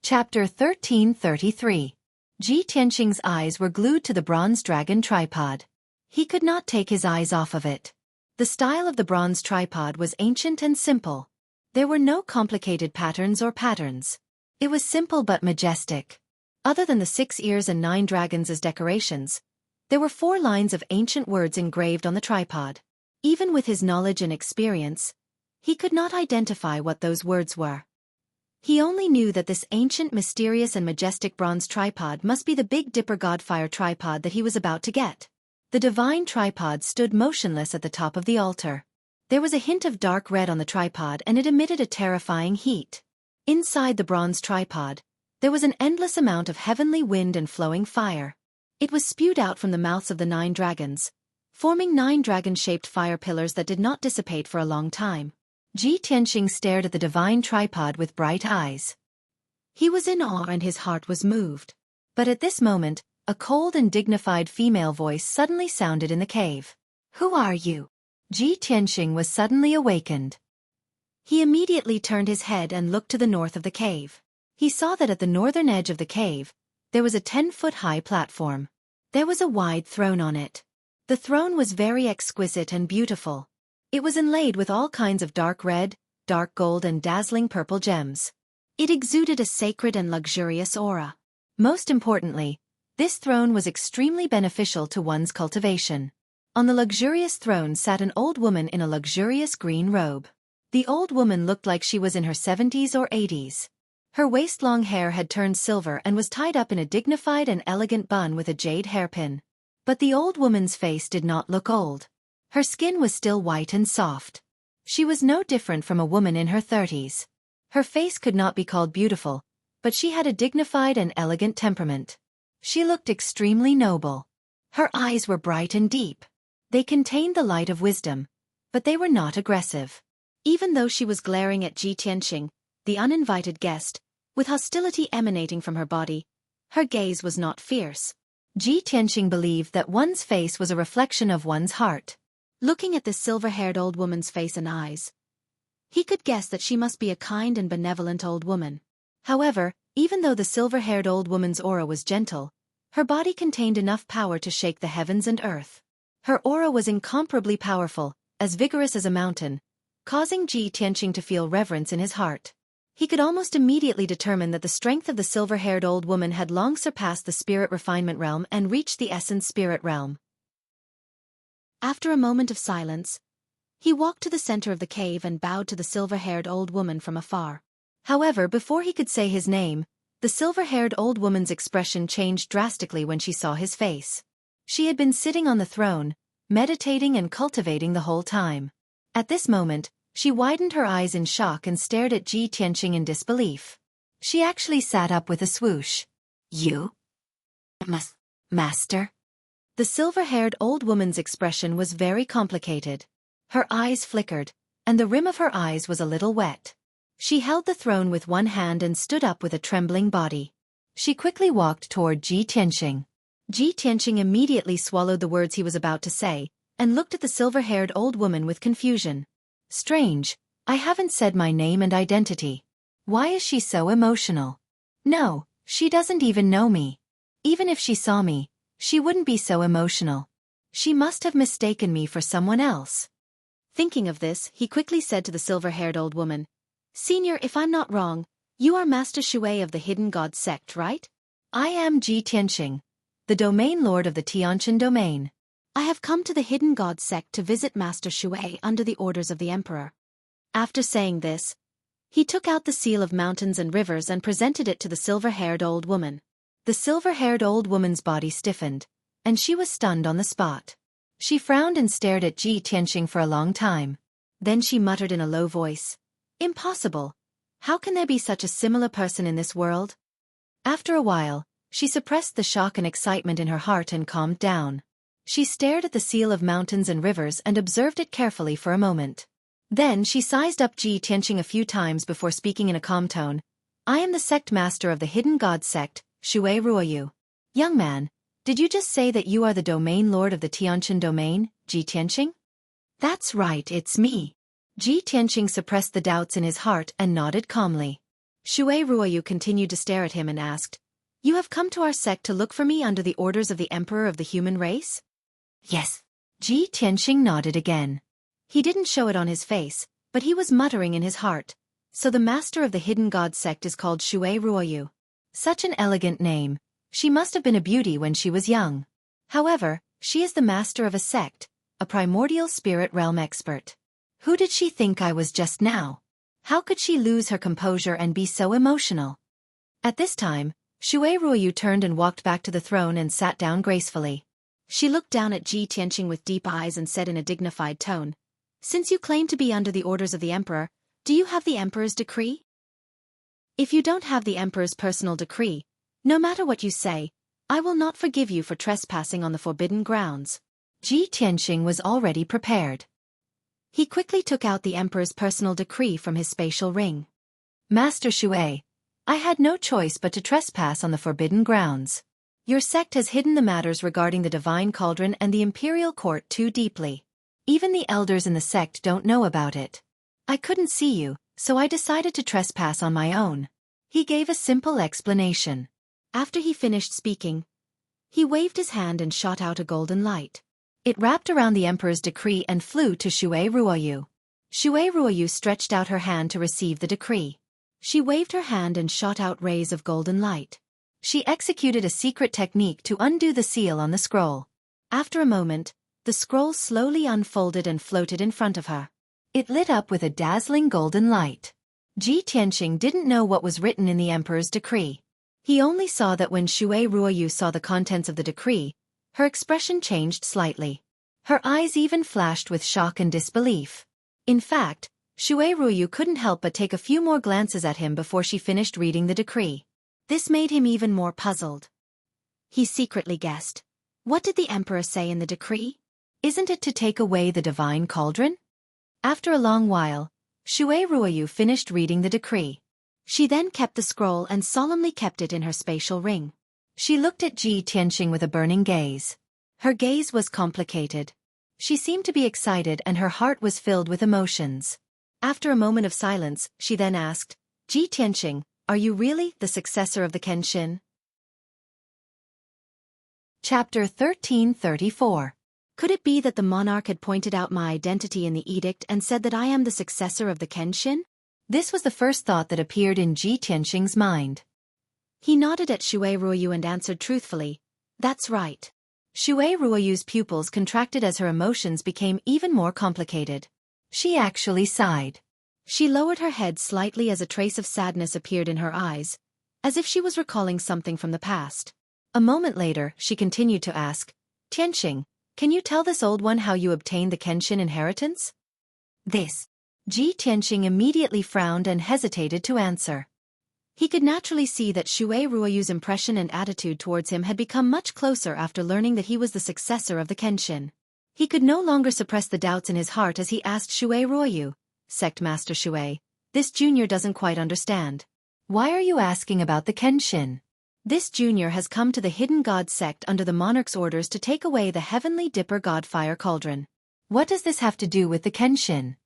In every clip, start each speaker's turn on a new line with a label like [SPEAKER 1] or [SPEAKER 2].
[SPEAKER 1] Chapter 1333. Ji Tianqing's eyes were glued to the bronze dragon tripod. He could not take his eyes off of it. The style of the bronze tripod was ancient and simple. There were no complicated patterns or patterns. It was simple but majestic. Other than the 6 ears and 9 dragons as decorations, there were 4 lines of ancient words engraved on the tripod. Even with his knowledge and experience, he could not identify what those words were. He only knew that this ancient, mysterious and majestic bronze tripod must be the Big Dipper Godfire tripod that he was about to get. The divine tripod stood motionless at the top of the altar. There was a hint of dark red on the tripod and it emitted a terrifying heat. Inside the bronze tripod, there was an endless amount of heavenly wind and flowing fire. It was spewed out from the mouths of the 9 dragons, forming 9 dragon-shaped fire pillars that did not dissipate for a long time. Ji Tianqing stared at the divine tripod with bright eyes. He was in awe and his heart was moved. But at this moment, a cold and dignified female voice suddenly sounded in the cave. "Who are you?" Ji Tianqing was suddenly awakened. He immediately turned his head and looked to the north of the cave. He saw that at the northern edge of the cave, there was a 10-foot-high platform. There was a wide throne on it. The throne was very exquisite and beautiful. It was inlaid with all kinds of dark red, dark gold and dazzling purple gems. It exuded a sacred and luxurious aura. Most importantly, this throne was extremely beneficial to one's cultivation. On the luxurious throne sat an old woman in a luxurious green robe. The old woman looked like she was in her 70s or 80s. Her waist-long hair had turned silver and was tied up in a dignified and elegant bun with a jade hairpin. But the old woman's face did not look old. Her skin was still white and soft. She was no different from a woman in her 30s. Her face could not be called beautiful, but she had a dignified and elegant temperament. She looked extremely noble. Her eyes were bright and deep. They contained the light of wisdom, but they were not aggressive. Even though she was glaring at Ji Tianqing, the uninvited guest, with hostility emanating from her body, her gaze was not fierce. Ji Tianqing believed that one's face was a reflection of one's heart. Looking at this silver-haired old woman's face and eyes, he could guess that she must be a kind and benevolent old woman. However, even though the silver-haired old woman's aura was gentle, her body contained enough power to shake the heavens and earth. Her aura was incomparably powerful, as vigorous as a mountain, causing Ji Tianqing to feel reverence in his heart. He could almost immediately determine that the strength of the silver-haired old woman had long surpassed the spirit refinement realm and reached the essence spirit realm. After a moment of silence, he walked to the center of the cave and bowed to the silver-haired old woman from afar. However, before he could say his name, the silver-haired old woman's expression changed drastically when she saw his face. She had been sitting on the throne, meditating and cultivating the whole time. At this moment, she widened her eyes in shock and stared at Ji Tianqing in disbelief. She actually sat up with a swoosh. "You? Master?" The silver-haired old woman's expression was very complicated. Her eyes flickered, and the rim of her eyes was a little wet. She held the throne with one hand and stood up with a trembling body. She quickly walked toward Ji Tianqing. Ji Tianqing immediately swallowed the words he was about to say, and looked at the silver-haired old woman with confusion. "Strange, I haven't said my name and identity. Why is she so emotional? No, she doesn't even know me. Even if she saw me, she wouldn't be so emotional. She must have mistaken me for someone else." Thinking of this, he quickly said to the silver-haired old woman, "Senior, if I'm not wrong, you are Master Xueqi of the Hidden God sect, right?" "I am Ji Tianqing, the domain lord of the Tianqin domain. I have come to the Hidden God sect to visit Master Xueqi under the orders of the Emperor." After saying this, he took out the seal of mountains and rivers and presented it to the silver-haired old woman. The silver-haired old woman's body stiffened, and she was stunned on the spot. She frowned and stared at Ji Tianqing for a long time. Then she muttered in a low voice, "Impossible. How can there be such a similar person in this world?" After a while, she suppressed the shock and excitement in her heart and calmed down. She stared at the seal of mountains and rivers and observed it carefully for a moment. Then she sized up Ji Tianqing a few times before speaking in a calm tone. "I am the sect master of the Hidden God sect, Xueqi Ruoyu. Young man, did you just say that you are the domain lord of the Tianqin domain, Ji Tianqing?" "That's right, it's me." Ji Tianqing suppressed the doubts in his heart and nodded calmly. Xue Ruoyu continued to stare at him and asked, "You have come to our sect to look for me under the orders of the Emperor of the human race?" "Yes." Ji Tianxing nodded again. He didn't show it on his face, but he was muttering in his heart. So the master of the hidden god sect is called Xue Ruoyu. Such an elegant name. She must have been a beauty when she was young. However, she is the master of a sect, a primordial spirit realm expert. Who did she think I was just now? How could she lose her composure and be so emotional? At this time, Xue Ruoyu turned and walked back to the throne and sat down gracefully. She looked down at Ji Tianxing with deep eyes and said in a dignified tone, "Since you claim to be under the orders of the Emperor, do you have the Emperor's decree? If you don't have the Emperor's personal decree, no matter what you say, I will not forgive you for trespassing on the forbidden grounds." Ji Tianxing was already prepared. He quickly took out the Emperor's personal decree from his spatial ring. "Master Xue, I had no choice but to trespass on the forbidden grounds. Your sect has hidden the matters regarding the divine cauldron and the imperial court too deeply. Even the elders in the sect don't know about it. I couldn't see you, so I decided to trespass on my own." He gave a simple explanation. After he finished speaking, he waved his hand and shot out a golden light. It wrapped around the Emperor's decree and flew to Xue Ruoyu. Xue Ruoyu stretched out her hand to receive the decree. She waved her hand and shot out rays of golden light. She executed a secret technique to undo the seal on the scroll. After a moment, the scroll slowly unfolded and floated in front of her. It lit up with a dazzling golden light. Ji Tianxing didn't know what was written in the Emperor's decree. He only saw that when Xue Ruoyu saw the contents of the decree, her expression changed slightly. Her eyes even flashed with shock and disbelief. In fact, Xue Ruoyu couldn't help but take a few more glances at him before she finished reading the decree. This made him even more puzzled. He secretly guessed. What did the Emperor say in the decree? Isn't it to take away the divine cauldron? After a long while, Xue Ruoyu finished reading the decree. She then kept the scroll and solemnly kept it in her spatial ring. She looked at Ji Tianxing with a burning gaze. Her gaze was complicated. She seemed to be excited and her heart was filled with emotions. After a moment of silence, she then asked, "Ji Tianxing, are you really the successor of the Kenshin?" Chapter 1334. Could it be that the monarch had pointed out my identity in the edict and said that I am the successor of the Kenshin? This was the first thought that appeared in Ji Tianxing's mind. He nodded at Xue Ruoyu and answered truthfully, "That's right." Xue Ruoyu's pupils contracted as her emotions became even more complicated. She actually sighed. She lowered her head slightly as a trace of sadness appeared in her eyes, as if she was recalling something from the past. A moment later, she continued to ask, "Tianxing, can you tell this old one how you obtained the Kenshin inheritance?" This. Ji Tianxing immediately frowned and hesitated to answer. He could naturally see that Xue Ruoyu's impression and attitude towards him had become much closer after learning that he was the successor of the Kenshin. He could no longer suppress the doubts in his heart as he asked Xue Ruoyu, "Sect Master Xue, this junior doesn't quite understand. Why are you asking about the Kenshin? This junior has come to the hidden god sect under the monarch's orders to take away the heavenly dipper god fire cauldron. What does this have to do with the Kenshin?"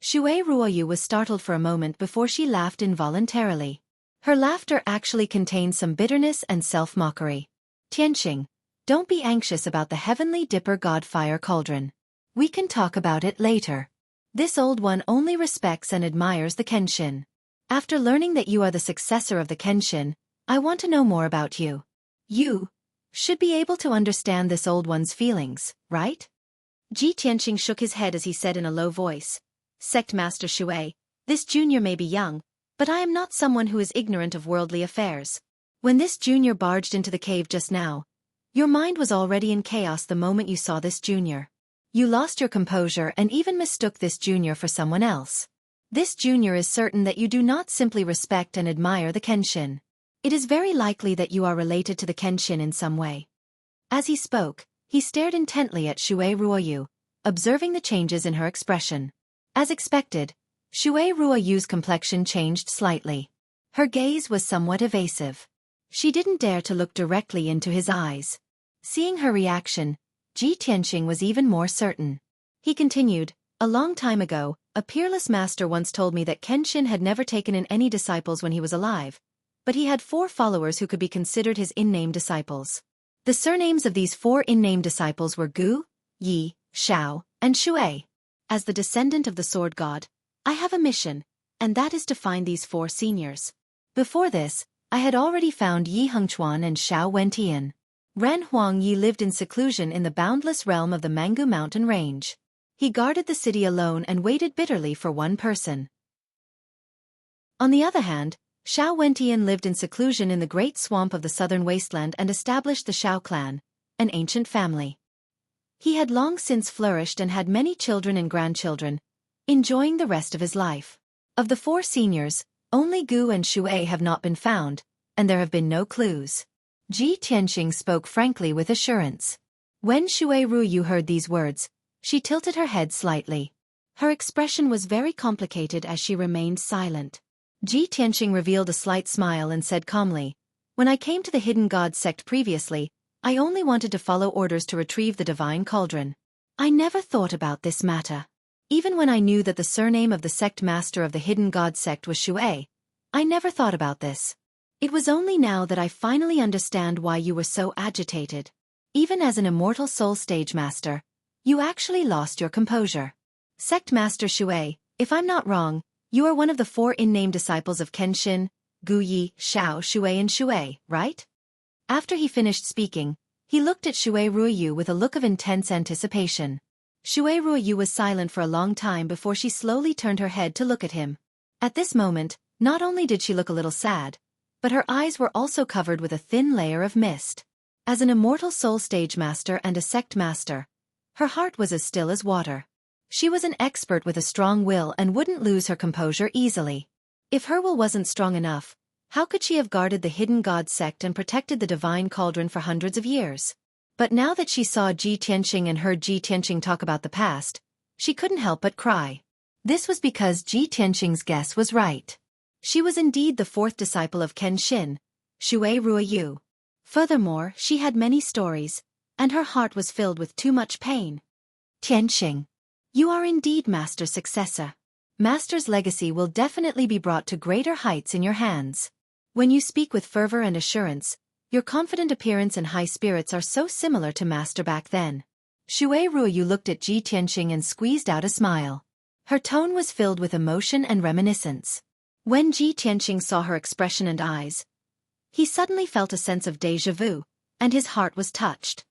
[SPEAKER 1] Xue Ruoyu was startled for a moment before she laughed involuntarily. Her laughter actually contained some bitterness and self-mockery. "Tianxing, don't be anxious about the heavenly dipper god fire cauldron. We can talk about it later. This old one only respects and admires the Kenshin. After learning that you are the successor of the Kenshin, I want to know more about you. You should be able to understand this old one's feelings, right?" Ji Tianxing shook his head as he said in a low voice, "Sect Master Xue, this junior may be young, but I am not someone who is ignorant of worldly affairs. When this junior barged into the cave just now, your mind was already in chaos the moment you saw this junior. You lost your composure and even mistook this junior for someone else. This junior is certain that you do not simply respect and admire the Kenshin. It is very likely that you are related to the Kenshin in some way." As he spoke, he stared intently at Xue Ruoyu, observing the changes in her expression. As expected, Xue Ruoyu's complexion changed slightly. Her gaze was somewhat evasive. She didn't dare to look directly into his eyes. Seeing her reaction, Ji Tianxing was even more certain. He continued, A long time ago, a peerless master once told me that Kenshin had never taken in any disciples when he was alive, but he had 4 followers who could be considered his in-name disciples. The surnames of these 4 in-name disciples were Gu, Yi, Xiao, and Xueqi. As the descendant of the sword god, I have a mission, and that is to find these 4 seniors. Before this, I had already found Yi Hengchuan and Xiao Wentian. Ren Huangyi lived in seclusion in the boundless realm of the Mangu mountain range. He guarded the city alone and waited bitterly for one person. On the other hand, Xiao Wentian lived in seclusion in the great swamp of the southern wasteland and established the Xiao clan, an ancient family. He had long since flourished and had many children and grandchildren, enjoying the rest of his life. Of the 4 seniors, only Gu and Xueqi have not been found, and there have been no clues. Ji Tianqing spoke frankly with assurance. When Xueqi Ruyu heard these words, she tilted her head slightly. Her expression was very complicated as she remained silent. Ji Tianqing revealed a slight smile and said calmly, "When I came to the Hidden God sect previously, I only wanted to follow orders to retrieve the divine cauldron. I never thought about this matter. Even when I knew that the surname of the sect master of the Hidden God sect was Xueqi, I never thought about this. It was only now that I finally understand why you were so agitated. Even as an immortal soul stage master, you actually lost your composure. Sect Master Xueqi, if I'm not wrong, you are one of the 4 in-name disciples of Kenshin, Gu Yi, Xiao, Xueqi and Xueqi, right?" After he finished speaking, he looked at Xueqi Ruyu with a look of intense anticipation. Xueqi Ruyu was silent for a long time before she slowly turned her head to look at him. At this moment, not only did she look a little sad, but her eyes were also covered with a thin layer of mist. As an immortal soul stage master and a sect master, her heart was as still as water. She was an expert with a strong will and wouldn't lose her composure easily. If her will wasn't strong enough, how could she have guarded the Hidden God sect and protected the divine cauldron for hundreds of years? But now that she saw Ji Tianqing and heard Ji Tianqing talk about the past, she couldn't help but cry. This was because Ji Tianqing's guess was right. She was indeed the 4th disciple of Kenshin, Xueqi Ruyu. Furthermore, she had many stories, and her heart was filled with too much pain. "Tianqing, you are indeed Master's successor. Master's legacy will definitely be brought to greater heights in your hands. When you speak with fervor and assurance, your confident appearance and high spirits are so similar to Master back then." Xueqi Ruyu looked at Ji Tianqing and squeezed out a smile. Her tone was filled with emotion and reminiscence. When Ji Tianqing saw her expression and eyes, he suddenly felt a sense of déjà vu, and his heart was touched.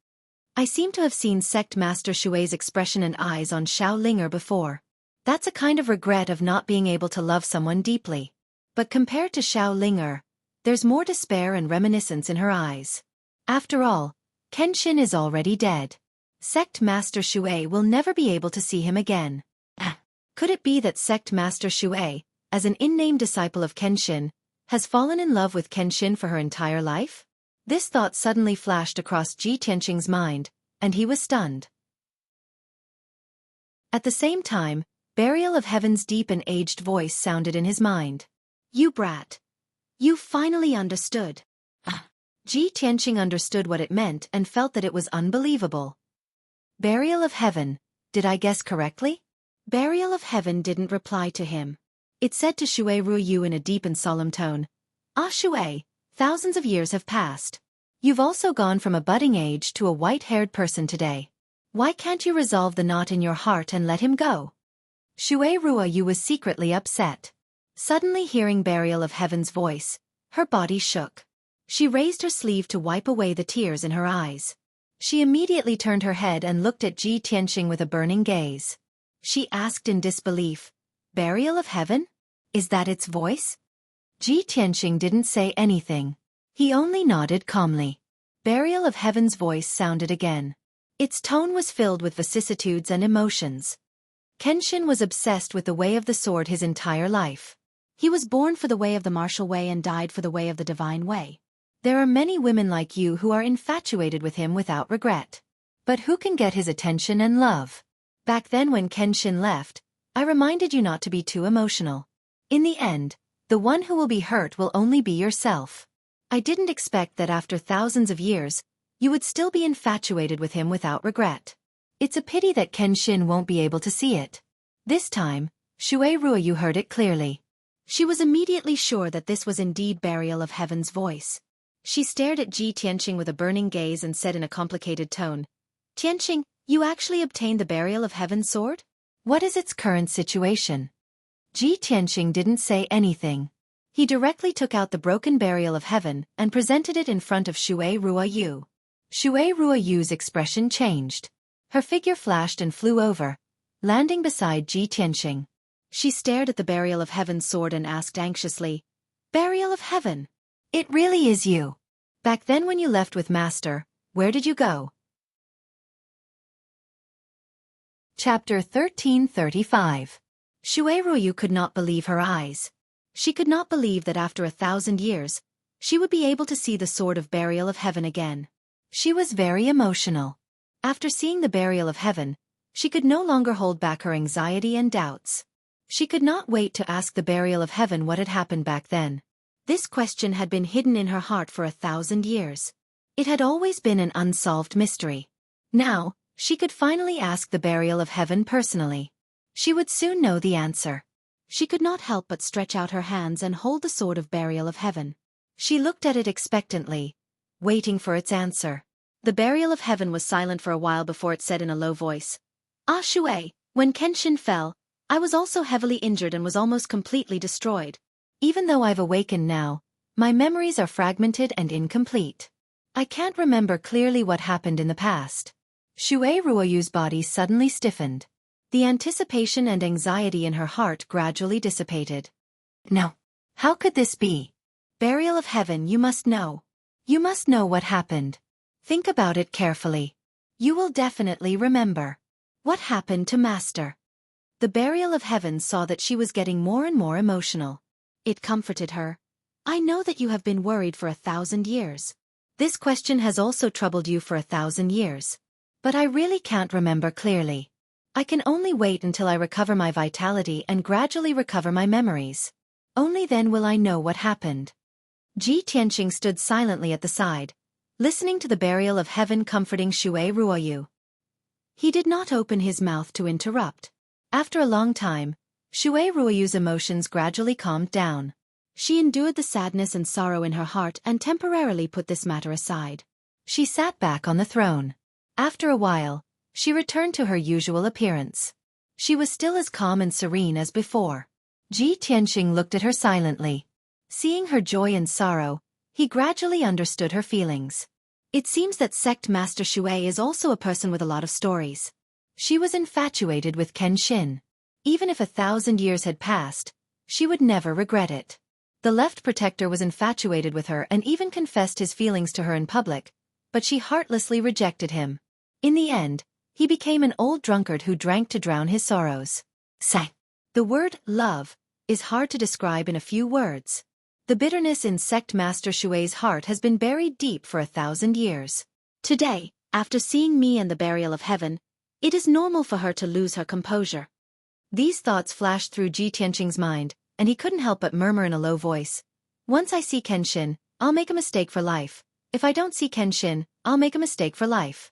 [SPEAKER 1] "I seem to have seen Sect Master Xueqi's expression and eyes on Xiao Linger before. That's a kind of regret of not being able to love someone deeply. But compared to Xiao Linger, there's more despair and reminiscence in her eyes. After all, Kenshin is already dead. Sect Master Xueqi will never be able to see him again. Could it be that Sect Master Xueqi, as an in-name disciple of Kenshin, has fallen in love with Kenshin for her entire life?" This thought suddenly flashed across Ji Tianqing's mind, and he was stunned. At the same time, Burial of Heaven's deep and aged voice sounded in his mind. "You brat. You finally understood." Ji Tianqing understood what it meant and felt that it was unbelievable. "Burial of Heaven, did I guess correctly?" Burial of Heaven didn't reply to him. It said to Xueqi Ruyu in a deep and solemn tone, "Ah Xueqi, thousands of years have passed. You've also gone from a budding age to a white-haired person today. Why can't you resolve the knot in your heart and let him go?" Xueqi Ruyu was secretly upset. Suddenly hearing Burial of Heaven's voice, her body shook. She raised her sleeve to wipe away the tears in her eyes. She immediately turned her head and looked at Ji Tianqing with a burning gaze. She asked in disbelief, "Burial of Heaven? Is that its voice?" Ji Tianqing didn't say anything. He only nodded calmly. Burial of Heaven's voice sounded again. Its tone was filled with vicissitudes and emotions. Kenshin was obsessed with the way of the sword his entire life. He was born for the way of the martial way and died for the way of the divine way. There are many women like you who are infatuated with him without regret. But who can get his attention and love? Back then when Kenshin left, I reminded you not to be too emotional. In the end, the one who will be hurt will only be yourself. I didn't expect that after thousands of years, you would still be infatuated with him without regret. It's a pity that Kenshin won't be able to see it. This time, Xue Ruoyu heard it clearly. She was immediately sure that this was indeed Burial of Heaven's voice. She stared at Ji Tianqing with a burning gaze and said in a complicated tone, "Tianqing, you actually obtained the Burial of Heaven's sword? What is its current situation?" Ji Tianqing didn't say anything. He directly took out the broken Burial of Heaven and presented it in front of Xue Ruoyu. Xue Ruoyu's expression changed. Her figure flashed and flew over, landing beside Ji Tianqing. She stared at the Burial of Heaven's sword and asked anxiously, "Burial of Heaven? It really is you. Back then when you left with Master, where did you go?" Chapter 1335. Xue Ruoyu could not believe her eyes. She could not believe that after 1,000 years, she would be able to see the sword of Burial of Heaven again. She was very emotional. After seeing the Burial of Heaven, she could no longer hold back her anxiety and doubts. She could not wait to ask the Burial of Heaven what had happened back then. This question had been hidden in her heart for 1,000 years. It had always been an unsolved mystery. Now, she could finally ask the Burial of Heaven personally. She would soon know the answer. She could not help but stretch out her hands and hold the sword of Burial of Heaven. She looked at it expectantly, waiting for its answer. The Burial of Heaven was silent for a while before it said in a low voice, "Ah Xue, when Kenshin fell, I was also heavily injured and was almost completely destroyed. Even though I've awakened now, my memories are fragmented and incomplete. I can't remember clearly what happened in the past." Xue Ruoyu's body suddenly stiffened. The anticipation and anxiety in her heart gradually dissipated. "No. How could this be? Burial of Heaven, you must know. You must know what happened. Think about it carefully. You will definitely remember. What happened to Master?" The Burial of Heaven saw that she was getting more and more emotional. It comforted her. "I know that you have been worried for 1,000 years. This question has also troubled you for 1,000 years. But I really can't remember clearly. I can only wait until I recover my vitality and gradually recover my memories. Only then will I know what happened." Ji Tianqing stood silently at the side, listening to the Burial of Heaven comforting Xue Ruoyu. He did not open his mouth to interrupt. After a long time, Xue Ruoyu's emotions gradually calmed down. She endured the sadness and sorrow in her heart and temporarily put this matter aside. She sat back on the throne. After a while, she returned to her usual appearance. She was still as calm and serene as before. Ji Tianqing looked at her silently. Seeing her joy and sorrow, he gradually understood her feelings. It seems that Sect Master Xue is also a person with a lot of stories. She was infatuated with Kenshin. Even if 1,000 years had passed, she would never regret it. The left protector was infatuated with her and even confessed his feelings to her in public, but she heartlessly rejected him. In the end, he became an old drunkard who drank to drown his sorrows. Sigh. The word love is hard to describe in a few words. The bitterness in Sect Master Xue's heart has been buried deep for 1,000 years. Today, after seeing me and the Burial of Heaven, it is normal for her to lose her composure. These thoughts flashed through Ji Tianqing's mind, and he couldn't help but murmur in a low voice, "Once I see Kenshin, I'll make a mistake for life. If I don't see Kenshin, I'll make a mistake for life."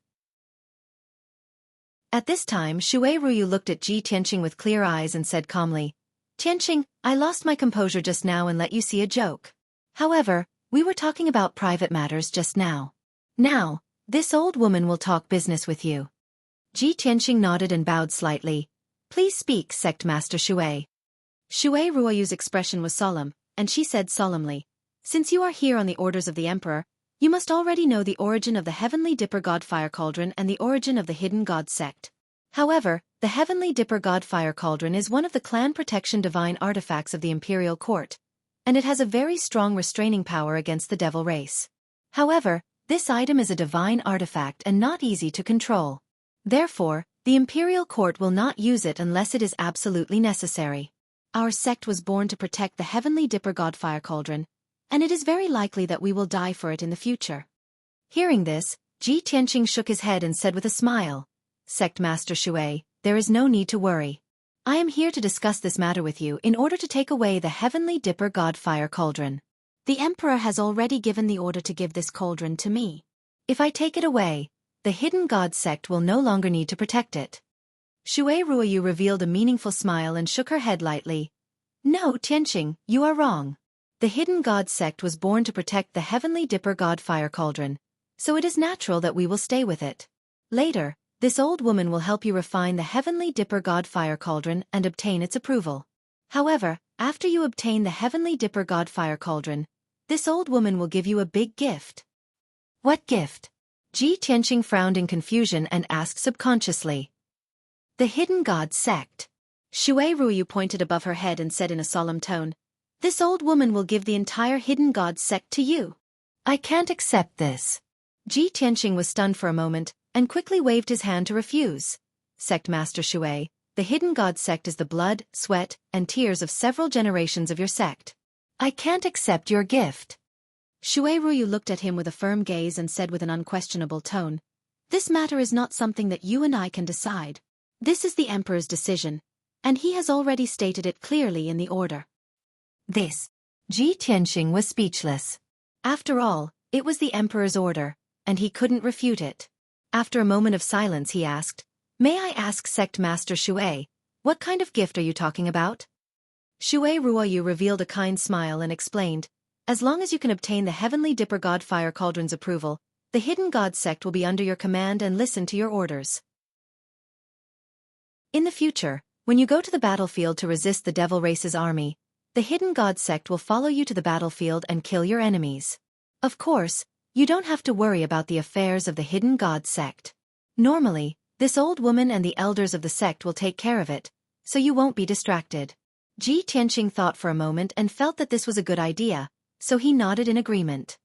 [SPEAKER 1] At this time, Xue Ruoyu looked at Ji Tianqing with clear eyes and said calmly, "Tianqing, I lost my composure just now and let you see a joke. However, we were talking about private matters just now. Now, this old woman will talk business with you." Ji Tianqing nodded and bowed slightly. "Please speak, Sect Master Xue." Xue Ruoyu's expression was solemn, and she said solemnly, "Since you are here on the orders of the Emperor, you must already know the origin of the Heavenly Dipper God Fire Cauldron and the origin of the Hidden God Sect. However, the Heavenly Dipper God Fire Cauldron is one of the clan protection divine artifacts of the Imperial Court, and it has a very strong restraining power against the devil race. However, this item is a divine artifact and not easy to control. Therefore, the Imperial Court will not use it unless it is absolutely necessary. Our sect was born to protect the Heavenly Dipper God Fire Cauldron, and it is very likely that we will die for it in the future." Hearing this, Ji Tianqing shook his head and said with a smile, "Sect Master Xue, there is no need to worry. I am here to discuss this matter with you in order to take away the Heavenly Dipper God Fire Cauldron. The Emperor has already given the order to give this cauldron to me. If I take it away, the Hidden God Sect will no longer need to protect it." Xue Ruoyu revealed a meaningful smile and shook her head lightly. No, Tianqing, you are wrong. The Hidden God sect was born to protect the Heavenly Dipper God Fire Cauldron, so it is natural that we will stay with it. Later, this old woman will help you refine the Heavenly Dipper God Fire Cauldron and obtain its approval. However, after you obtain the Heavenly Dipper God Fire Cauldron, this old woman will give you a big gift. What gift? Ji Tianqing frowned in confusion and asked subconsciously. The Hidden God sect. Xue Ruoyu pointed above her head and said in a solemn tone, This old woman will give the entire Hidden God sect to you. I can't accept this. Ji Tianqing was stunned for a moment, and quickly waved his hand to refuse. Sect Master Xue, the Hidden God sect is the blood, sweat, and tears of several generations of your sect. I can't accept your gift. Xue Ruoyu looked at him with a firm gaze and said with an unquestionable tone, This matter is not something that you and I can decide. This is the Emperor's decision, and he has already stated it clearly in the order. Ji Tianqing was speechless. After all, it was the Emperor's order, and he couldn't refute it. After a moment of silence he asked, May I ask Sect Master Xue, what kind of gift are you talking about? Xue Ruoyu revealed a kind smile and explained, As long as you can obtain the Heavenly Dipper God Fire Cauldron's approval, the Hidden God sect will be under your command and listen to your orders. In the future, when you go to the battlefield to resist the Devil Race's army, the Hidden God sect will follow you to the battlefield and kill your enemies. Of course, you don't have to worry about the affairs of the Hidden God sect. Normally, this old woman and the elders of the sect will take care of it, so you won't be distracted. Ji Tianqing thought for a moment and felt that this was a good idea, so he nodded in agreement.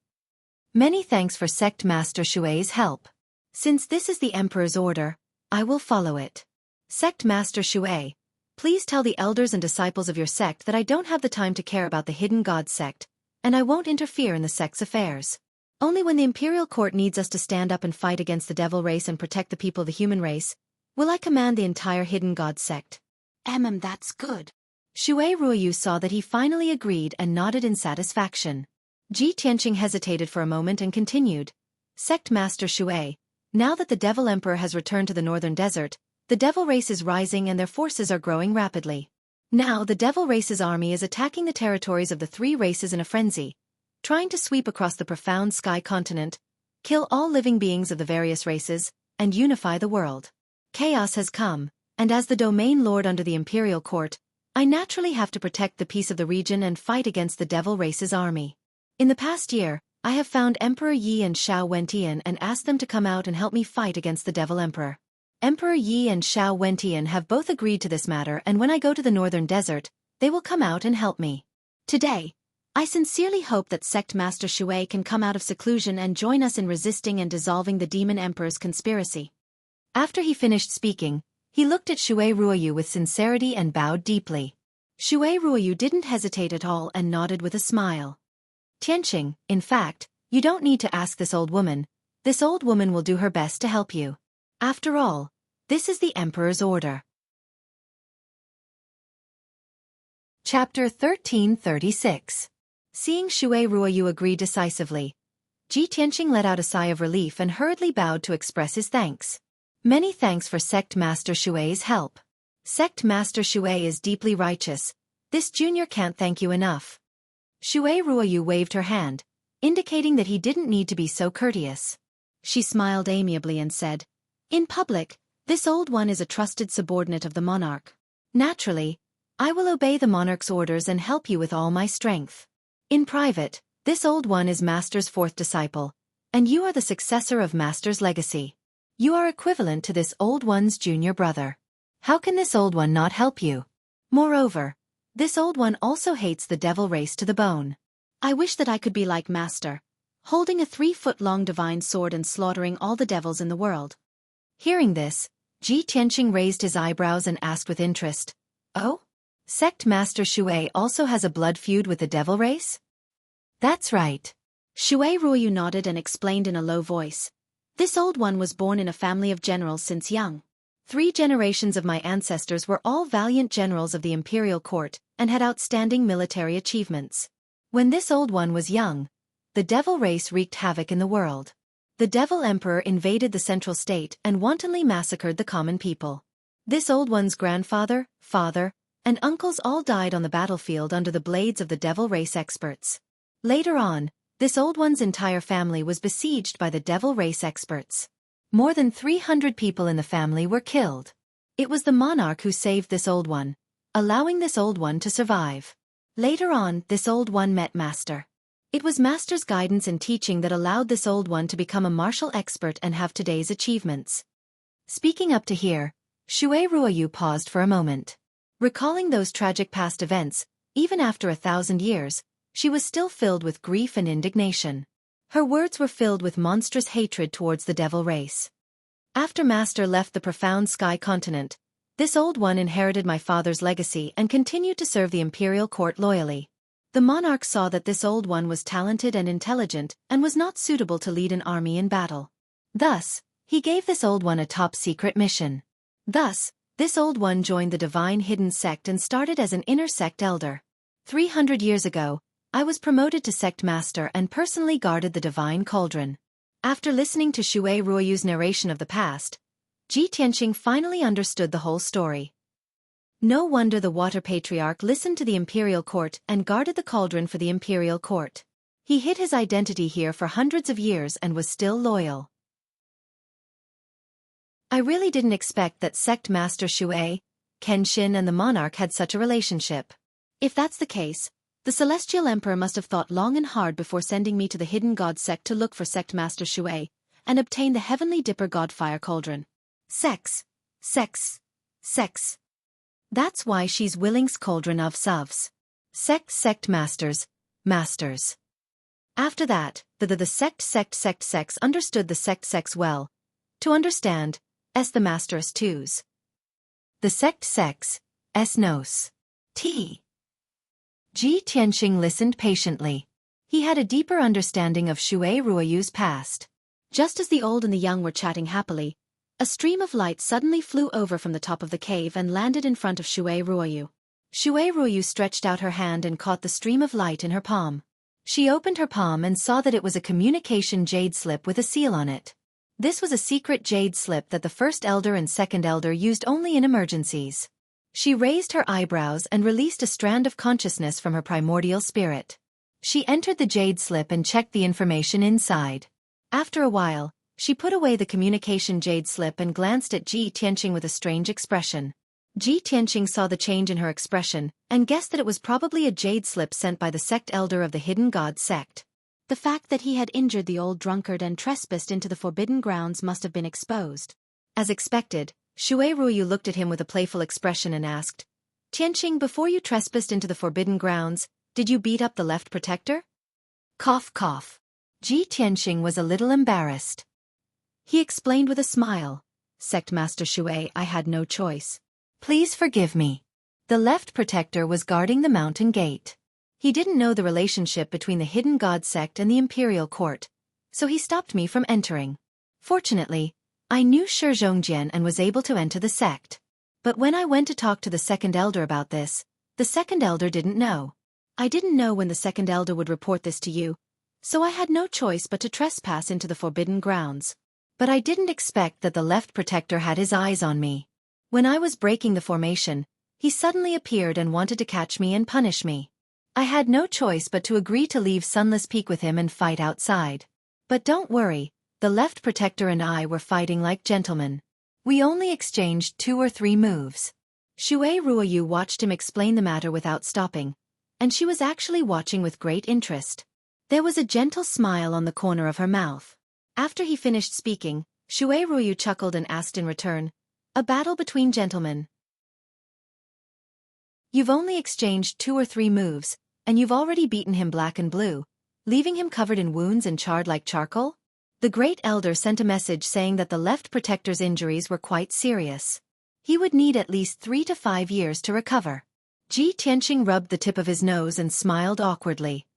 [SPEAKER 1] Many thanks for Sect Master Xue's help. Since this is the Emperor's order, I will follow it. Sect Master Xue, please tell the elders and disciples of your sect that I don't have the time to care about the Hidden God sect, and I won't interfere in the sect's affairs. Only when the Imperial Court needs us to stand up and fight against the Devil Race and protect the people of the human race, will I command the entire Hidden God sect. That's good. Xue Ruoyu saw that he finally agreed and nodded in satisfaction. Ji Tianqing hesitated for a moment and continued, Sect Master Xue, now that the Devil Emperor has returned to the Northern Desert, the Devil Race is rising and their forces are growing rapidly. Now the Devil Race's army is attacking the territories of the three races in a frenzy, trying to sweep across the profound sky continent, kill all living beings of the various races, and unify the world. Chaos has come, and as the domain lord under the Imperial Court, I naturally have to protect the peace of the region and fight against the Devil Race's army. In the past year, I have found Emperor Yi and Xiao Wentian and asked them to come out and help me fight against the Devil Emperor. Emperor Yi and Xiao Wentian have both agreed to this matter, and when I go to the Northern Desert, they will come out and help me. Today, I sincerely hope that Sect Master Xue can come out of seclusion and join us in resisting and dissolving the Demon Emperor's conspiracy. After he finished speaking, he looked at Xue Ruoyu with sincerity and bowed deeply. Xue Ruoyu didn't hesitate at all and nodded with a smile. Tianqing, in fact, you don't need to ask this old woman. This old woman will do her best to help you. After all, this is the Emperor's order. Chapter 1336. Seeing Xue Ruoyu agree decisively, Ji Tianqing let out a sigh of relief and hurriedly bowed to express his thanks. Many thanks for Sect Master Xue's help. Sect Master Xue is deeply righteous. This junior can't thank you enough. Xue Ruoyu waved her hand, indicating that he didn't need to be so courteous. She smiled amiably and said, In public, this old one is a trusted subordinate of the monarch. Naturally, I will obey the monarch's orders and help you with all my strength. In private, this old one is Master's fourth disciple, and you are the successor of Master's legacy. You are equivalent to this old one's junior brother. How can this old one not help you? Moreover, this old one also hates the Devil Race to the bone. I wish that I could be like Master, holding a 3-foot-long divine sword and slaughtering all the devils in the world. Hearing this, Ji Tianqing raised his eyebrows and asked with interest, Oh? Sect Master Xue also has a blood feud with the Devil Race? That's right. Xue Ruoyu nodded and explained in a low voice. This old one was born in a family of generals since young. 3 generations of my ancestors were all valiant generals of the Imperial Court and had outstanding military achievements. When this old one was young, the Devil Race wreaked havoc in the world. The Devil Emperor invaded the central state and wantonly massacred the common people. This old one's grandfather, father, and uncles all died on the battlefield under the blades of the devil race experts. Later on, this old one's entire family was besieged by the devil race experts. More than 300 people in the family were killed. It was the monarch who saved this old one, allowing this old one to survive. Later on, this old one met Master. It was Master's guidance and teaching that allowed this old one to become a martial expert and have today's achievements. Speaking up to here, Xueqi Ruoyu paused for a moment. Recalling those tragic past events, even after 1,000 years, she was still filled with grief and indignation. Her words were filled with monstrous hatred towards the devil race. After Master left the profound sky continent, this old one inherited my father's legacy and continued to serve the imperial court loyally. The monarch saw that this old one was talented and intelligent and was not suitable to lead an army in battle. Thus, he gave this old one a top-secret mission. Thus, this old one joined the divine hidden sect and started as an inner sect elder. 300 years ago, I was promoted to sect master and personally guarded the divine cauldron. After listening to Xueqi Ruoyu's narration of the past, Ji Tianqing finally understood the whole story. No wonder the water patriarch listened to the imperial court and guarded the cauldron for the imperial court. He hid his identity here for hundreds of years and was still loyal. I really didn't expect that sect master Xueqi, Kenshin and the monarch had such a relationship. If that's the case, the celestial emperor must have thought long and hard before sending me to the hidden god sect to look for sect master Xueqi and obtain the heavenly dipper god fire cauldron. Sex. That's why she's Willing's cauldron of Suvs. Sect masters. After that, the sect understood the sect well. To understand, the master's twos. The sect nos. T. Ji Tianqing listened patiently. He had a deeper understanding of Xueqi Ruoyu's past. Just as the old and the young were chatting happily, a stream of light suddenly flew over from the top of the cave and landed in front of Xueqi Ruoyu. Xueqi Ruoyu stretched out her hand and caught the stream of light in her palm. She opened her palm and saw that it was a communication jade slip with a seal on it. This was a secret jade slip that the first elder and second elder used only in emergencies. She raised her eyebrows and released a strand of consciousness from her primordial spirit. She entered the jade slip and checked the information inside. After a while, she put away the communication jade slip and glanced at Ji Tianqing with a strange expression. Ji Tianqing saw the change in her expression and guessed that it was probably a jade slip sent by the sect elder of the hidden god sect. The fact that he had injured the old drunkard and trespassed into the forbidden grounds must have been exposed. As expected, Xueqi Ruoyu looked at him with a playful expression and asked, "Tianqing, before you trespassed into the forbidden grounds, did you beat up the left protector?" Cough cough. Ji Tianqing was a little embarrassed. He explained with a smile, "Sect Master Xueqi, I had no choice. Please forgive me. The left protector was guarding the mountain gate. He didn't know the relationship between the hidden god sect and the imperial court, so he stopped me from entering. Fortunately, I knew Shi Zhongjian and was able to enter the sect. But when I went to talk to the second elder about this, the second elder didn't know. I didn't know when the second elder would report this to you, so I had no choice but to trespass into the forbidden grounds. But I didn't expect that the left protector had his eyes on me. When I was breaking the formation, he suddenly appeared and wanted to catch me and punish me. I had no choice but to agree to leave Sunless Peak with him and fight outside. But don't worry, the left protector and I were fighting like gentlemen. We only exchanged 2 or 3 moves." Xueqi Ruoyu watched him explain the matter without stopping, and she was actually watching with great interest. There was a gentle smile on the corner of her mouth. After he finished speaking, Xueqi Ruoyu chuckled and asked in return, "A battle between gentlemen. You've only exchanged 2 or 3 moves, and you've already beaten him black and blue, leaving him covered in wounds and charred like charcoal?" The great elder sent a message saying that the left protector's injuries were quite serious. He would need at least 3 to 5 years to recover. Ji Tianqing rubbed the tip of his nose and smiled awkwardly.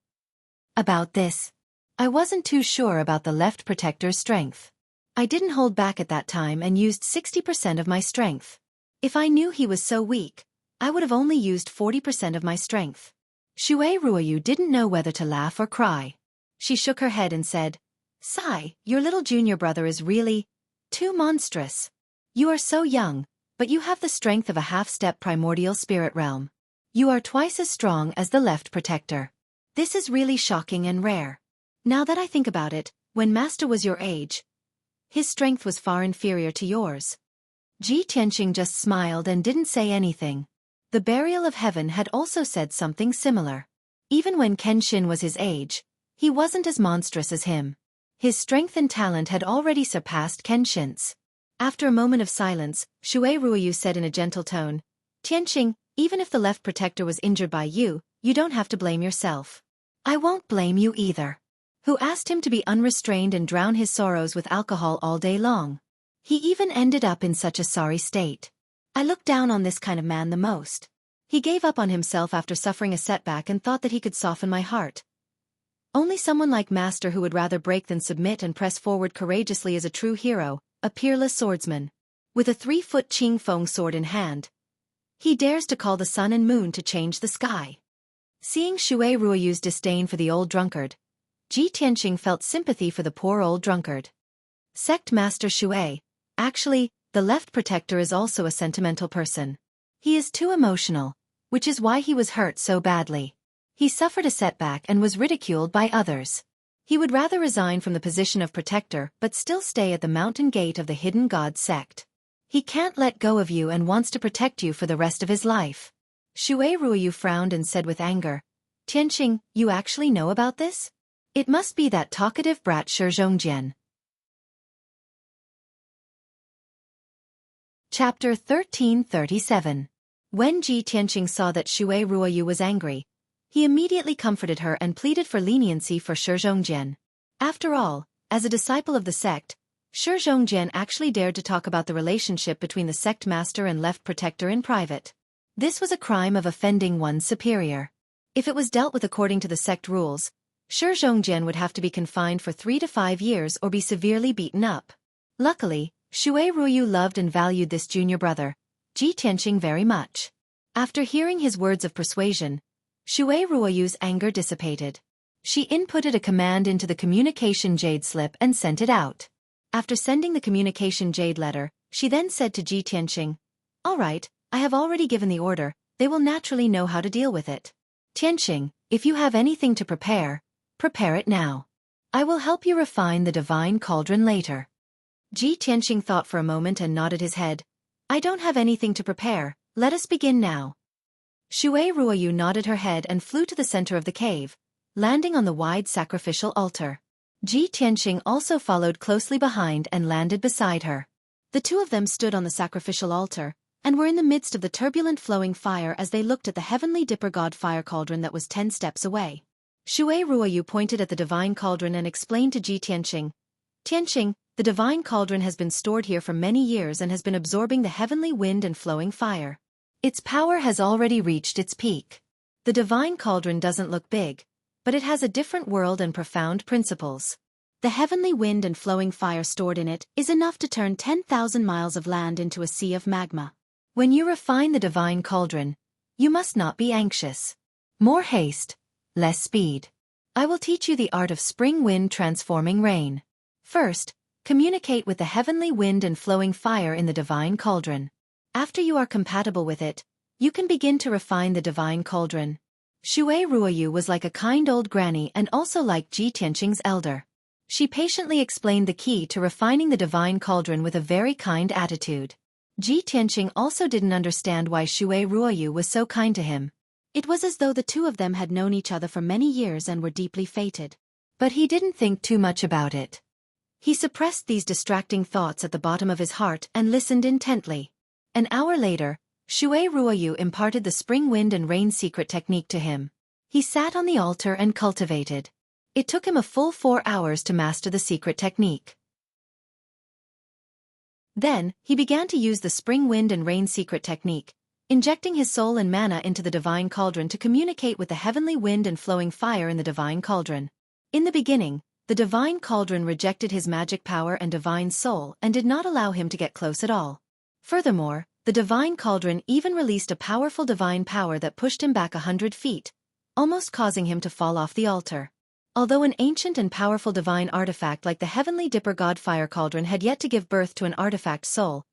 [SPEAKER 1] About this, I wasn't too sure about the left protector's strength. I didn't hold back at that time and used 60% of my strength. If I knew he was so weak, I would have only used 40% of my strength. Xueqi Ruoyu didn't know whether to laugh or cry. She shook her head and said, "Sai, your little junior brother is really too monstrous. You are so young, but you have the strength of a half-step primordial spirit realm. You are twice as strong as the left protector. This is really shocking and rare. Now that I think about it, when Master was your age, his strength was far inferior to yours. Ji Tianqing just smiled and didn't say anything. The Burial of Heaven had also said something similar. Even when Kenshin was his age, he wasn't as monstrous as him. His strength and talent had already surpassed Kenshin's. After a moment of silence, Xue Ruoyu said in a gentle tone, Tianqing, even if the left protector was injured by you, you don't have to blame yourself. I won't blame you either. Who asked him to be unrestrained and drown his sorrows with alcohol all day long? He even ended up in such a sorry state. I look down on this kind of man the most. He gave up on himself after suffering a setback and thought that he could soften my heart. Only someone like Master who would rather break than submit and press forward courageously is a true hero, a peerless swordsman. With a 3-foot Qing Feng sword in hand, he dares to call the sun and moon to change the sky. Seeing Xue Ruoyu's disdain for the old drunkard, Ji Tianqing felt sympathy for the poor old drunkard. Sect Master Xue, actually, the left protector is also a sentimental person. He is too emotional, which is why he was hurt so badly. He suffered a setback and was ridiculed by others. He would rather resign from the position of protector but still stay at the mountain gate of the hidden god sect. He can't let go of you and wants to protect you for the rest of his life. Xue Ruoyu frowned and said with anger, Tianqing, you actually know about this? It must be that talkative brat Shi Zhongjian. Chapter 1337. When Ji Tianqing saw that Xue Ruoyu was angry, he immediately comforted her and pleaded for leniency for Shi Zhongjian. After all, as a disciple of the sect, Shi Zhongjian actually dared to talk about the relationship between the sect master and left protector in private. This was a crime of offending one's superior. If it was dealt with according to the sect rules, Shi Zhongjian would have to be confined for 3 to 5 years or be severely beaten up. Luckily, Xue Ruoyu loved and valued this junior brother, Ji Tianqing, very much. After hearing his words of persuasion, Xue Ruoyu's anger dissipated. She inputted a command into the communication jade slip and sent it out. After sending the communication jade letter, she then said to Ji Tianqing, All right, I have already given the order, they will naturally know how to deal with it. Tianqing, if you have anything to prepare it now. I will help you refine the divine cauldron later. Ji Tianqing thought for a moment and nodded his head. I don't have anything to prepare, let us begin now. Xue Ruoyu nodded her head and flew to the center of the cave, landing on the wide sacrificial altar. Ji Tianqing also followed closely behind and landed beside her. The two of them stood on the sacrificial altar, and were in the midst of the turbulent flowing fire as they looked at the heavenly dipper god fire cauldron that was 10 steps away. Xue Ruoyu pointed at the divine cauldron and explained to Ji Tianqing, Tianqing, the divine cauldron has been stored here for many years and has been absorbing the heavenly wind and flowing fire. Its power has already reached its peak. The divine cauldron doesn't look big, but it has a different world and profound principles. The heavenly wind and flowing fire stored in it is enough to turn 10,000 miles of land into a sea of magma. When you refine the divine cauldron, you must not be anxious. More haste, less speed. I will teach you the art of spring wind transforming rain. First, communicate with the heavenly wind and flowing fire in the divine cauldron. After you are compatible with it, you can begin to refine the divine cauldron. Xue Ruoyu was like a kind old granny and also like Ji Tianqing's elder. She patiently explained the key to refining the divine cauldron with a very kind attitude. Ji Tianqing also didn't understand why Xue Ruoyu was so kind to him. It was as though the two of them had known each other for many years and were deeply fated. But he didn't think too much about it. He suppressed these distracting thoughts at the bottom of his heart and listened intently. An hour later, Xue Ruoyu imparted the spring wind and rain secret technique to him. He sat on the altar and cultivated. It took him a full 4 hours to master the secret technique. Then, he began to use the spring wind and rain secret technique, injecting his soul and mana into the divine cauldron to communicate with the heavenly wind and flowing fire in the divine cauldron. In the beginning, the divine cauldron rejected his magic power and divine soul and did not allow him to get close at all. Furthermore, the divine cauldron even released a powerful divine power that pushed him back 100 feet, almost causing him to fall off the altar. Although an ancient and powerful divine artifact like the heavenly dipper god fire cauldron had yet to give birth to an artifact soul,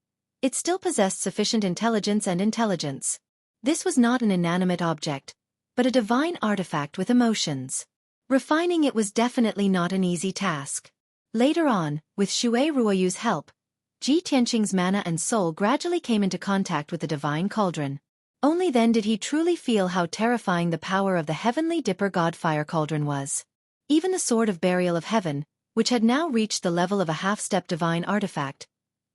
[SPEAKER 1] It still possessed sufficient intelligence. This was not an inanimate object, but a divine artifact with emotions. Refining it was definitely not an easy task. Later on, with Xue Ruoyu's help, Ji Tianqing's mana and soul gradually came into contact with the divine cauldron. Only then did he truly feel how terrifying the power of the heavenly dipper god fire cauldron was. Even the sword of burial of heaven, which had now reached the level of a half-step divine artifact,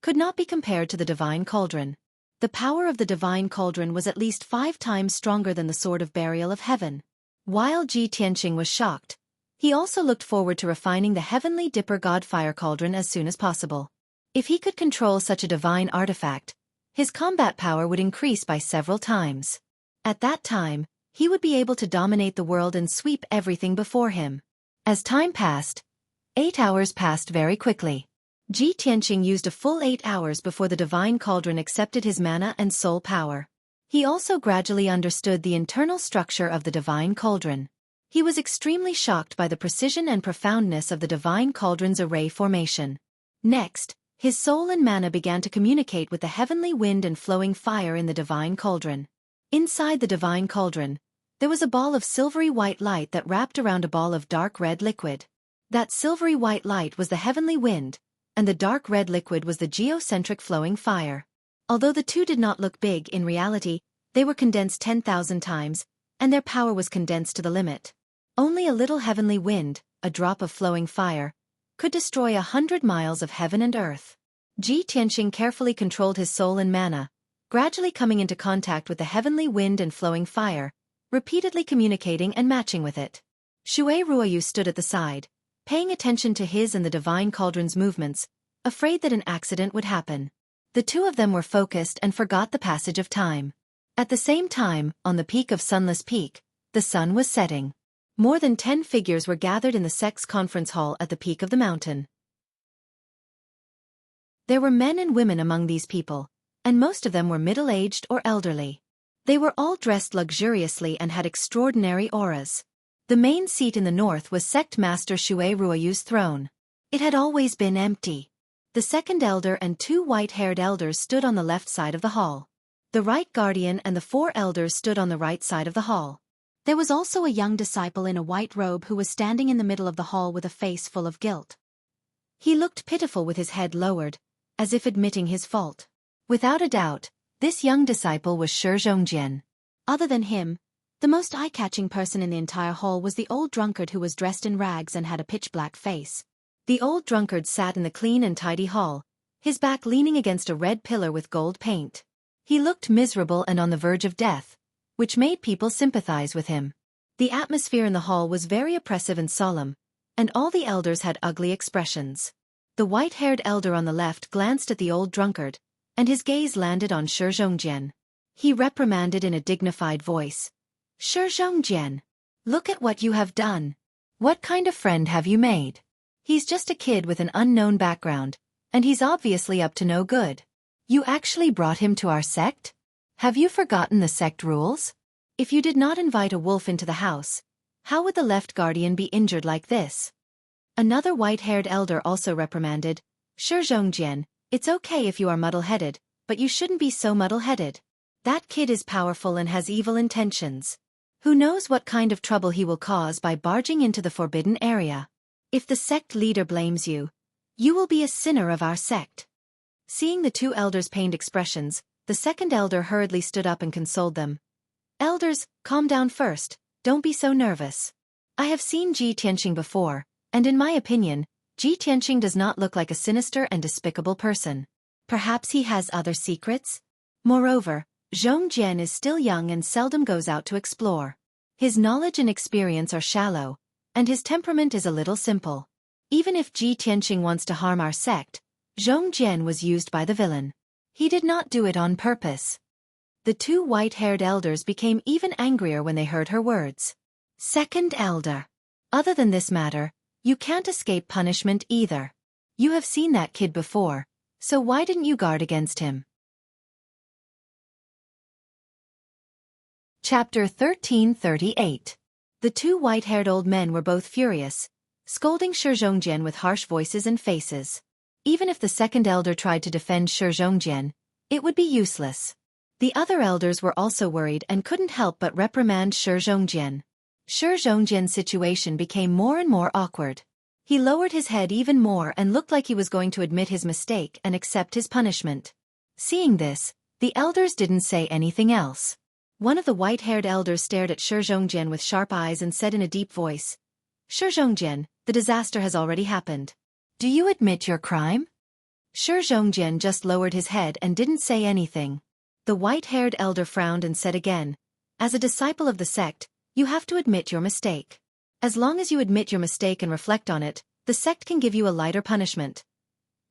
[SPEAKER 1] could not be compared to the divine cauldron. The power of the divine cauldron was at least 5 times stronger than the sword of burial of heaven. While Ji Tianqing was shocked, he also looked forward to refining the heavenly dipper god fire cauldron as soon as possible. If he could control such a divine artifact, his combat power would increase by several times. At that time, he would be able to dominate the world and sweep everything before him. As time passed, 8 hours passed very quickly. Ji Tianqing used a full 8 hours before the divine cauldron accepted his mana and soul power. He also gradually understood the internal structure of the divine cauldron. He was extremely shocked by the precision and profoundness of the divine cauldron's array formation. Next, his soul and mana began to communicate with the heavenly wind and flowing fire in the divine cauldron. Inside the divine cauldron, there was a ball of silvery white light that wrapped around a ball of dark red liquid. That silvery white light was the heavenly wind, and the dark red liquid was the geocentric flowing fire. Although the two did not look big in reality, they were condensed 10,000 times, and their power was condensed to the limit. Only a little heavenly wind, a drop of flowing fire, could destroy 100 miles of heaven and earth. Ji Tianqing carefully controlled his soul and mana, gradually coming into contact with the heavenly wind and flowing fire, repeatedly communicating and matching with it. Xue Ruoyu stood at the side, paying attention to his and the divine cauldron's movements, afraid that an accident would happen. The two of them were focused and forgot the passage of time. At the same time, on the peak of Sunless Peak, the sun was setting. More than 10 figures were gathered in the Sex conference hall at the peak of the mountain. There were men and women among these people, and most of them were middle-aged or elderly. They were all dressed luxuriously and had extraordinary auras. The main seat in the north was Sect Master Xue Ruoyu's throne. It had always been empty. The second elder and 2 white-haired elders stood on the left side of the hall. The right guardian and the 4 elders stood on the right side of the hall. There was also a young disciple in a white robe who was standing in the middle of the hall with a face full of guilt. He looked pitiful with his head lowered, as if admitting his fault. Without a doubt, this young disciple was Shi Zhongjian. Other than him, the most eye-catching person in the entire hall was the old drunkard who was dressed in rags and had a pitch-black face. The old drunkard sat in the clean and tidy hall, his back leaning against a red pillar with gold paint. He looked miserable and on the verge of death, which made people sympathize with him. The atmosphere in the hall was very oppressive and solemn, and all the elders had ugly expressions. The white-haired elder on the left glanced at the old drunkard, and his gaze landed on Shi Zhongjian. He reprimanded in a dignified voice. Shi Zhongjian, look at what you have done. What kind of friend have you made? He's just a kid with an unknown background, and he's obviously up to no good. You actually brought him to our sect? Have you forgotten the sect rules? If you did not invite a wolf into the house, how would the left guardian be injured like this? Another white-haired elder also reprimanded, Shi Zhongjian, it's okay if you are muddle-headed, but you shouldn't be so muddle-headed. That kid is powerful and has evil intentions. Who knows what kind of trouble he will cause by barging into the forbidden area. If the sect leader blames you, you will be a sinner of our sect. Seeing the 2 elders' pained expressions, the second elder hurriedly stood up and consoled them. Elders, calm down first, don't be so nervous. I have seen Ji Tianqing before, and in my opinion, Ji Tianqing does not look like a sinister and despicable person. Perhaps he has other secrets? Moreover, Zhongjian is still young and seldom goes out to explore. His knowledge and experience are shallow, and his temperament is a little simple. Even if Ji Tianqing wants to harm our sect, Zhongjian was used by the villain. He did not do it on purpose. The 2 white-haired elders became even angrier when they heard her words. Second elder. Other than this matter, you can't escape punishment either. You have seen that kid before, so why didn't you guard against him? Chapter 1338. The 2 white-haired old men were both furious, scolding Shi Zhongjian with harsh voices and faces. Even if the second elder tried to defend Shi Zhongjian, It would be useless. The other elders were also worried and couldn't help but reprimand Shi Zhongjian. Shi Zhongjian's situation became more and more awkward. He lowered his head even more and looked like he was going to admit his mistake and accept his punishment. Seeing this, the elders didn't say anything else. One of the white-haired elders stared at Shi Zhongjian with sharp eyes and said in a deep voice, "Shi Zhongjian, the disaster has already happened. Do you admit your crime?" Shi Zhongjian just lowered his head and didn't say anything. The white-haired elder frowned and said again, "As a disciple of the sect, you have to admit your mistake. As long as you admit your mistake and reflect on it, the sect can give you a lighter punishment."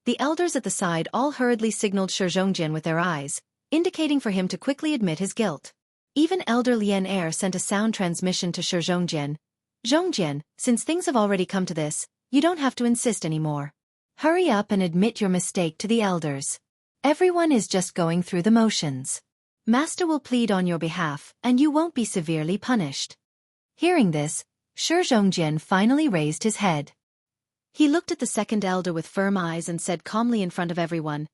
[SPEAKER 1] The elders at the side all hurriedly signaled Shi Zhongjian with their eyes, indicating for him to quickly admit his guilt. Even Elder Lian Er sent a sound transmission to Shi Zhongjian. "Zhongjian, since things have already come to this, you don't have to insist anymore. Hurry up and admit your mistake to the elders. Everyone is just going through the motions. Master will plead on your behalf, and you won't be severely punished." Hearing this, Shi Zhongjian finally raised his head. He looked at the second elder with firm eyes and said calmly in front of everyone,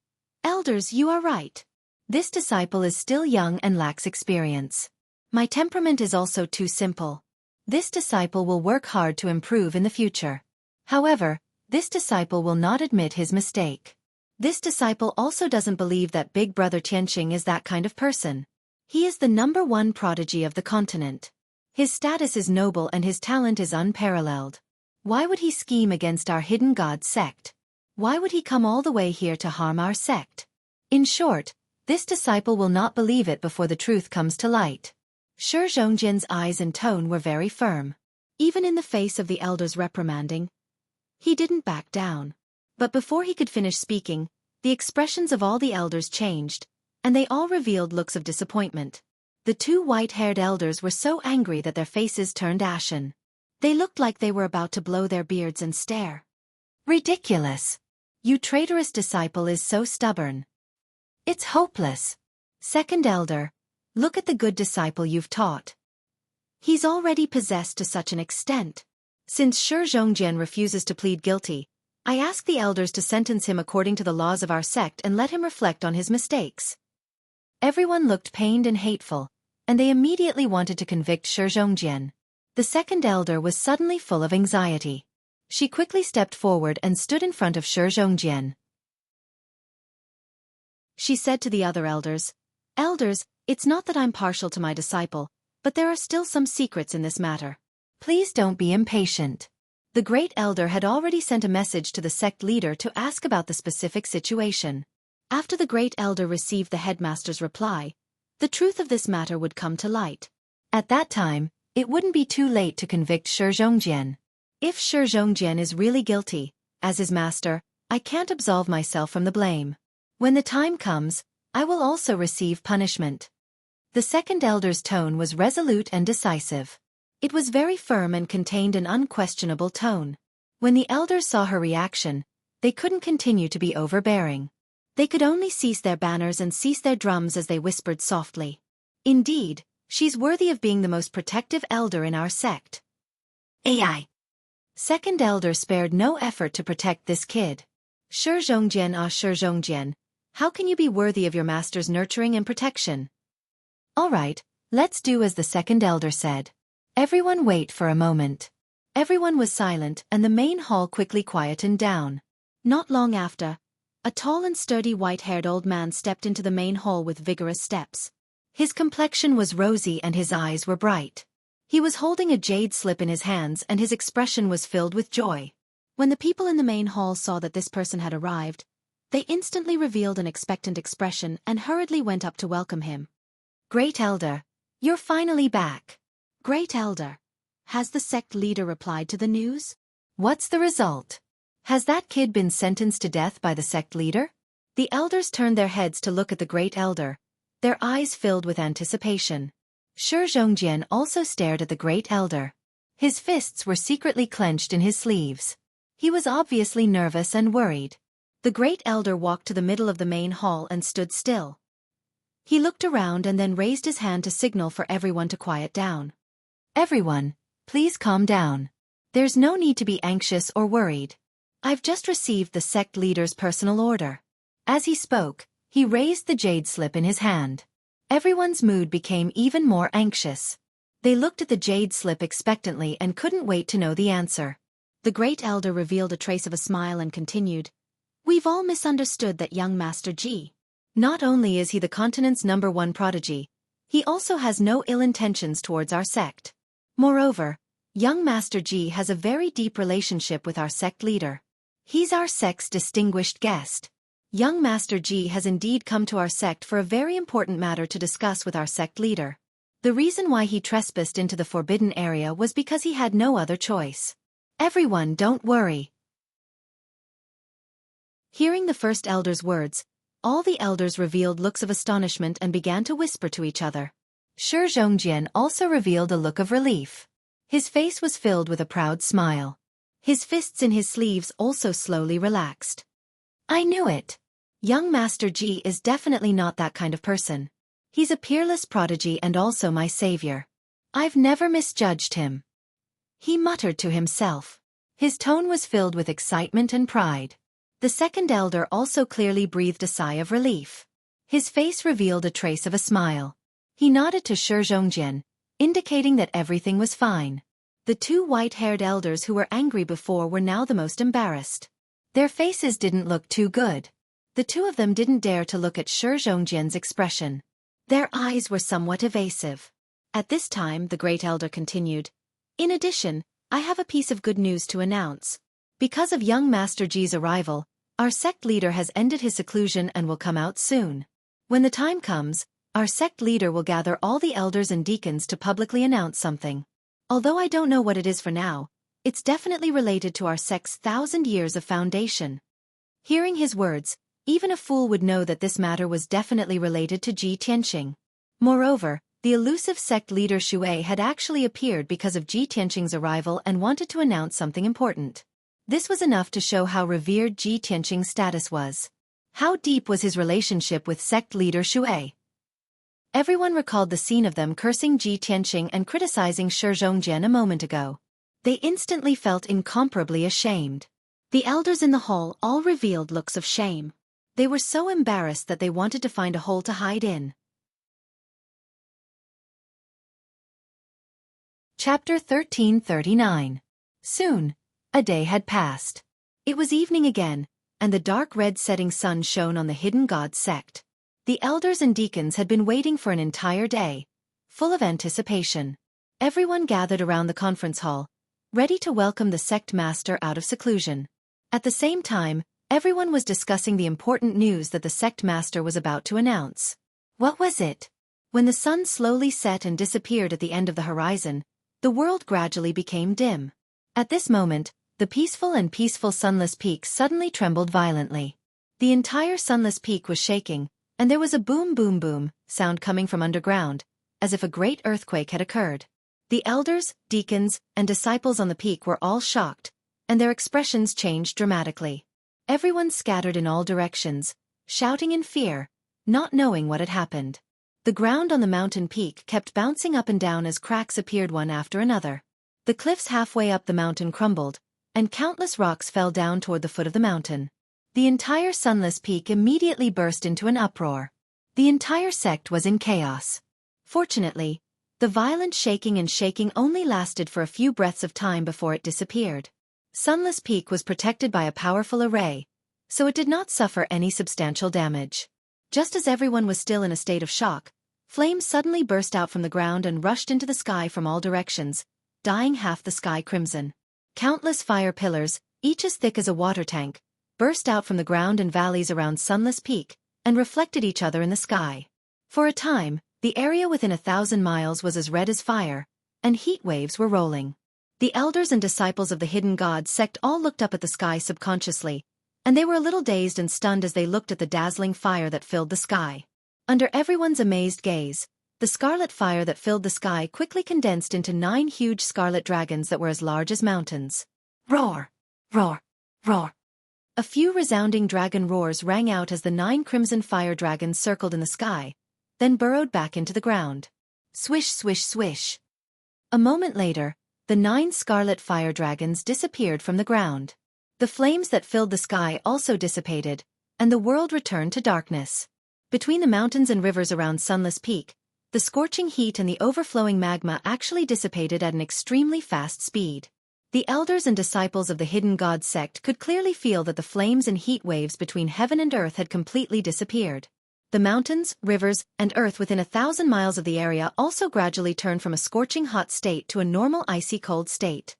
[SPEAKER 1] "Elders, you are right. This disciple is still young and lacks experience. My temperament is also too simple. This disciple will work hard to improve in the future. However, this disciple will not admit his mistake. This disciple also doesn't believe that Big Brother Tianqing is that kind of person. He is the #1 prodigy of the continent. His status is noble and his talent is unparalleled. Why would he scheme against our hidden god sect? Why would he come all the way here to harm our sect? In short, this disciple will not believe it before the truth comes to light." Shi Zhongjian's eyes and tone were very firm. Even in the face of the elders reprimanding, he didn't back down. But before he could finish speaking, the expressions of all the elders changed, and they all revealed looks of disappointment. The two white-haired elders were so angry that their faces turned ashen. They looked like they were about to blow their beards and stare. "Ridiculous! You traitorous disciple is so stubborn. It's hopeless. Second elder, look at the good disciple you've taught. He's already possessed to such an extent. Since Shi Zhongjian refuses to plead guilty, I ask the elders to sentence him according to the laws of our sect and let him reflect on his mistakes." Everyone looked pained and hateful, and they immediately wanted to convict Shi Zhongjian. The second elder was suddenly full of anxiety. She quickly stepped forward and stood in front of Shi Zhongjian. She said to the other elders, "Elders, it's not that I'm partial to my disciple, but there are still some secrets in this matter. Please don't be impatient." The great elder had already sent a message to the sect leader to ask about the specific situation. After the great elder received the headmaster's reply, the truth of this matter would come to light. At that time, it wouldn't be too late to convict Shi Zhongjian. If Shi Zhongjian is really guilty, as his master, I can't absolve myself from the blame. When the time comes, I will also receive punishment. The second elder's tone was resolute and decisive. It was very firm and contained an unquestionable tone. When the elders saw her reaction, they couldn't continue to be overbearing. They could only cease their banners and cease their drums as they whispered softly, "Indeed, she's worthy of being the most protective elder in our sect." AI. Second elder spared no effort to protect this kid. "Shi Zhongjian, Shi Zhongjian, how can you be worthy of your master's nurturing and protection?" "All right, let's do as the second elder said. Everyone wait for a moment." Everyone was silent and the main hall quickly quietened down. Not long after, a tall and sturdy white-haired old man stepped into the main hall with vigorous steps. His complexion was rosy and his eyes were bright. He was holding a jade slip in his hands and his expression was filled with joy. When the people in the main hall saw that this person had arrived, they instantly revealed an expectant expression and hurriedly went up to welcome him. "Great Elder, you're finally back." "Great Elder, has the sect leader replied to the news? What's the result? Has that kid been sentenced to death by the sect leader?" The elders turned their heads to look at the great elder, their eyes filled with anticipation. Shi Zhongjian also stared at the great elder. His fists were secretly clenched in his sleeves. He was obviously nervous and worried. The great elder walked to the middle of the main hall and stood still. He looked around and then raised his hand to signal for everyone to quiet down. "Everyone, please calm down. There's no need to be anxious or worried. I've just received the sect leader's personal order." As he spoke, He raised the jade slip in his hand. Everyone's mood became even more anxious. They looked at the jade slip expectantly and couldn't wait to know the answer. The great elder revealed a trace of a smile and continued, "We've all misunderstood that young Master Ji. Not only is he the continent's #1 prodigy, he also has no ill intentions towards our sect. Moreover, young Master Ji has a very deep relationship with our sect leader. He's our sect's distinguished guest. Young Master Ji has indeed come to our sect for a very important matter to discuss with our sect leader. The reason why he trespassed into the forbidden area was because he had no other choice. Everyone, don't worry." Hearing the first elder's words, all the elders revealed looks of astonishment and began to whisper to each other. Shi also revealed a look of relief. His face was filled with a proud smile. His fists in his sleeves also slowly relaxed. "I knew it. Young Master Ji is definitely not that kind of person. He's a peerless prodigy and also my savior. I've never misjudged him," he muttered to himself. His tone was filled with excitement and pride. The second elder also clearly breathed a sigh of relief. His face revealed a trace of a smile. He nodded to Shi, indicating that everything was fine. The two white-haired elders who were angry before were now the most embarrassed. Their faces didn't look too good. The two of them didn't dare to look at Shi Zhongjian's expression. Their eyes were somewhat evasive. At this time, the great elder continued, "In addition, I have a piece of good news to announce. Because of young Master Ji's arrival, our sect leader has ended his seclusion and will come out soon. When the time comes, our sect leader will gather all the elders and deacons to publicly announce something. Although I don't know what it is for now, it's definitely related to our sect's 1,000 years of foundation." Hearing his words, even a fool would know that this matter was definitely related to Ji Tianqing. Moreover, the elusive sect leader Xueqi had actually appeared because of Ji Tianqing's arrival and wanted to announce something important. This was enough to show how revered Ji Tianqing's status was. How deep was his relationship with sect leader Xueqi? Everyone recalled the scene of them cursing Ji Tianqing and criticizing Shi Zhongjian a moment ago. They instantly felt incomparably ashamed. The elders in the hall all revealed looks of shame. They were so embarrassed that they wanted to find a hole to hide in. Chapter 1339. Soon, a day had passed. It was evening again, and the dark red setting sun shone on the hidden god sect. The elders and deacons had been waiting for an entire day, full of anticipation. Everyone gathered around the conference hall, ready to welcome the sect master out of seclusion. At the same time, everyone was discussing the important news that the sect master was about to announce. What was it? When the sun slowly set and disappeared at the end of the horizon, the world gradually became dim. At this moment, the peaceful sunless peak suddenly trembled violently. The entire sunless peak was shaking, and there was a boom boom boom sound coming from underground, as if a great earthquake had occurred. The elders, deacons, and disciples on the peak were all shocked, and their expressions changed dramatically. Everyone scattered in all directions, shouting in fear, not knowing what had happened. The ground on the mountain peak kept bouncing up and down as cracks appeared one after another. The cliffs halfway up the mountain crumbled, and countless rocks fell down toward the foot of the mountain. The entire sunless peak immediately burst into an uproar. The entire sect was in chaos. Fortunately, the violent shaking only lasted for a few breaths of time before it disappeared. Sunless Peak was protected by a powerful array, so it did not suffer any substantial damage. Just as everyone was still in a state of shock, flames suddenly burst out from the ground and rushed into the sky from all directions, dyeing half the sky crimson. Countless fire pillars, each as thick as a water tank, burst out from the ground in valleys around Sunless Peak, and reflected each other in the sky. For a time, the area within 1,000 miles was as red as fire, and heat waves were rolling. The elders and disciples of the hidden god sect all looked up at the sky subconsciously, and they were a little dazed and stunned as they looked at the dazzling fire that filled the sky. Under everyone's amazed gaze, the scarlet fire that filled the sky quickly condensed into 9 huge scarlet dragons that were as large as mountains. Roar! Roar! Roar! A few resounding dragon roars rang out as the 9 crimson fire dragons circled in the sky, then burrowed back into the ground. Swish, swish, swish. A moment later, the 9 scarlet fire dragons disappeared from the ground. The flames that filled the sky also dissipated, and the world returned to darkness. Between the mountains and rivers around Sunless Peak, the scorching heat and the overflowing magma actually dissipated at an extremely fast speed. The elders and disciples of the Hidden God sect could clearly feel that the flames and heat waves between heaven and earth had completely disappeared. The mountains, rivers, and earth within 1,000 miles of the area also gradually turned from a scorching hot state to a normal icy cold state.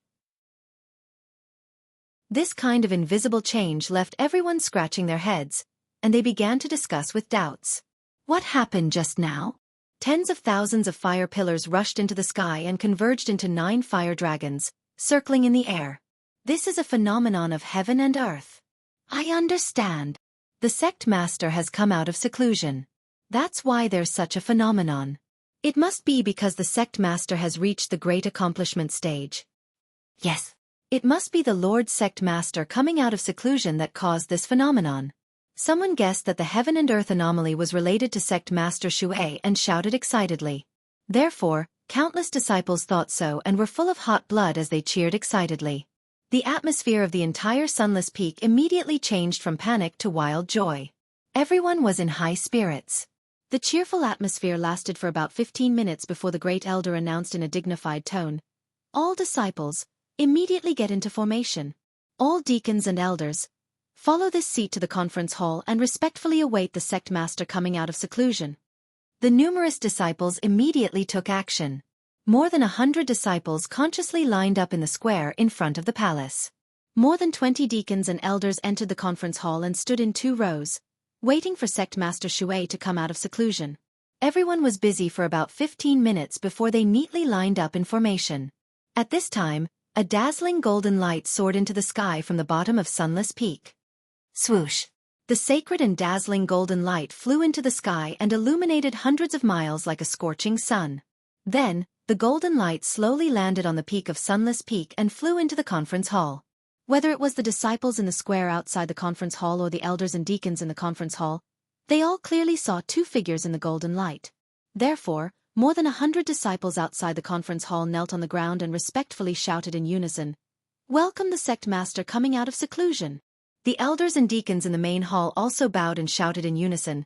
[SPEAKER 1] This kind of invisible change left everyone scratching their heads, and they began to discuss with doubts. What happened just now? Tens of thousands of fire pillars rushed into the sky and converged into 9 fire dragons, circling in the air. This is a phenomenon of heaven and earth. I understand. The sect master has come out of seclusion. That's why there's such a phenomenon. It must be because the sect master has reached the great accomplishment stage. Yes. It must be the Lord sect master coming out of seclusion that caused this phenomenon. Someone guessed that the heaven and earth anomaly was related to sect master Xueqi and shouted excitedly. Therefore, countless disciples thought so and were full of hot blood as they cheered excitedly. The atmosphere of the entire Sunless Peak immediately changed from panic to wild joy. Everyone was in high spirits. The cheerful atmosphere lasted for about 15 minutes before the great elder announced in a dignified tone, "All disciples, immediately get into formation. All deacons and elders, follow this seat to the conference hall and respectfully await the sect master coming out of seclusion." The numerous disciples immediately took action. More than 100 disciples consciously lined up in the square in front of the palace. More than 20 deacons and elders entered the conference hall and stood in 2 rows, waiting for sect master Xueqi to come out of seclusion. Everyone was busy for about 15 minutes before they neatly lined up in formation. At this time, a dazzling golden light soared into the sky from the bottom of Sunless Peak. Swoosh! The sacred and dazzling golden light flew into the sky and illuminated hundreds of miles like a scorching sun. Then, the golden light slowly landed on the peak of Sunless Peak and flew into the conference hall. Whether it was the disciples in the square outside the conference hall or the elders and deacons in the conference hall, they all clearly saw 2 figures in the golden light. Therefore, more than 100 disciples outside the conference hall knelt on the ground and respectfully shouted in unison, "Welcome the sect master coming out of seclusion." The elders and deacons in the main hall also bowed and shouted in unison,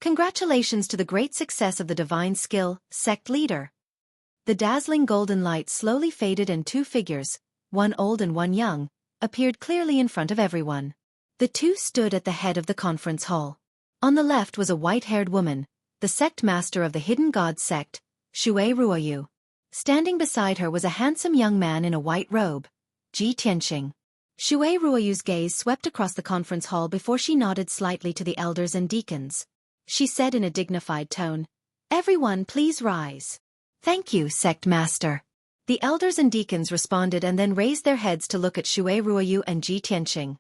[SPEAKER 1] "Congratulations to the great success of the divine skill, sect leader." The dazzling golden light slowly faded and 2 figures, one old and one young, appeared clearly in front of everyone. The 2 stood at the head of the conference hall. On the left was a white-haired woman, the sect master of the Hidden God sect, Xueqi. Standing beside her was a handsome young man in a white robe, Ji Tianqing. Xueqi's gaze swept across the conference hall before she nodded slightly to the elders and deacons. She said in a dignified tone, "Everyone please rise." "Thank you, sect master." The elders and deacons responded and then raised their heads to look at Xueqi and Ji Tianqing.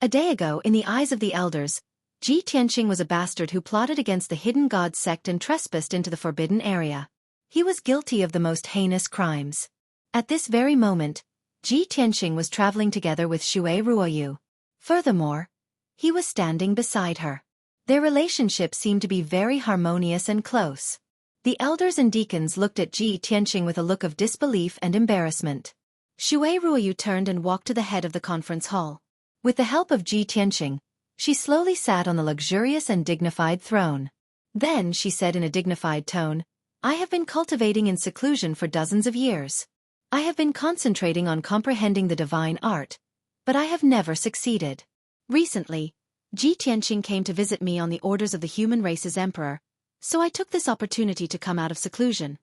[SPEAKER 1] A day ago, in the eyes of the elders, Ji Tianqing was a bastard who plotted against the Hidden God sect and trespassed into the forbidden area. He was guilty of the most heinous crimes. At this very moment, Ji Tianqing was traveling together with Xueqi. Furthermore, he was standing beside her. Their relationship seemed to be very harmonious and close. The elders and deacons looked at Ji Tianqing with a look of disbelief and embarrassment. Xueqi turned and walked to the head of the conference hall. With the help of Ji Tianqing, she slowly sat on the luxurious and dignified throne. Then she said in a dignified tone, "I have been cultivating in seclusion for dozens of years. I have been concentrating on comprehending the divine art, but I have never succeeded. Recently, Ji Tianqing came to visit me on the orders of the human race's emperor, so I took this opportunity to come out of seclusion."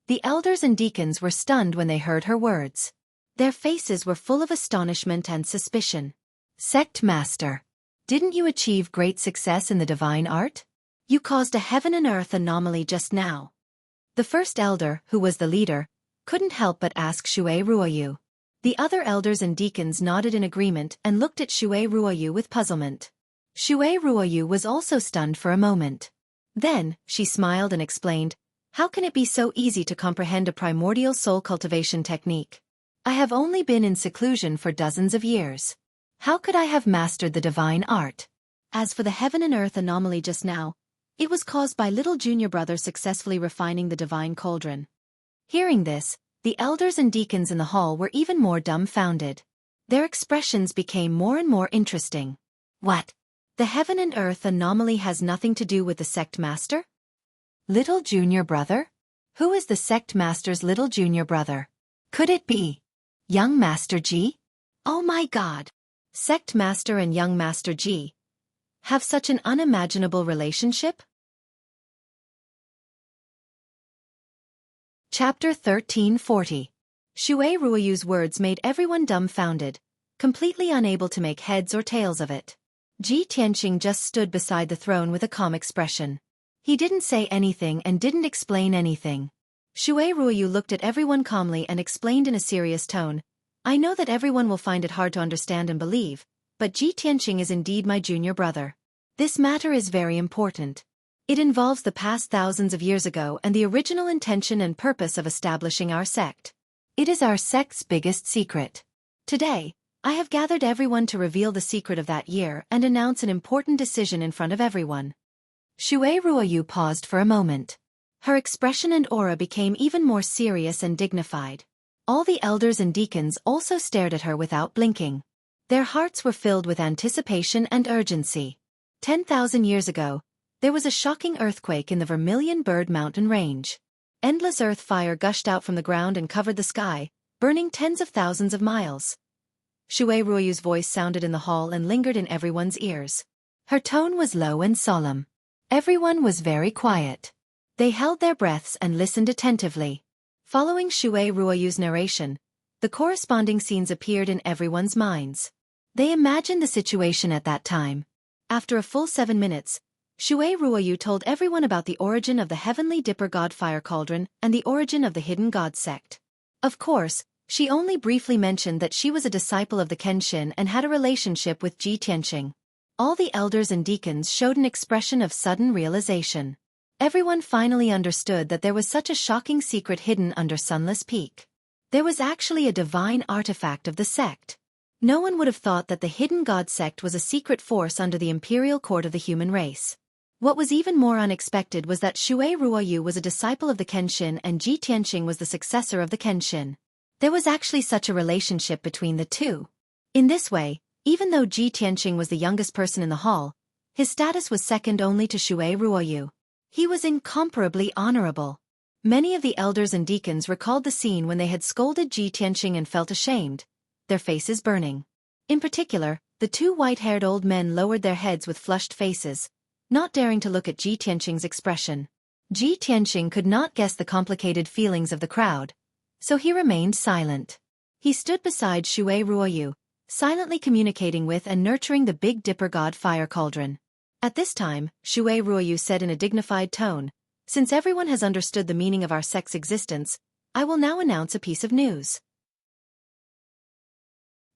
[SPEAKER 1] The elders and deacons were stunned when they heard her words. Their faces were full of astonishment and suspicion. "Sect master, didn't you achieve great success in the divine art? You caused a heaven and earth anomaly just now." The first elder, who was the leader, couldn't help but ask Xueqi. The other elders and deacons nodded in agreement and looked at Xueqi with puzzlement. Xueqi was also stunned for a moment. Then, she smiled and explained, "How can it be so easy to comprehend a primordial soul cultivation technique? I have only been in seclusion for dozens of years. How could I have mastered the divine art? As for the heaven and earth anomaly just now, it was caused by little junior brother successfully refining the divine cauldron." Hearing this, the elders and deacons in the hall were even more dumbfounded. Their expressions became more and more interesting. "What? The heaven and earth anomaly has nothing to do with the sect master? Little junior brother? Who is the sect master's little junior brother? Could it be young Master G? Oh my God! Sect master and young Master G have such an unimaginable relationship? Chapter 1340. Xue Ruoyu's words made everyone dumbfounded, completely unable to make heads or tails of it. Ji Tianqing just stood beside the throne with a calm expression. He didn't say anything and didn't explain anything. Xue Ruoyu looked at everyone calmly and explained in a serious tone, I know that everyone will find it hard to understand and believe, but Ji Tianqing is indeed my junior brother. This matter is very important. It involves the past thousands of years ago and the original intention and purpose of establishing our sect. It is our sect's biggest secret. Today, I have gathered everyone to reveal the secret of that year and announce an important decision in front of everyone. Xue Ruoyu paused for a moment. Her expression and aura became even more serious and dignified. All the elders and deacons also stared at her without blinking. Their hearts were filled with anticipation and urgency. 10,000 years ago, there was a shocking earthquake in the Vermilion Bird Mountain Range. Endless earth fire gushed out from the ground and covered the sky, burning tens of thousands of miles. Xue Ruoyu's voice sounded in the hall and lingered in everyone's ears. Her tone was low and solemn. Everyone was very quiet. They held their breaths and listened attentively. Following Xue Ruoyu's narration, the corresponding scenes appeared in everyone's minds. They imagined the situation at that time. After a full 7 minutes, Xue Ruoyu told everyone about the origin of the Heavenly Dipper God Fire Cauldron and the origin of the Hidden God sect. Of course, she only briefly mentioned that she was a disciple of the Kenshin and had a relationship with Ji Tianqing. All the elders and deacons showed an expression of sudden realization. Everyone finally understood that there was such a shocking secret hidden under Sunless Peak. There was actually a divine artifact of the sect. No one would have thought that the Hidden God sect was a secret force under the imperial court of the human race. What was even more unexpected was that Xue Ruoyu was a disciple of the Kenshin and Ji Tianqing was the successor of the Kenshin. There was actually such a relationship between the two. In this way, even though Ji Tianqing was the youngest person in the hall, his status was second only to Xue Ruoyu. He was incomparably honorable. Many of the elders and deacons recalled the scene when they had scolded Ji Tianqing and felt ashamed, their faces burning. In particular, the two white-haired old men lowered their heads with flushed faces, not daring to look at Ji Tianqing's expression. Ji Tianqing could not guess the complicated feelings of the crowd, so he remained silent. He stood beside Xue Ruoyu, silently communicating with and nurturing the Big Dipper God Fire Cauldron. At this time, Xue Ruoyu said in a dignified tone, Since everyone has understood the meaning of our sect's existence, I will now announce a piece of news.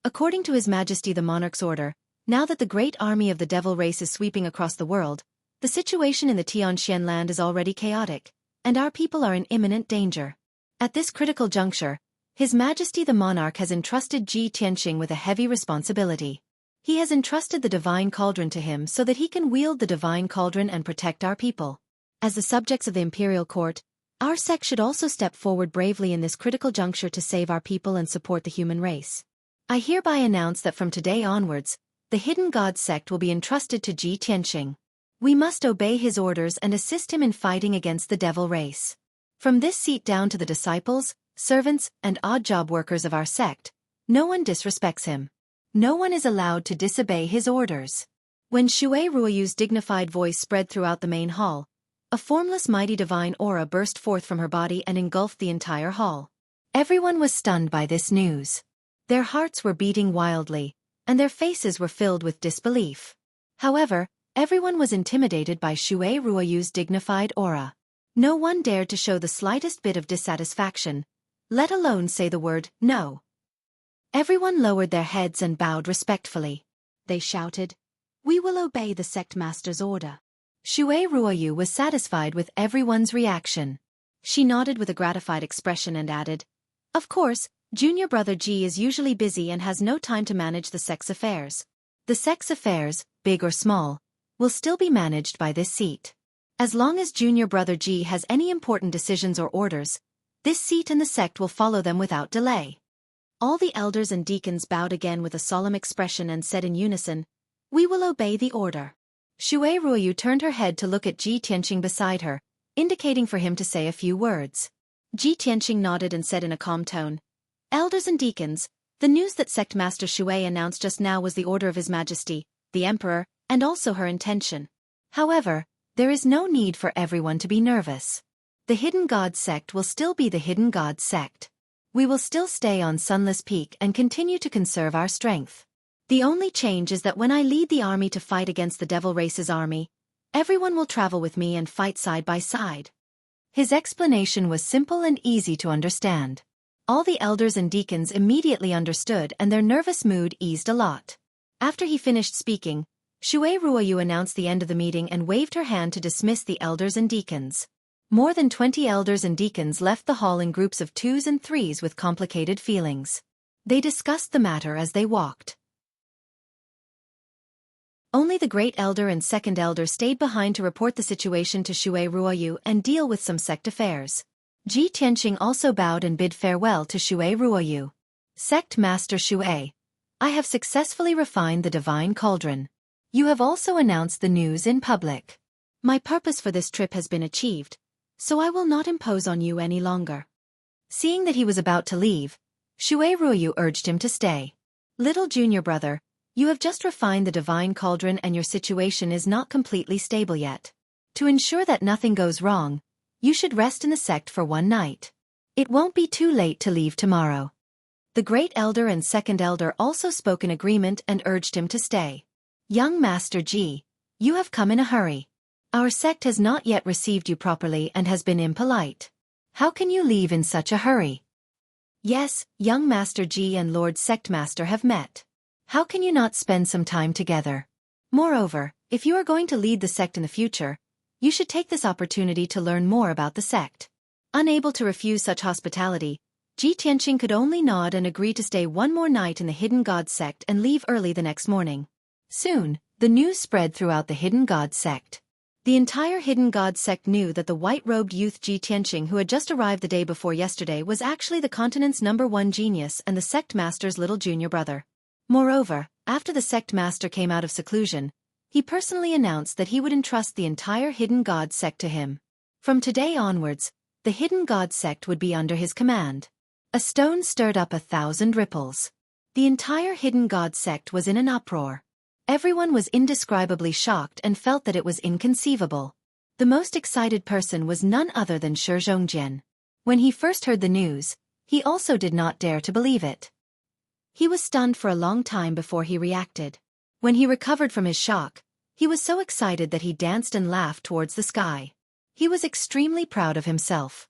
[SPEAKER 1] According to His Majesty the Monarch's order, now that the great army of the devil race is sweeping across the world, the situation in the Tianxian land is already chaotic, and our people are in imminent danger. At this critical juncture, His Majesty the Monarch has entrusted Ji Tianqing with a heavy responsibility. He has entrusted the Divine Cauldron to him so that he can wield the Divine Cauldron and protect our people. As the subjects of the Imperial Court, our sect should also step forward bravely in this critical juncture to save our people and support the human race. I hereby announce that from today onwards, the Hidden God sect will be entrusted to Ji Tianqing. We must obey his orders and assist him in fighting against the devil race. From this seat down to the disciples, servants, and odd job workers of our sect, no one disrespects him. No one is allowed to disobey his orders. When Xue Ruoyu's dignified voice spread throughout the main hall, a formless mighty divine aura burst forth from her body and engulfed the entire hall. Everyone was stunned by this news. Their hearts were beating wildly, and their faces were filled with disbelief. However, everyone was intimidated by Xue Ruoyu's dignified aura. No one dared to show the slightest bit of dissatisfaction, let alone say the word, no. Everyone lowered their heads and bowed respectfully. They shouted, "We will obey the sect master's order." Xue Ruoyu was satisfied with everyone's reaction. She nodded with a gratified expression and added, "Of course, Junior Brother Ji is usually busy and has no time to manage the sect's affairs. The sect's affairs, big or small, will still be managed by this seat. As long as Junior Brother Ji has any important decisions or orders, this seat and the sect will follow them without delay." All the elders and deacons bowed again with a solemn expression and said in unison, We will obey the order. Xue Ruoyu turned her head to look at Ji Tianqing beside her, indicating for him to say a few words. Ji Tianqing nodded and said in a calm tone, Elders and deacons, the news that Sect Master Xue announced just now was the order of His Majesty, the Emperor, and also her intention. However, there is no need for everyone to be nervous. The Hidden God Sect will still be the Hidden God Sect. We will still stay on Sunless Peak and continue to conserve our strength. The only change is that when I lead the army to fight against the Devil Race's army, everyone will travel with me and fight side by side. His explanation was simple and easy to understand. All the elders and deacons immediately understood and their nervous mood eased a lot. After he finished speaking, Xue Ruoyu announced the end of the meeting and waved her hand to dismiss the elders and deacons. More than 20 elders and deacons left the hall in groups of 2s and 3s with complicated feelings. They discussed the matter as they walked. Only the Great Elder and Second Elder stayed behind to report the situation to Xue Ruoyu and deal with some sect affairs. Ji Tianqing also bowed and bid farewell to Xue Ruoyu. Sect Master Xue, I have successfully refined the Divine Cauldron. You have also announced the news in public. My purpose for this trip has been achieved, so I will not impose on you any longer. Seeing that he was about to leave, Xue Ruoyu urged him to stay. Little junior brother, you have just refined the Divine Cauldron and your situation is not completely stable yet. To ensure that nothing goes wrong, you should rest in the sect for one night. It won't be too late to leave tomorrow. The Great Elder and Second Elder also spoke in agreement and urged him to stay. Young Master Ji, you have come in a hurry. Our sect has not yet received you properly and has been impolite. How can you leave in such a hurry? Yes, young Master Ji and Lord Sect Master have met. How can you not spend some time together? Moreover, if you are going to lead the sect in the future, you should take this opportunity to learn more about the sect. Unable to refuse such hospitality, Ji Tianqing could only nod and agree to stay one more night in the Hidden God Sect and leave early the next morning. Soon, the news spread throughout the Hidden God Sect. The entire Hidden God Sect knew that the white-robed youth Ji Tianqing who had just arrived the day before yesterday was actually the continent's #1 genius and the sect master's little junior brother. Moreover, after the sect master came out of seclusion, he personally announced that he would entrust the entire Hidden God Sect to him. From today onwards, the Hidden God Sect would be under his command. A stone stirred up 1,000 ripples. The entire Hidden God Sect was in an uproar. Everyone was indescribably shocked and felt that it was inconceivable. The most excited person was none other than Shi Zhongjian. When he first heard the news, he also did not dare to believe it. He was stunned for a long time before he reacted. When he recovered from his shock, he was so excited that he danced and laughed towards the sky. He was extremely proud of himself.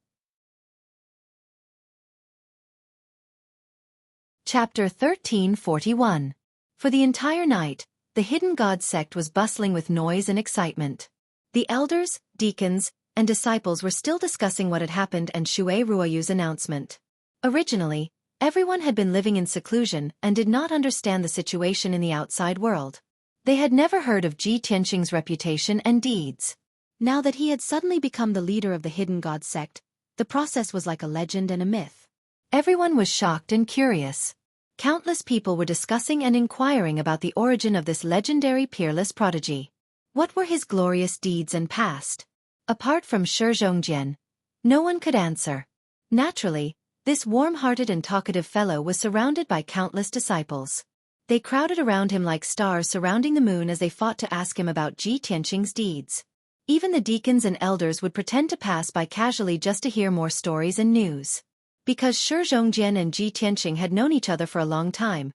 [SPEAKER 1] Chapter 1341. For the entire night, the Hidden God Sect was bustling with noise and excitement. The elders, deacons, and disciples were still discussing what had happened and Xue Ruoyu's announcement. Originally, everyone had been living in seclusion and did not understand the situation in the outside world. They had never heard of Ji Tianqing's reputation and deeds. Now that he had suddenly become the leader of the Hidden God Sect, the process was like a legend and a myth. Everyone was shocked and curious. Countless people were discussing and inquiring about the origin of this legendary peerless prodigy. What were his glorious deeds and past? Apart from Shi Zhongjian, no one could answer. Naturally, this warm-hearted and talkative fellow was surrounded by countless disciples. They crowded around him like stars surrounding the moon as they fought to ask him about Ji Tianqing's deeds. Even the deacons and elders would pretend to pass by casually just to hear more stories and news. Because Shi Zhongjian and Ji Tianqing had known each other for a long time,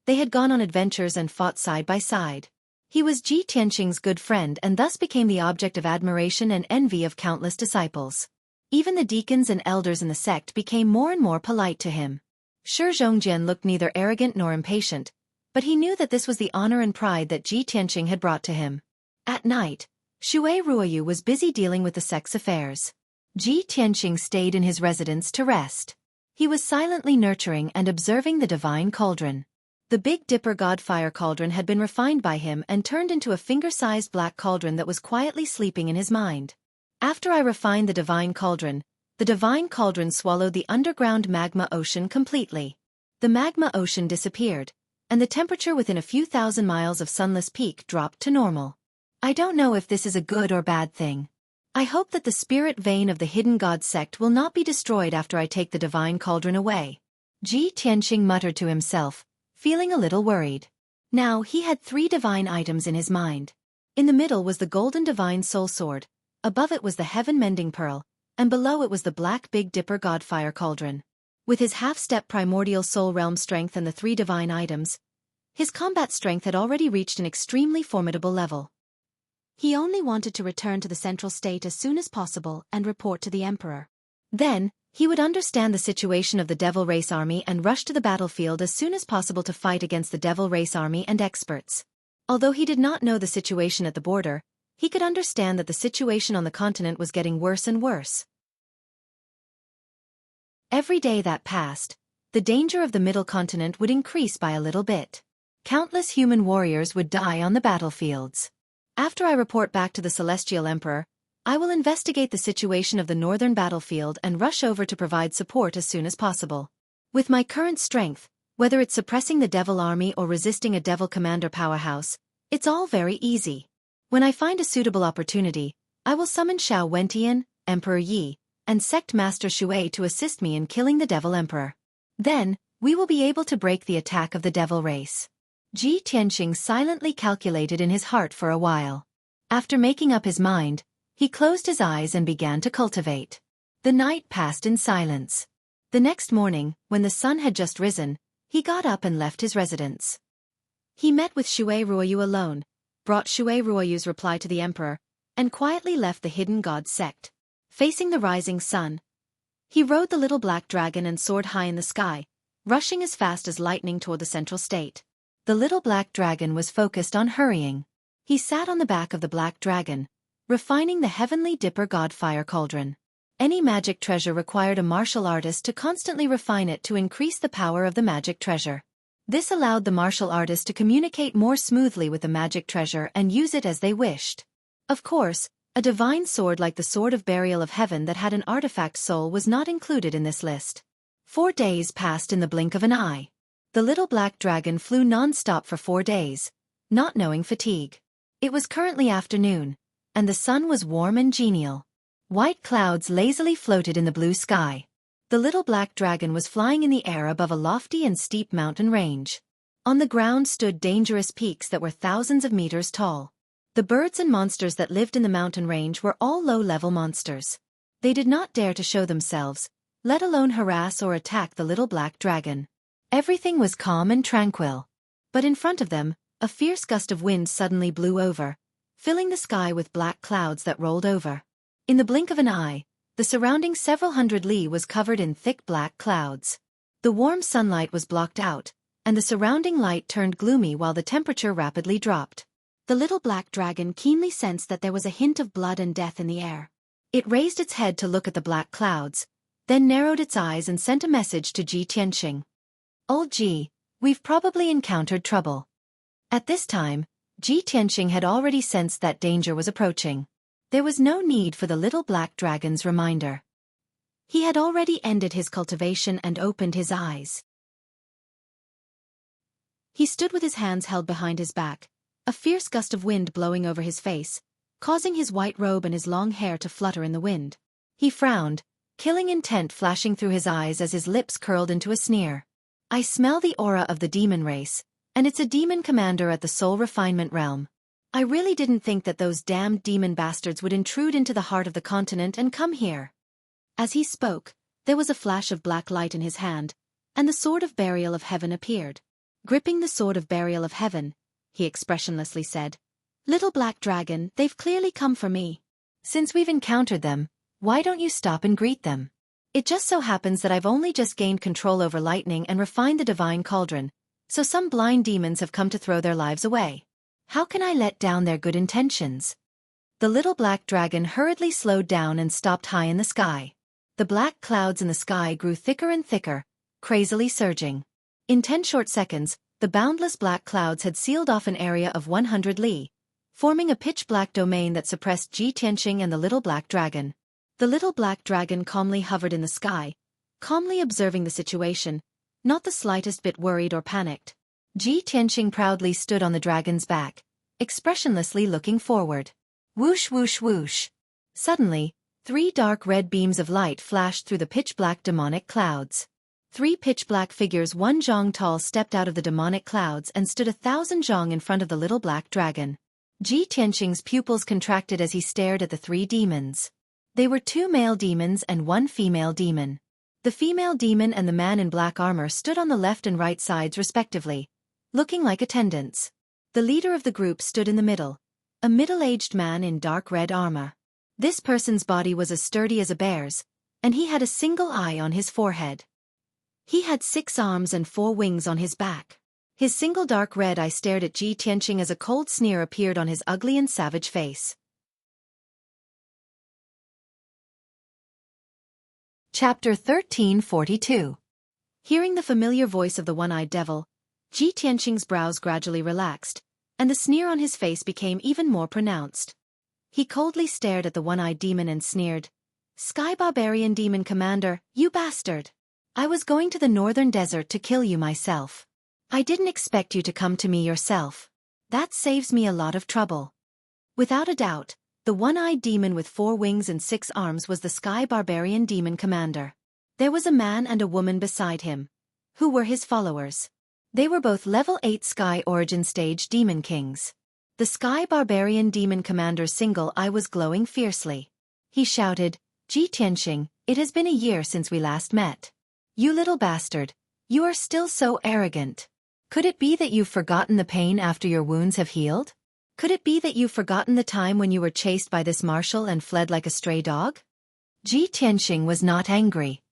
[SPEAKER 1] they had gone on adventures and fought side by side. He was Ji Tianqing's good friend and thus became the object of admiration and envy of countless disciples. Even the deacons and elders in the sect became more and more polite to him. Shi Zhongjian looked neither arrogant nor impatient, but he knew that this was the honor and pride that Ji Tianqing had brought to him. At night, Xue Ruoyu was busy dealing with the sect's affairs. Ji Tianqing stayed in his residence to rest. He was silently nurturing and observing the Divine Cauldron. The Big Dipper Godfire Cauldron had been refined by him and turned into a finger-sized black cauldron that was quietly sleeping in his mind. After I refined the Divine Cauldron swallowed the underground magma ocean completely. The magma ocean disappeared, and the temperature within a few thousand miles of Sunless Peak dropped to normal. I don't know if this is a good or bad thing. I hope that the spirit vein of the hidden god sect will not be destroyed after I take the divine cauldron away. Ji Tianqing muttered to himself, feeling a little worried. Now he had 3 divine items in his mind. In the middle was the golden divine soul sword, above it was the heaven-mending pearl, and below it was the black Big Dipper god fire cauldron. With his half-step primordial soul realm strength and the 3 divine items, his combat strength had already reached an extremely formidable level. He only wanted to return to the central state as soon as possible and report to the emperor. Then, he would understand the situation of the Devil Race Army and rush to the battlefield as soon as possible to fight against the Devil Race Army and experts. Although he did not know the situation at the border, he could understand that the situation on the continent was getting worse and worse. Every day that passed, the danger of the middle continent would increase by a little bit. Countless human warriors would die on the battlefields. After I report back to the Celestial Emperor, I will investigate the situation of the northern battlefield and rush over to provide support as soon as possible. With my current strength, whether it's suppressing the Devil Army or resisting a Devil Commander powerhouse, it's all very easy. When I find a suitable opportunity, I will summon Xiao Wentian, Emperor Yi, and Sect Master Xueqi to assist me in killing the Devil Emperor. Then, we will be able to break the attack of the Devil Race. Ji Tianqing silently calculated in his heart for a while. After making up his mind, he closed his eyes and began to cultivate. The night passed in silence. The next morning, when the sun had just risen, he got up and left his residence. He met with Xue Ruoyu alone, brought Xue Ruoyu's reply to the emperor, and quietly left the hidden god sect. Facing the rising sun, he rode the little black dragon and soared high in the sky, rushing as fast as lightning toward the central state. The little black dragon was focused on hurrying. He sat on the back of the black dragon, refining the heavenly Dipper god fire cauldron. Any magic treasure required a martial artist to constantly refine it to increase the power of the magic treasure. This allowed the martial artist to communicate more smoothly with the magic treasure and use it as they wished. Of course, a divine sword like the Sword of Burial of Heaven that had an artifact soul was not included in this list. 4 days passed in the blink of an eye. The little black dragon flew non-stop for 4 days, not knowing fatigue. It was currently afternoon, and the sun was warm and genial. White clouds lazily floated in the blue sky. The little black dragon was flying in the air above a lofty and steep mountain range. On the ground stood dangerous peaks that were thousands of meters tall. The birds and monsters that lived in the mountain range were all low-level monsters. They did not dare to show themselves, let alone harass or attack the little black dragon. Everything was calm and tranquil. But in front of them, a fierce gust of wind suddenly blew over, filling the sky with black clouds that rolled over. In the blink of an eye, the surrounding several hundred li was covered in thick black clouds. The warm sunlight was blocked out, and the surrounding light turned gloomy while the temperature rapidly dropped. The little black dragon keenly sensed that there was a hint of blood and death in the air. It raised its head to look at the black clouds, then narrowed its eyes and sent a message to Ji Tianqing. "Old Ji, we've probably encountered trouble." At this time, Ji Tianqing had already sensed that danger was approaching. There was no need for the little black dragon's reminder. He had already ended his cultivation and opened his eyes. He stood with his hands held behind his back, a fierce gust of wind blowing over his face, causing his white robe and his long hair to flutter in the wind. He frowned, killing intent flashing through his eyes as his lips curled into a sneer. "I smell the aura of the demon race, and it's a demon commander at the soul refinement realm. I really didn't think that those damned demon bastards would intrude into the heart of the continent and come here." As he spoke, there was a flash of black light in his hand, and the Sword of Burial of Heaven appeared. Gripping the Sword of Burial of Heaven, he expressionlessly said, "Little black dragon, they've clearly come for me. Since we've encountered them, why don't you stop and greet them? It just so happens that I've only just gained control over lightning and refined the divine cauldron, so some blind demons have come to throw their lives away. How can I let down their good intentions?" The little black dragon hurriedly slowed down and stopped high in the sky. The black clouds in the sky grew thicker and thicker, crazily surging. In 10 short seconds, the boundless black clouds had sealed off an area of 100 li, forming a pitch-black domain that suppressed Ji Tianqing and the little black dragon. The little black dragon calmly hovered in the sky, calmly observing the situation, not the slightest bit worried or panicked. Ji Tianqing proudly stood on the dragon's back, expressionlessly looking forward. Whoosh whoosh whoosh. Suddenly, 3 dark red beams of light flashed through the pitch-black demonic clouds. 3 pitch-black figures 1 zhang tall stepped out of the demonic clouds and stood 1,000 zhang in front of the little black dragon. Ji Tianqing's pupils contracted as he stared at the 3 demons. They were 2 male demons and 1 female demon. The female demon and the man in black armor stood on the left and right sides respectively, looking like attendants. The leader of the group stood in the middle, a middle-aged man in dark red armor. This person's body was as sturdy as a bear's, and he had a single eye on his forehead. He had 6 arms and 4 wings on his back. His single dark red eye stared at Ji Tianqing as a cold sneer appeared on his ugly and savage face. Chapter 1342. Hearing the familiar voice of the one-eyed devil, Ji Tianqing's brows gradually relaxed, and the sneer on his face became even more pronounced. He coldly stared at the one-eyed demon and sneered, "Sky Barbarian Demon Commander, you bastard! I was going to the northern desert to kill you myself. I didn't expect you to come to me yourself. That saves me a lot of trouble." Without a doubt, the one-eyed demon with 4 wings and 6 arms was the Sky Barbarian Demon Commander. There was a man and a woman beside him, who were his followers. They were both level 8 Sky Origin Stage Demon Kings. The Sky Barbarian Demon Commander's single eye was glowing fiercely. He shouted, "Ji Tianqing, it has been a year since we last met. You little bastard, you are still so arrogant. Could it be that you've forgotten the pain after your wounds have healed? Could it be that you've forgotten the time when you were chased by this marshal and fled like a stray dog?" Ji Tianqing was not angry.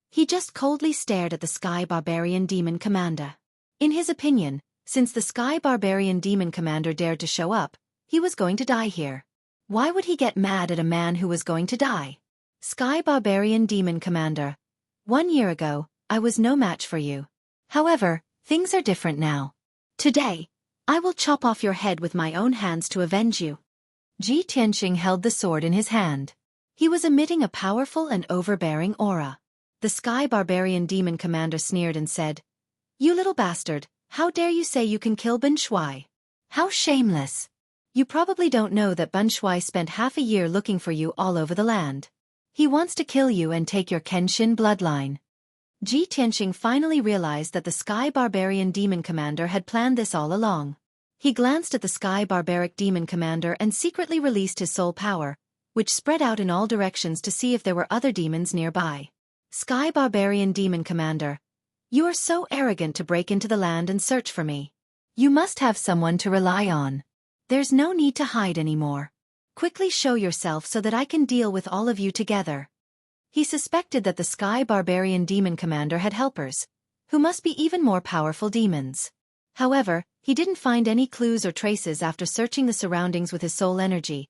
[SPEAKER 1] He just coldly stared at the Sky Barbarian Demon Commander. In his opinion, since the Sky Barbarian Demon Commander dared to show up, he was going to die here. Why would he get mad at a man who was going to die? Sky Barbarian Demon Commander, 1 year ago, I was no match for you. However, things are different now. Today, I will chop off your head with my own hands to avenge you. Ji Tianqing held the sword in his hand. He was emitting a powerful and overbearing aura. The Sky Barbarian Demon Commander sneered and said, "You little bastard, how dare you say you can kill Ben Shui? How shameless! You probably don't know that Ben Shui spent half a year looking for you all over the land. He wants to kill you and take your Kenshin bloodline." Ji Tianqing finally realized that the Sky Barbarian Demon Commander had planned this all along. He glanced at the Sky Barbaric Demon Commander and secretly released his soul power, which spread out in all directions to see if there were other demons nearby. "Sky Barbarian Demon Commander, you are so arrogant to break into the land and search for me. You must have someone to rely on. There's no need to hide anymore. Quickly show yourself so that I can deal with all of you together." He suspected that the Sky Barbarian Demon Commander had helpers, who must be even more powerful demons. However, he didn't find any clues or traces after searching the surroundings with his soul energy,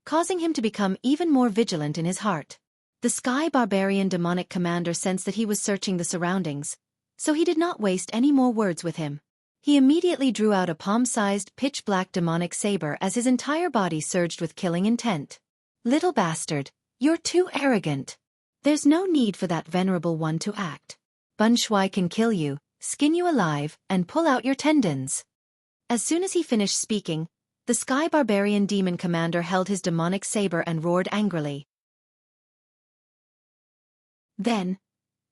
[SPEAKER 1] causing him to become even more vigilant in his heart. The Sky Barbarian Demonic Commander sensed that he was searching the surroundings, so he did not waste any more words with him. He immediately drew out a palm-sized, pitch-black demonic saber as his entire body surged with killing intent. "Little bastard, you're too arrogant. There's no need for that venerable one to act. Ben Shui can kill you, skin you alive, and pull out your tendons." As soon as he finished speaking, the Sky Barbarian Demon Commander held his demonic saber and roared angrily. Then,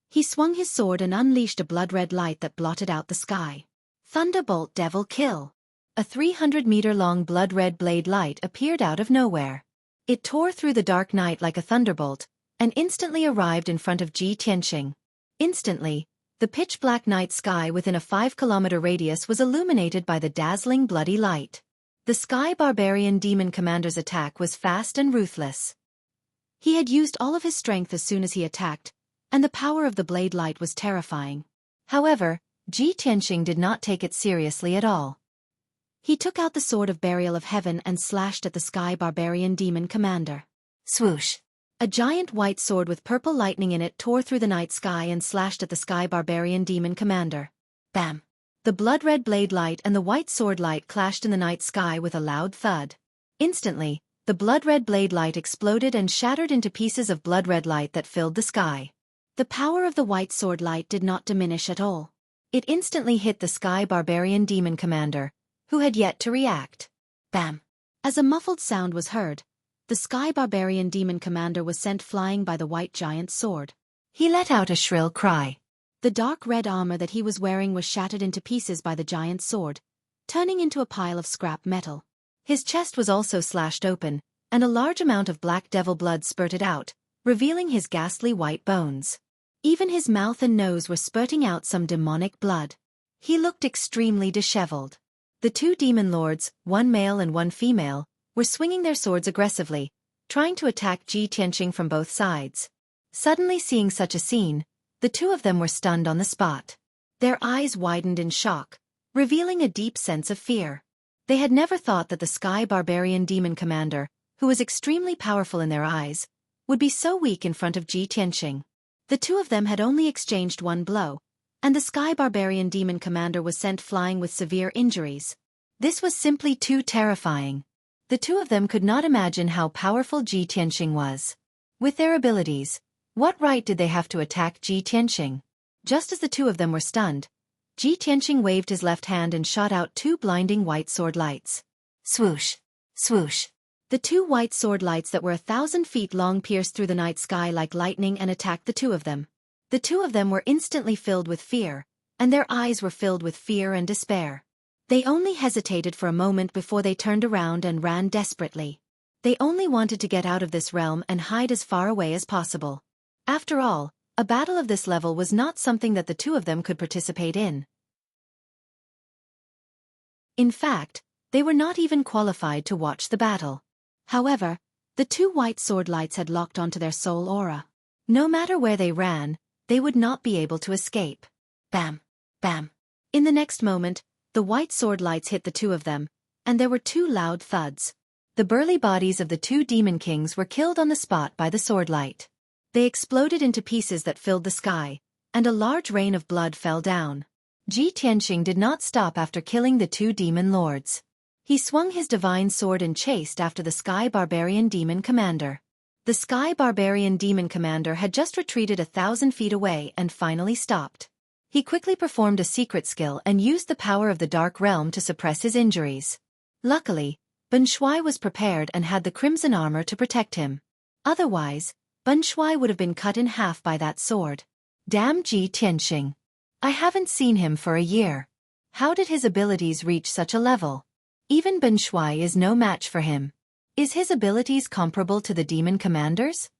[SPEAKER 1] he swung his sword and unleashed a blood-red light that blotted out the sky. Thunderbolt Devil Kill! A 300-meter-long blood-red blade light appeared out of nowhere. It tore through the dark night like a thunderbolt, and instantly arrived in front of Ji Tianqing. Instantly, the pitch-black night sky within a 5-kilometer radius was illuminated by the dazzling bloody light. The Sky Barbarian Demon Commander's attack was fast and ruthless. He had used all of his strength as soon as he attacked, and the power of the blade light was terrifying. However, Ji Tianqing did not take it seriously at all. He took out the Sword of Burial of Heaven and slashed at the Sky Barbarian Demon Commander. Swoosh! A giant white sword with purple lightning in it tore through the night sky and slashed at the Sky Barbarian Demon Commander. Bam! The blood-red blade light and the white sword light clashed in the night sky with a loud thud. Instantly, the blood-red blade light exploded and shattered into pieces of blood-red light that filled the sky. The power of the white sword light did not diminish at all. It instantly hit the Sky Barbarian Demon Commander, who had yet to react. Bam! As a muffled sound was heard, the Sky Barbarian Demon Commander was sent flying by the white giant's sword. He let out a shrill cry. The dark red armor that he was wearing was shattered into pieces by the giant's sword, turning into a pile of scrap metal. His chest was also slashed open, and a large amount of black devil blood spurted out, revealing his ghastly white bones. Even his mouth and nose were spurting out some demonic blood. He looked extremely disheveled. The two demon lords, one male and one female, were swinging their swords aggressively, trying to attack Ji Tianqing from both sides. Suddenly seeing such a scene, the two of them were stunned on the spot. Their eyes widened in shock, revealing a deep sense of fear. They had never thought that the Sky Barbarian Demon Commander, who was extremely powerful in their eyes, would be so weak in front of Ji Tianqing. The two of them had only exchanged one blow, and the Sky Barbarian Demon Commander was sent flying with severe injuries. This was simply too terrifying. The two of them could not imagine how powerful Ji Tianqing was. With their abilities, what right did they have to attack Ji Tianqing? Just as the two of them were stunned, Ji Tianqing waved his left hand and shot out two blinding white sword lights. Swoosh! Swoosh! The two white sword lights that were 1,000 feet long pierced through the night sky like lightning and attacked the two of them. The two of them were instantly filled with fear, and their eyes were filled with fear and despair. They only hesitated for a moment before they turned around and ran desperately. They only wanted to get out of this realm and hide as far away as possible. After all, a battle of this level was not something that the two of them could participate in. In fact, they were not even qualified to watch the battle. However, the two white sword lights had locked onto their soul aura. No matter where they ran, they would not be able to escape. Bam! Bam! In the next moment, the white sword lights hit the two of them, and there were two loud thuds. The burly bodies of the two demon kings were killed on the spot by the sword light. They exploded into pieces that filled the sky, and a large rain of blood fell down. Ji Tianqing did not stop after killing the two demon lords. He swung his divine sword and chased after the Sky Barbarian Demon Commander. The Sky Barbarian Demon Commander had just retreated 1,000 feet away and finally stopped. He quickly performed a secret skill and used the power of the Dark Realm to suppress his injuries. Luckily, Ben Shuai was prepared and had the crimson armor to protect him. Otherwise, Ben Shuai would have been cut in half by that sword. Damn Ji Tianqing. I haven't seen him for a year. How did his abilities reach such a level? Even Ben Shuai is no match for him. Is his abilities comparable to the demon commanders?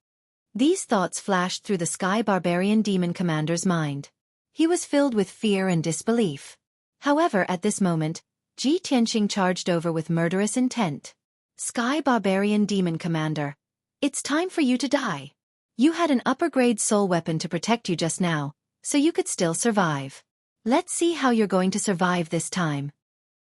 [SPEAKER 1] These thoughts flashed through the Sky Barbarian Demon Commander's mind. He was filled with fear and disbelief. However, at this moment, Ji Tianqing charged over with murderous intent. Sky Barbarian Demon Commander, it's time for you to die. You had an upper-grade soul weapon to protect you just now, so you could still survive. Let's see how you're going to survive this time.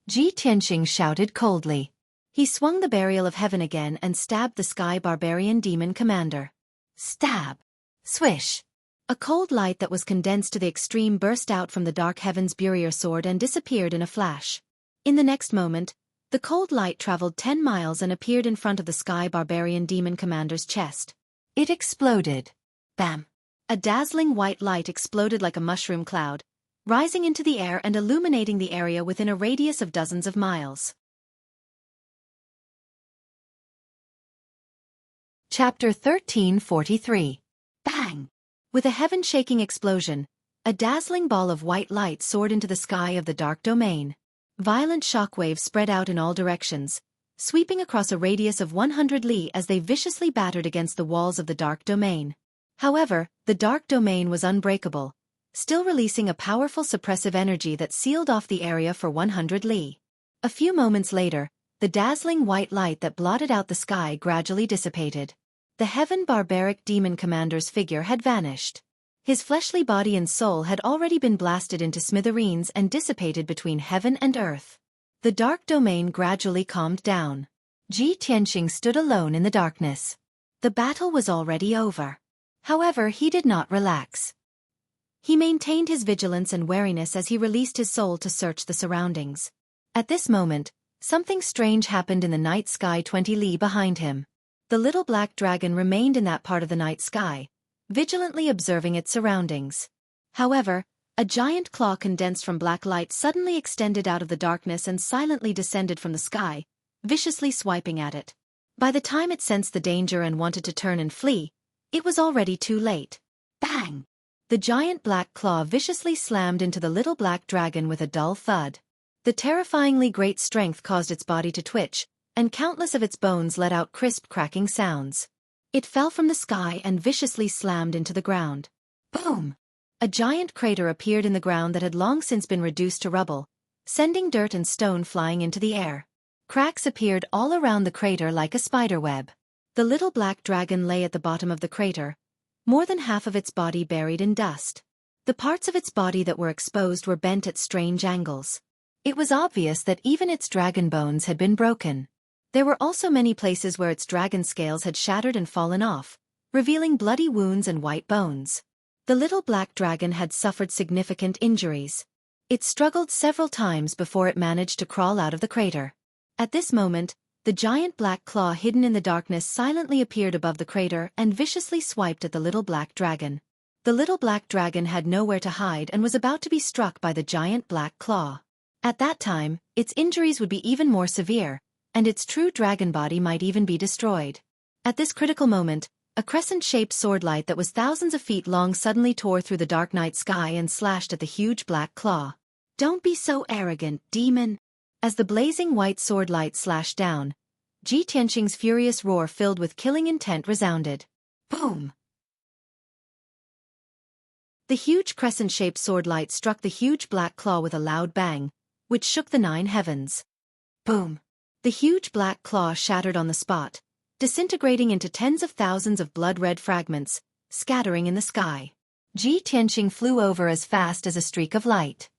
[SPEAKER 1] Ji Tianqing shouted coldly. He swung the Burial of Heaven again and stabbed the Sky Barbarian Demon Commander. Stab! Swish! A cold light that was condensed to the extreme burst out from the Dark Heaven's Burial sword and disappeared in a flash. In the next moment, the cold light traveled 10 miles and appeared in front of the Sky Barbarian Demon Commander's chest. It exploded. Bam! A dazzling white light exploded like a mushroom cloud, rising into the air and illuminating the area within a radius of dozens of miles. Chapter 1343. Bang! With a heaven-shaking explosion, a dazzling ball of white light soared into the sky of the dark domain. Violent shockwaves spread out in all directions, sweeping across a radius of 100 li as they viciously battered against the walls of the dark domain. However, the dark domain was unbreakable, still releasing a powerful suppressive energy that sealed off the area for 100 li. A few moments later, the dazzling white light that blotted out the sky gradually dissipated. The Heaven Barbaric Demon Commander's figure had vanished. His fleshly body and soul had already been blasted into smithereens and dissipated between heaven and earth. The dark domain gradually calmed down. Ji Tianqing stood alone in the darkness. The battle was already over. However, he did not relax. He maintained his vigilance and wariness as he released his soul to search the surroundings. At this moment, something strange happened in the night sky 20 li behind him. The little black dragon remained in that part of the night sky, vigilantly observing its surroundings. However, A giant claw condensed from black light suddenly extended out of the darkness and silently descended from the sky, viciously swiping at it. By the time it sensed the danger and wanted to turn and flee, it was already too late. Bang! The giant black claw viciously slammed into the little black dragon with a dull thud. The terrifyingly great strength caused its body to twitch, and countless of its bones let out crisp cracking sounds. It fell from the sky and viciously slammed into the ground. Boom! A giant crater appeared in the ground that had long since been reduced to rubble, sending dirt and stone flying into the air. Cracks appeared all around the crater like a spider web. The little black dragon lay at the bottom of the crater, more than half of its body buried in dust. The parts of its body that were exposed were bent at strange angles. It was obvious that even its dragon bones had been broken. There were also many places where its dragon scales had shattered and fallen off, revealing bloody wounds and white bones. The little black dragon had suffered significant injuries. It struggled several times before it managed to crawl out of the crater. At this moment, the giant black claw hidden in the darkness silently appeared above the crater and viciously swiped at the little black dragon. The little black dragon had nowhere to hide and was about to be struck by the giant black claw. At that time, its injuries would be even more severe, and its true dragon body might even be destroyed. At this critical moment, a crescent-shaped swordlight that was thousands of feet long suddenly tore through the dark night sky and slashed at the huge black claw. "Don't be so arrogant, demon!" As the blazing white swordlight slashed down, Ji Tianqing's furious roar filled with killing intent resounded. Boom! The huge crescent-shaped swordlight struck the huge black claw with a loud bang, which shook the 9 heavens. Boom! The huge black claw shattered on the spot, disintegrating into tens of thousands of blood-red fragments, scattering in the sky. Ji Tianqing flew over as fast as a streak of light.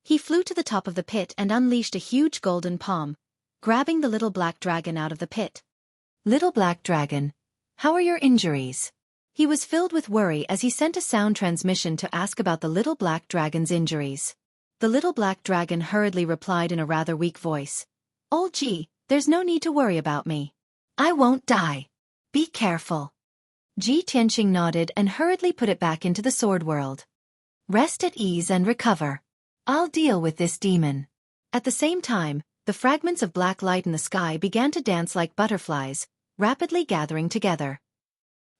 [SPEAKER 1] He flew to the top of the pit and unleashed a huge golden palm, grabbing the little black dragon out of the pit. "Little black dragon, how are your injuries?" He was filled with worry as he sent a sound transmission to ask about the little black dragon's injuries. The little black dragon hurriedly replied in a rather weak voice, "Oh gee, there's no need to worry about me. I won't die. Be careful." Ji Tianqing nodded and hurriedly put it back into the sword world. "Rest at ease and recover. I'll deal with this demon." At the same time, the fragments of black light in the sky began to dance like butterflies, rapidly gathering together.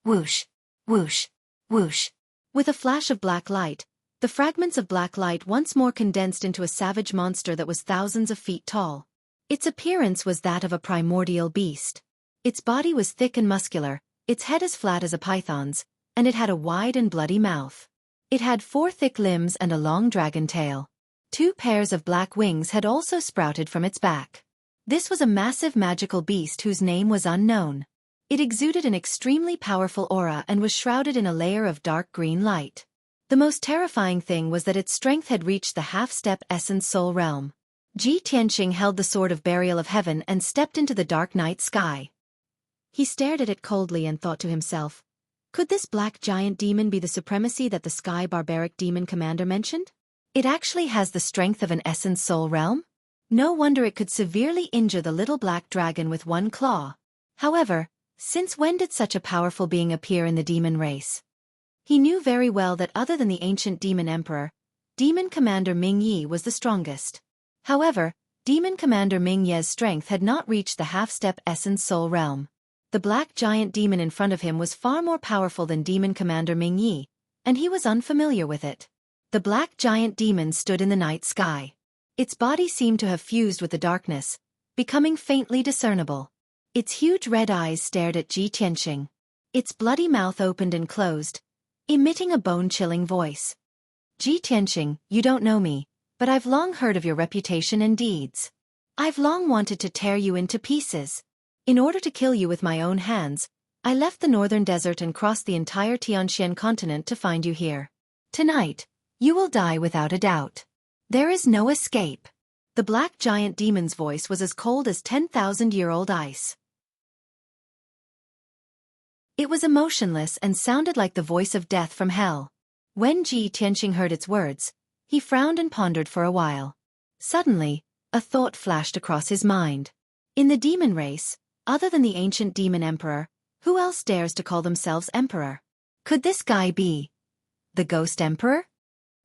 [SPEAKER 1] Whoosh, whoosh, whoosh. With a flash of black light, the fragments of black light once more condensed into a savage monster that was thousands of feet tall. Its appearance was that of a primordial beast. Its body was thick and muscular, its head as flat as a python's, and it had a wide and bloody mouth. It had 4 thick limbs and a long dragon tail. 2 pairs of black wings had also sprouted from its back. This was a massive magical beast whose name was unknown. It exuded an extremely powerful aura and was shrouded in a layer of dark green light. The most terrifying thing was that its strength had reached the half-step essence soul realm. Ji Tianqing held the sword of burial of heaven and stepped into the dark night sky. He stared at it coldly and thought to himself, could this black giant demon be the supremacy that the sky barbaric demon commander mentioned? It actually has the strength of an essence soul realm? No wonder it could severely injure the little black dragon with 1 claw. However, since when did such a powerful being appear in the demon race? He knew very well that other than the ancient demon emperor, demon commander Ming Yi was the strongest. However, demon commander Ming Ye's strength had not reached the half-step essence soul realm. The black giant demon in front of him was far more powerful than demon commander Ming Yi, and he was unfamiliar with it. The black giant demon stood in the night sky. Its body seemed to have fused with the darkness, becoming faintly discernible. Its huge red eyes stared at Ji Tianqing. Its bloody mouth opened and closed, emitting a bone-chilling voice. "Ji Tianqing, you don't know me, but I've long heard of your reputation and deeds. I've long wanted to tear you into pieces. In order to kill you with my own hands, I left the northern desert and crossed the entire Tianxian continent to find you here. Tonight, you will die without a doubt. There is no escape." The black giant demon's voice was as cold as 10,000-year-old ice. It was emotionless and sounded like the voice of death from hell. When Ji Tianqing heard its words, he frowned and pondered for a while. Suddenly, a thought flashed across his mind. In the demon race, other than the ancient demon emperor, who else dares to call themselves emperor? Could this guy be the ghost emperor?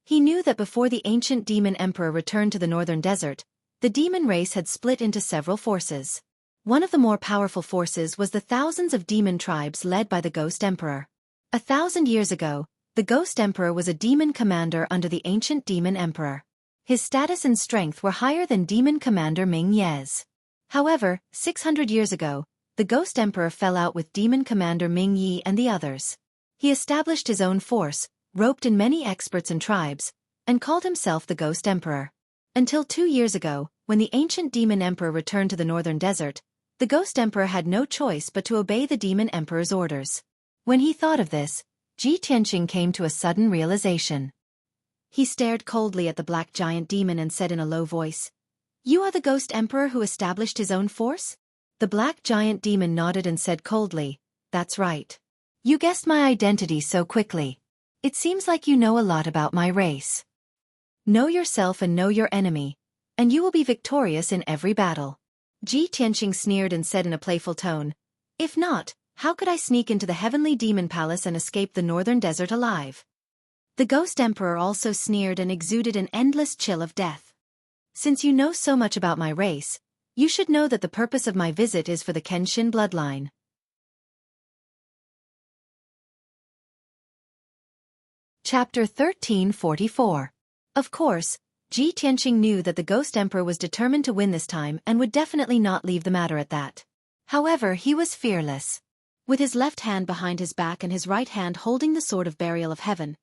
[SPEAKER 1] He knew that before the ancient demon emperor returned to the northern desert, the demon race had split into several forces. One of the more powerful forces was the thousands of demon tribes led by the Ghost Emperor. 1,000 years ago, the Ghost Emperor was a demon commander under the ancient demon emperor. His status and strength were higher than demon commander Ming Ye's. However, 600 years ago, the Ghost Emperor fell out with demon commander Ming Yi and the others. He established his own force, roped in many experts and tribes, and called himself the Ghost Emperor. Until 2 years ago, when the ancient demon emperor returned to the northern desert, the Ghost Emperor had no choice but to obey the demon emperor's orders. When he thought of this, Ji Tianqing came to a sudden realization. He stared coldly at the black giant demon and said in a low voice, "You are the Ghost Emperor who established his own force?" The black giant demon nodded and said coldly, "That's right. You guessed my identity so quickly. It seems like you know a lot about my race. Know yourself and know your enemy, and you will be victorious in every battle." Ji Tianqing sneered and said in a playful tone, "If not, how could I sneak into the heavenly demon palace and escape the northern desert alive?" The Ghost Emperor also sneered and exuded an endless chill of death. "Since you know so much about my race, you should know that the purpose of my visit is for the Kenshin bloodline." Chapter 1344. Of course, Ji Tianqing knew that the Ghost Emperor was determined to win this time and would definitely not leave the matter at that. However, he was fearless. With his left hand behind his back and his right hand holding the sword of burial of heaven,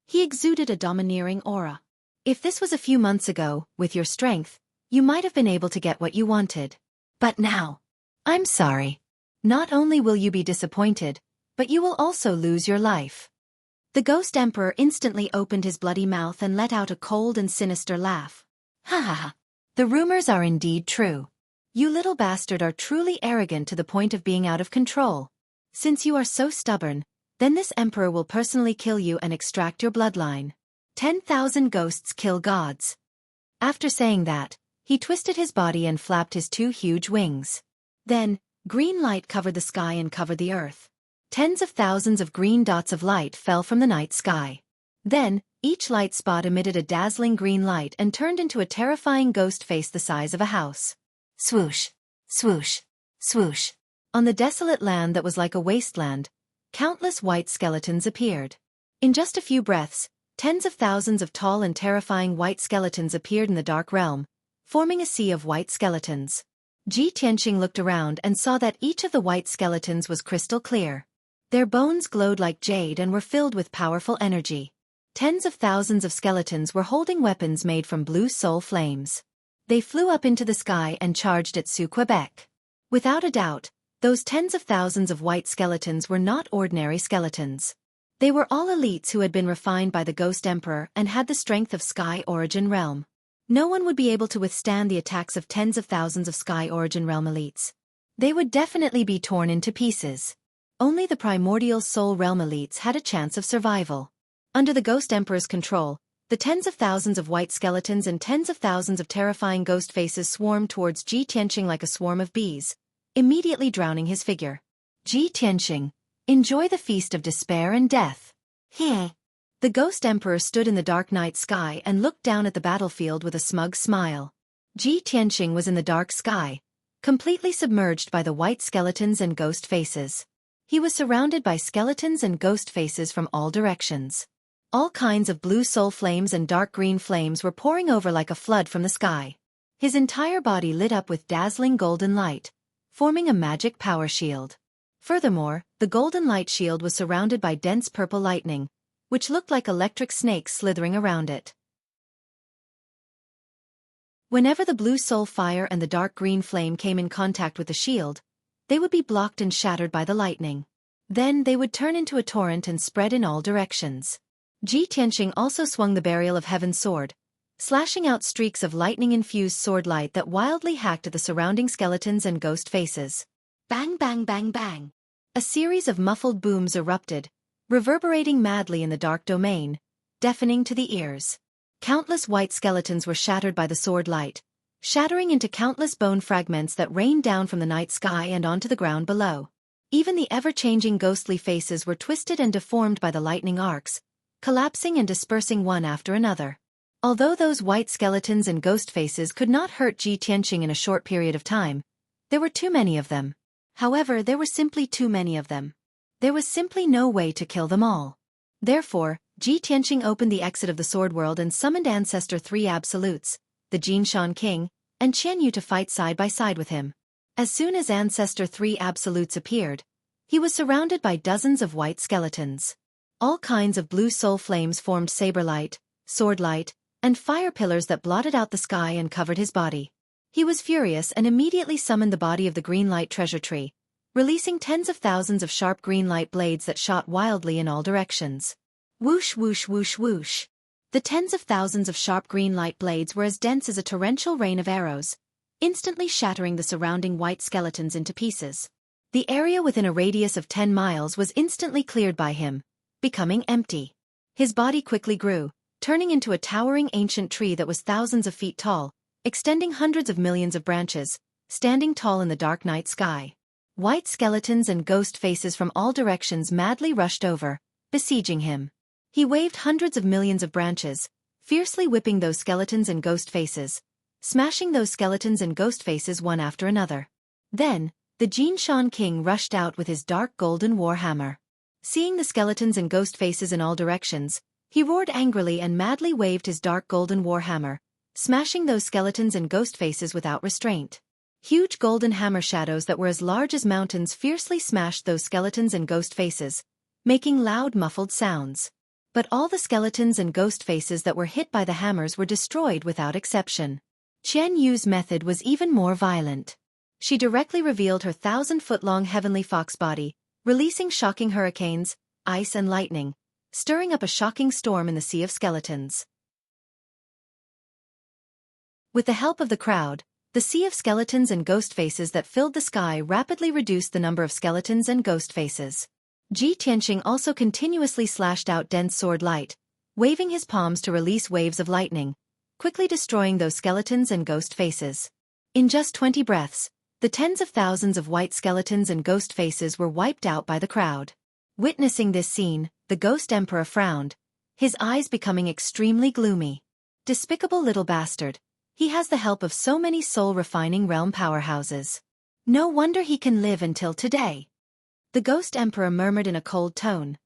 [SPEAKER 1] he exuded a domineering aura. If this was a few months ago, with your strength, you might have been able to get what you wanted. But now, I'm sorry. Not only will you be disappointed, but you will also lose your life. The Ghost Emperor instantly opened his bloody mouth and let out a cold and sinister laugh. "Ha ha ha. The rumors are indeed true. You little bastard are truly arrogant to the point of being out of control. Since you are so stubborn, then this emperor will personally kill you and extract your bloodline. 10,000 ghosts kill gods." After saying that, he twisted his body and flapped his 2 huge wings. Then, green light covered the sky and covered the earth. Tens of thousands of green dots of light fell from the night sky. Then, each light spot emitted a dazzling green light and turned into a terrifying ghost face the size of a house. Swoosh, swoosh, swoosh. On the desolate land that was like a wasteland, countless white skeletons appeared. In just a few breaths, tens of thousands of tall and terrifying white skeletons appeared in the dark realm, forming a sea of white skeletons. Ji Tianqing looked around and saw that each of the white skeletons was crystal clear. Their bones glowed like jade and were filled with powerful energy. Tens of thousands of skeletons were holding weapons made from blue soul flames. They flew up into the sky and charged at Xueqi. Without a doubt, those tens of thousands of white skeletons were not ordinary skeletons. They were all elites who had been refined by the Ghost Emperor and had the strength of Sky Origin Realm. No one would be able to withstand the attacks of tens of thousands of Sky Origin Realm elites. They would definitely be torn into pieces. Only the primordial Soul Realm elites had a chance of survival. Under the Ghost Emperor's control, the tens of thousands of white skeletons and tens of thousands of terrifying ghost faces swarmed towards Ji Tianqing like a swarm of bees, immediately drowning his figure. Ji Tianqing, enjoy the feast of despair and death. Heh. The Ghost Emperor stood in the dark night sky and looked down at the battlefield with a smug smile. Ji Tianqing was in the dark sky, completely submerged by the white skeletons and ghost faces. He was surrounded by skeletons and ghost faces from all directions. All kinds of blue soul flames and dark green flames were pouring over like a flood from the sky. His entire body lit up with dazzling golden light, forming a magic power shield. Furthermore, the golden light shield was surrounded by dense purple lightning, which looked like electric snakes slithering around it. Whenever the blue soul fire and the dark green flame came in contact with the shield, they would be blocked and shattered by the lightning. Then they would turn into a torrent and spread in all directions. Ji Tianqing also swung the Burial of Heaven sword, slashing out streaks of lightning-infused sword light that wildly hacked at the surrounding skeletons and ghost faces. Bang bang bang bang. A series of muffled booms erupted, reverberating madly in the dark domain, deafening to the ears. Countless white skeletons were shattered by the sword light, shattering into countless bone fragments that rained down from the night sky and onto the ground below. Even the ever-changing ghostly faces were twisted and deformed by the lightning arcs, collapsing and dispersing one after another. Although those white skeletons and ghost faces could not hurt Ji Tianqing in a short period of time, there were too many of them. However, there were simply too many of them. There was simply no way to kill them all. Therefore, Ji Tianqing opened the exit of the Sword World and summoned Ancestor 3 Absolutes, the Jinshan King, and Qian Yu to fight side by side with him. As soon as Ancestor 3 Absolutes appeared, he was surrounded by dozens of white skeletons. All kinds of blue soul flames formed saber light, sword light, and fire pillars that blotted out the sky and covered his body. He was furious and immediately summoned the body of the green light treasure tree, releasing tens of thousands of sharp green light blades that shot wildly in all directions. Whoosh whoosh whoosh whoosh. The tens of thousands of sharp green light blades were as dense as a torrential rain of arrows, instantly shattering the surrounding white skeletons into pieces. The area within a radius of 10 miles was instantly cleared by him, becoming empty. His body quickly grew, turning into a towering ancient tree that was thousands of feet tall, extending hundreds of millions of branches, standing tall in the dark night sky. White skeletons and ghost faces from all directions madly rushed over, besieging him. He waved hundreds of millions of branches, fiercely whipping those skeletons and ghost faces, smashing those skeletons and ghost faces one after another. Then, the Jinshan King rushed out with his dark golden war hammer. Seeing the skeletons and ghost faces in all directions, he roared angrily and madly waved his dark golden war hammer, smashing those skeletons and ghost faces without restraint. Huge golden hammer shadows that were as large as mountains fiercely smashed those skeletons and ghost faces, making loud muffled sounds. But all the skeletons and ghost faces that were hit by the hammers were destroyed without exception. Qian Yu's method was even more violent. She directly revealed her 1,000-foot-long heavenly fox body, releasing shocking hurricanes, ice and lightning, stirring up a shocking storm in the sea of skeletons. With the help of the crowd, the sea of skeletons and ghost faces that filled the sky rapidly reduced the number of skeletons and ghost faces. Ji Tianqing also continuously slashed out dense sword light, waving his palms to release waves of lightning, quickly destroying those skeletons and ghost faces. In just 20 breaths, the tens of thousands of white skeletons and ghost faces were wiped out by the crowd. Witnessing this scene, the Ghost Emperor frowned, his eyes becoming extremely gloomy. Despicable little bastard. He has the help of so many soul-refining realm powerhouses. No wonder he can live until today. The Ghost Emperor murmured in a cold tone,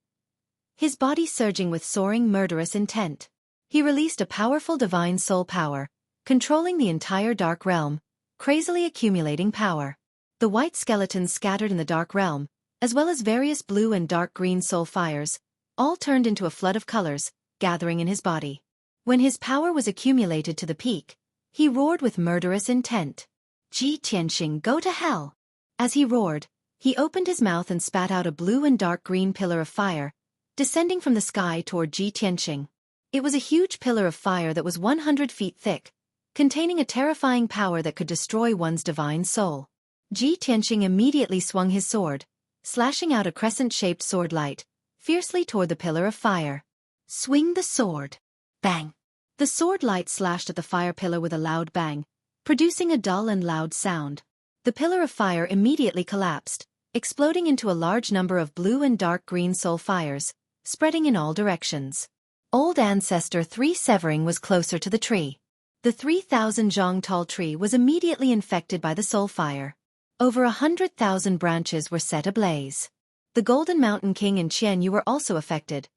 [SPEAKER 1] his body surging with soaring murderous intent. He released a powerful divine soul power, controlling the entire dark realm, crazily accumulating power. The white skeletons scattered in the dark realm, as well as various blue and dark green soul fires, all turned into a flood of colors, gathering in his body. When his power was accumulated to the peak, he roared with murderous intent. Ji Tianqing, go to hell! As he roared, he opened his mouth and spat out a blue and dark green pillar of fire, descending from the sky toward Ji Tianqing. It was a huge pillar of fire that was 100 feet thick, containing a terrifying power that could destroy one's divine soul. Ji Tianqing immediately swung his sword, slashing out a crescent-shaped sword light, fiercely toward the pillar of fire. Swing the sword. Bang! The sword light slashed at the fire pillar with a loud bang, producing a dull and loud sound. The pillar of fire immediately collapsed, exploding into a large number of blue and dark green soul fires, spreading in all directions. Old Ancestor 3 Severing was closer to the tree. The 3,000 zhang tall tree was immediately infected by the soul fire. Over 100,000 branches were set ablaze. The Golden Mountain King and Qian Yu were also affected,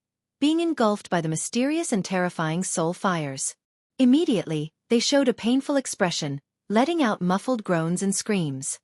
[SPEAKER 1] being engulfed by the mysterious and terrifying soul fires. Immediately, they showed a painful expression, letting out muffled groans and screams.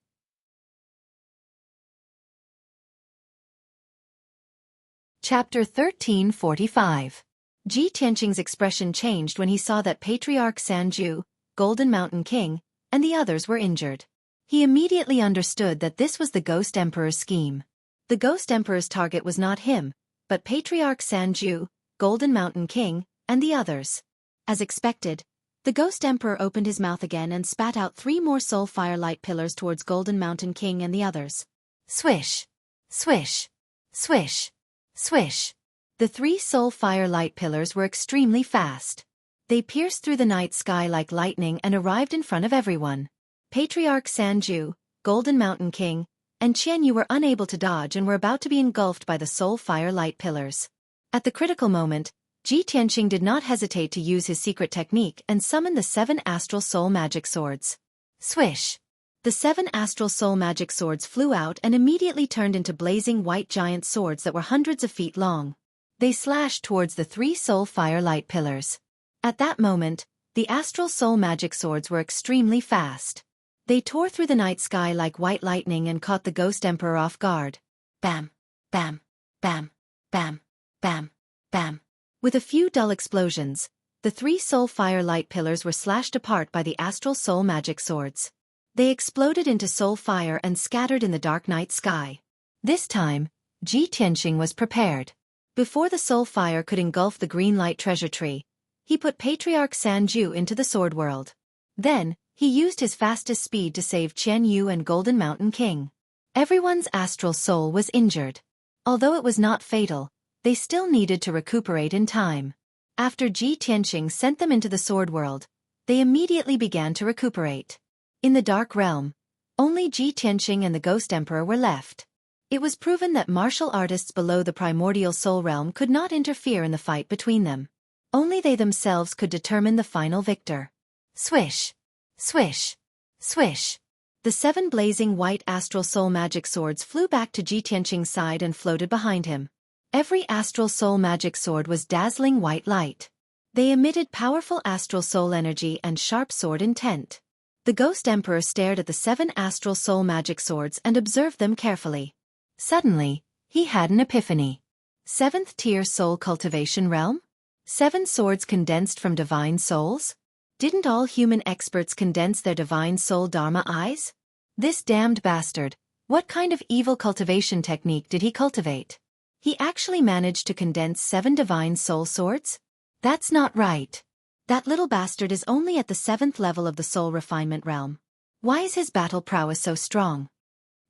[SPEAKER 1] Chapter 1345. Ji Tianqing's expression changed when he saw that Patriarch Sanju, Golden Mountain King, and the others were injured. He immediately understood that this was the Ghost Emperor's scheme. The Ghost Emperor's target was not him, but Patriarch Sanju, Golden Mountain King, and the others. As expected, the Ghost Emperor opened his mouth again and spat out 3 more soul fire light pillars towards Golden Mountain King and the others. Swish! Swish! Swish! Swish! The 3 soul fire light pillars were extremely fast. They pierced through the night sky like lightning and arrived in front of everyone. Patriarch Sanju, Golden Mountain King, and Qian Yu were unable to dodge and were about to be engulfed by the soul fire light pillars. At the critical moment, Ji Tianqing did not hesitate to use his secret technique and summon the 7 astral soul magic swords. Swish! The 7 astral soul magic swords flew out and immediately turned into blazing white giant swords that were hundreds of feet long. They slashed towards the 3 soul fire light pillars. At that moment, the astral soul magic swords were extremely fast. They tore through the night sky like white lightning and caught the Ghost Emperor off guard. Bam! Bam! Bam! Bam! Bam! Bam! With a few dull explosions, the 3 soul fire light pillars were slashed apart by the astral soul magic swords. They exploded into soul fire and scattered in the dark night sky. This time, Ji Tianqing was prepared. Before the soul fire could engulf the green light treasure tree, he put Patriarch Sanju into the sword world. Then, he used his fastest speed to save Qian Yu and Golden Mountain King. Everyone's astral soul was injured. Although it was not fatal, they still needed to recuperate in time. After Ji Tianqing sent them into the sword world, they immediately began to recuperate. In the Dark Realm, only Ji Tianqing and the Ghost Emperor were left. It was proven that martial artists below the primordial soul realm could not interfere in the fight between them. Only they themselves could determine the final victor. Swish! Swish! Swish! The 7 blazing white astral soul magic swords flew back to Ji Tianqing's side and floated behind him. Every astral soul magic sword was dazzling white light. They emitted powerful astral soul energy and sharp sword intent. The Ghost Emperor stared at the 7 astral soul magic swords and observed them carefully. Suddenly, he had an epiphany. 7th tier soul cultivation realm? 7 swords condensed from divine souls? Didn't all human experts condense their divine soul dharma eyes? This damned bastard, what kind of evil cultivation technique did he cultivate? He actually managed to condense 7 divine soul swords? That's not right. That little bastard is only at the 7th level of the soul refinement realm. Why is his battle prowess so strong?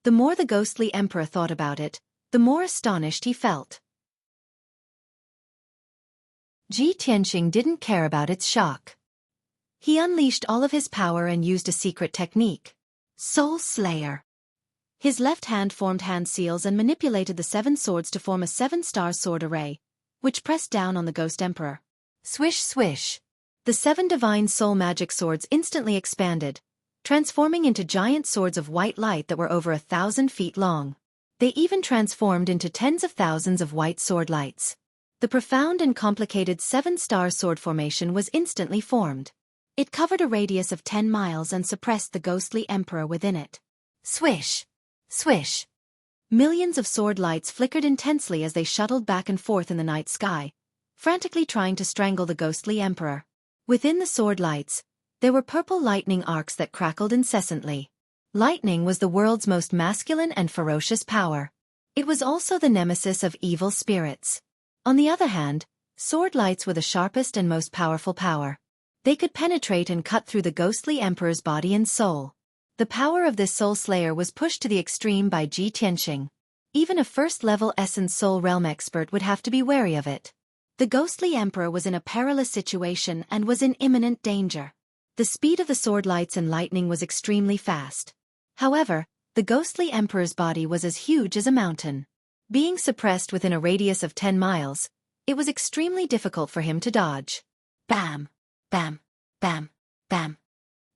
[SPEAKER 1] The more the ghostly emperor thought about it, the more astonished he felt. Ji Tianqing didn't care about its shock. He unleashed all of his power and used a secret technique. Soul Slayer. His left hand formed hand seals and manipulated the 7 swords to form a 7-star sword array, which pressed down on the Ghost Emperor. Swish swish. The 7 divine soul magic swords instantly expanded, transforming into giant swords of white light that were over 1,000 feet long. They even transformed into tens of thousands of white sword lights. The profound and complicated 7-star sword formation was instantly formed. It covered a radius of 10 miles and suppressed the ghostly emperor within it. Swish! Swish! Millions of sword lights flickered intensely as they shuttled back and forth in the night sky, frantically trying to strangle the ghostly emperor. Within the sword lights, there were purple lightning arcs that crackled incessantly. Lightning was the world's most masculine and ferocious power. It was also the nemesis of evil spirits. On the other hand, sword lights were the sharpest and most powerful power. They could penetrate and cut through the ghostly emperor's body and soul. The power of this soul slayer was pushed to the extreme by Ji Tianqing. Even a first-level essence soul realm expert would have to be wary of it. The ghostly emperor was in a perilous situation and was in imminent danger. The speed of the sword lights and lightning was extremely fast. However, the ghostly emperor's body was as huge as a mountain. Being suppressed within a radius of 10 miles, it was extremely difficult for him to dodge. Bam! Bam! Bam! Bam!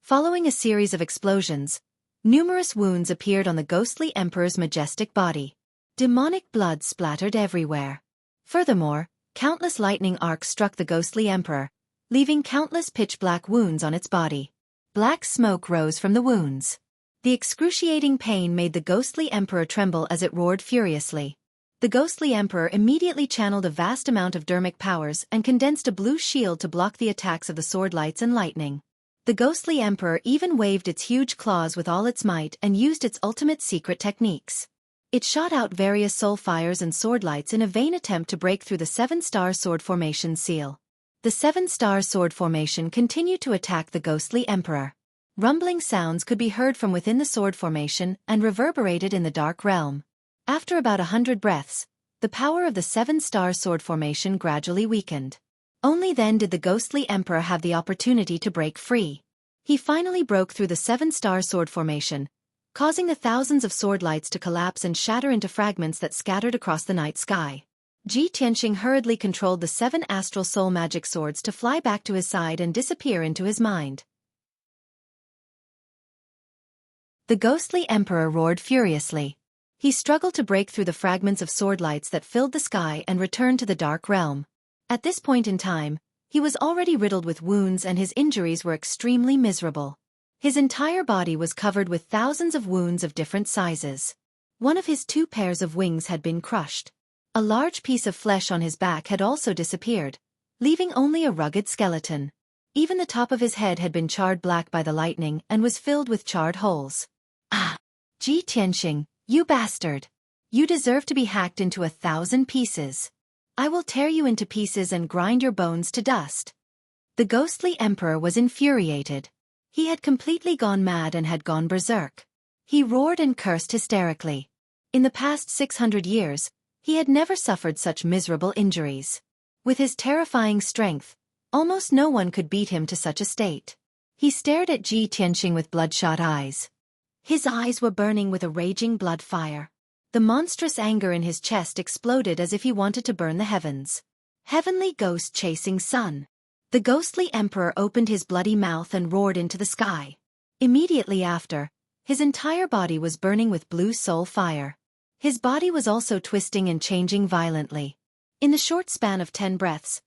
[SPEAKER 1] Following a series of explosions, numerous wounds appeared on the ghostly emperor's majestic body. Demonic blood splattered everywhere. Furthermore, countless lightning arcs struck the ghostly emperor, leaving countless pitch-black wounds on its body. Black smoke rose from the wounds. The excruciating pain made the ghostly emperor tremble as it roared furiously. The ghostly emperor immediately channeled a vast amount of dermic powers and condensed a blue shield to block the attacks of the sword lights and lightning. The ghostly emperor even waved its huge claws with all its might and used its ultimate secret techniques. It shot out various soul fires and sword lights in a vain attempt to break through the 7-star sword formation seal. The 7-star sword formation continued to attack the ghostly emperor. Rumbling sounds could be heard from within the sword formation and reverberated in the dark realm. After about 100 breaths, the power of the 7-star sword formation gradually weakened. Only then did the ghostly emperor have the opportunity to break free. He finally broke through the 7-star sword formation, causing the thousands of sword lights to collapse and shatter into fragments that scattered across the night sky. Ji Tianxing hurriedly controlled the 7 astral soul magic swords to fly back to his side and disappear into his mind. The ghostly emperor roared furiously. He struggled to break through the fragments of sword lights that filled the sky and return to the dark realm. At this point in time, he was already riddled with wounds and his injuries were extremely miserable. His entire body was covered with thousands of wounds of different sizes. One of his 2 pairs of wings had been crushed. A large piece of flesh on his back had also disappeared, leaving only a rugged skeleton. Even the top of his head had been charred black by the lightning and was filled with charred holes. Ah! Ji Tianxing, you bastard! You deserve to be hacked into 1,000 pieces. I will tear you into pieces and grind your bones to dust. The ghostly emperor was infuriated. He had completely gone mad and had gone berserk. He roared and cursed hysterically. In the past 600 years, he had never suffered such miserable injuries. With his terrifying strength, almost no one could beat him to such a state. He stared at Ji Tianxing with bloodshot eyes. His eyes were burning with a raging blood fire. The monstrous anger in his chest exploded as if he wanted to burn the heavens. Heavenly ghost chasing sun. The ghostly emperor opened his bloody mouth and roared into the sky. Immediately after, his entire body was burning with blue soul fire. His body was also twisting and changing violently. In the short span of 10 breaths,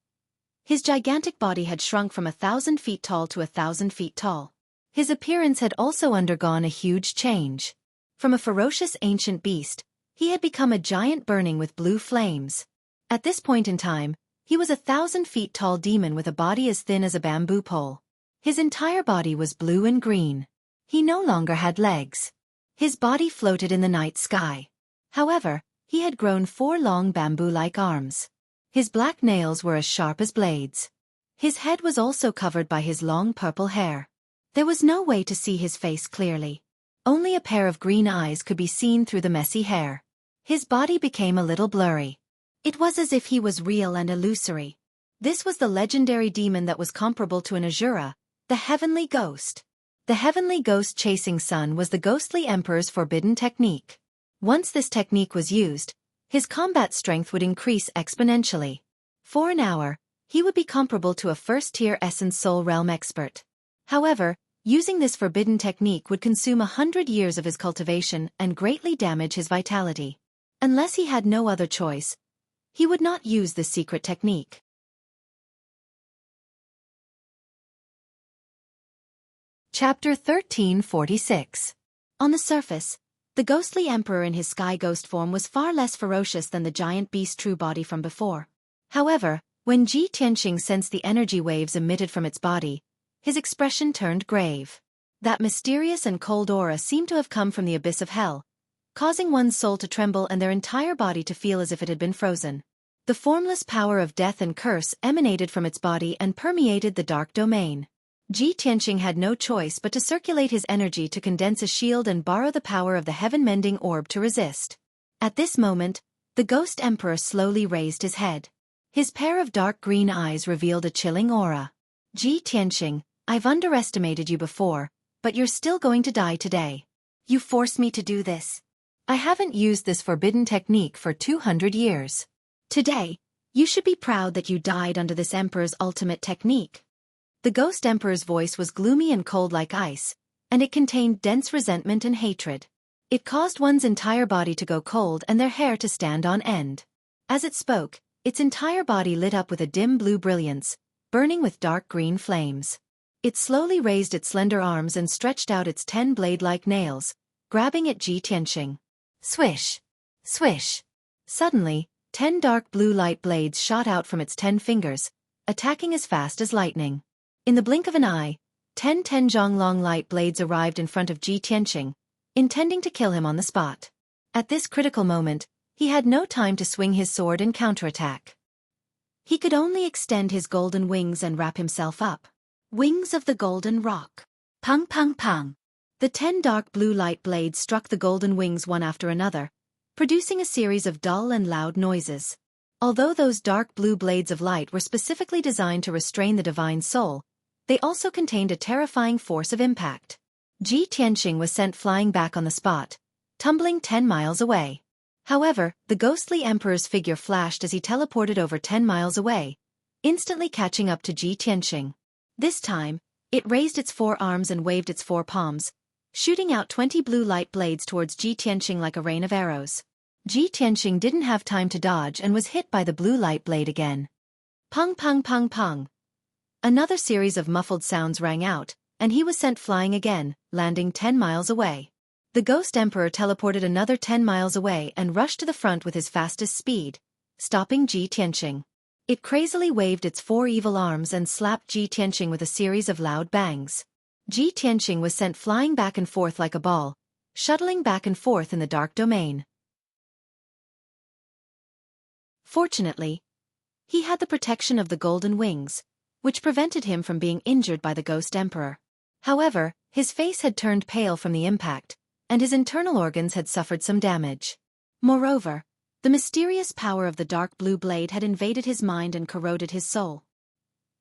[SPEAKER 1] his gigantic body had shrunk from 1,000 feet tall to 1,000 feet tall. His appearance had also undergone a huge change. From a ferocious ancient beast, he had become a giant burning with blue flames. At this point in time, he was 1,000 feet tall demon with a body as thin as a bamboo pole. His entire body was blue and green. He no longer had legs. His body floated in the night sky. However, he had grown 4 long bamboo-like arms. His black nails were as sharp as blades. His head was also covered by his long purple hair. There was no way to see his face clearly. Only a pair of green eyes could be seen through the messy hair. His body became a little blurry. It was as if he was real and illusory. This was the legendary demon that was comparable to an Asura, the heavenly ghost. The heavenly ghost chasing sun was the ghostly emperor's forbidden technique. Once this technique was used, his combat strength would increase exponentially. For an hour, he would be comparable to a first-tier Essence Soul Realm expert. However, using this forbidden technique would consume 100 years of his cultivation and greatly damage his vitality. Unless he had no other choice, he would not use this secret technique. Chapter 1346. On the surface, the ghostly emperor in his sky ghost form was far less ferocious than the giant beast's true body from before. However, when Ji Tianxing sensed the energy waves emitted from its body, his expression turned grave. That mysterious and cold aura seemed to have come from the abyss of hell, causing one's soul to tremble and their entire body to feel as if it had been frozen. The formless power of death and curse emanated from its body and permeated the dark domain. Ji Tianxing had no choice but to circulate his energy to condense a shield and borrow the power of the heaven-mending orb to resist. At this moment, the ghost emperor slowly raised his head. His pair of dark green eyes revealed a chilling aura. Ji Tianxing, I've underestimated you before, but you're still going to die today. You forced me to do this. I haven't used this forbidden technique for 200 years. Today, you should be proud that you died under this emperor's ultimate technique. The ghost emperor's voice was gloomy and cold like ice, and it contained dense resentment and hatred. It caused one's entire body to go cold and their hair to stand on end. As it spoke, its entire body lit up with a dim blue brilliance, burning with dark green flames. It slowly raised its slender arms and stretched out its 10 blade-like nails, grabbing at Ji Tianxing. Swish! Swish! Suddenly, 10 dark blue light blades shot out from its 10 fingers, attacking as fast as lightning. In the blink of an eye, 10 zhonglong light blades arrived in front of Ji Tianxing, intending to kill him on the spot. At this critical moment, he had no time to swing his sword and counterattack. He could only extend his golden wings and wrap himself up. Wings of the Golden Rock. Pang pang pang. The 10 dark blue light blades struck the golden wings one after another, producing a series of dull and loud noises. Although those dark blue blades of light were specifically designed to restrain the divine soul, they also contained a terrifying force of impact. Ji Tianxing was sent flying back on the spot, tumbling 10 miles away. However, the ghostly emperor's figure flashed as he teleported over 10 miles away, instantly catching up to Ji Tianqing. This time, it raised its 4 arms and waved its 4 palms, shooting out 20 blue light blades towards Ji Tianqing like a rain of arrows. Ji Tianqing didn't have time to dodge and was hit by the blue light blade again. Pung pung pung pung. Another series of muffled sounds rang out, and he was sent flying again, landing 10 miles away. The Ghost Emperor teleported another 10 miles away and rushed to the front with his fastest speed, stopping Ji Tianqing. It crazily waved its 4 evil arms and slapped Ji Tianqing with a series of loud bangs. Ji Tianqing was sent flying back and forth like a ball, shuttling back and forth in the dark domain. Fortunately, he had the protection of the golden wings, which prevented him from being injured by the Ghost Emperor. However, his face had turned pale from the impact, and his internal organs had suffered some damage. Moreover, the mysterious power of the dark blue blade had invaded his mind and corroded his soul.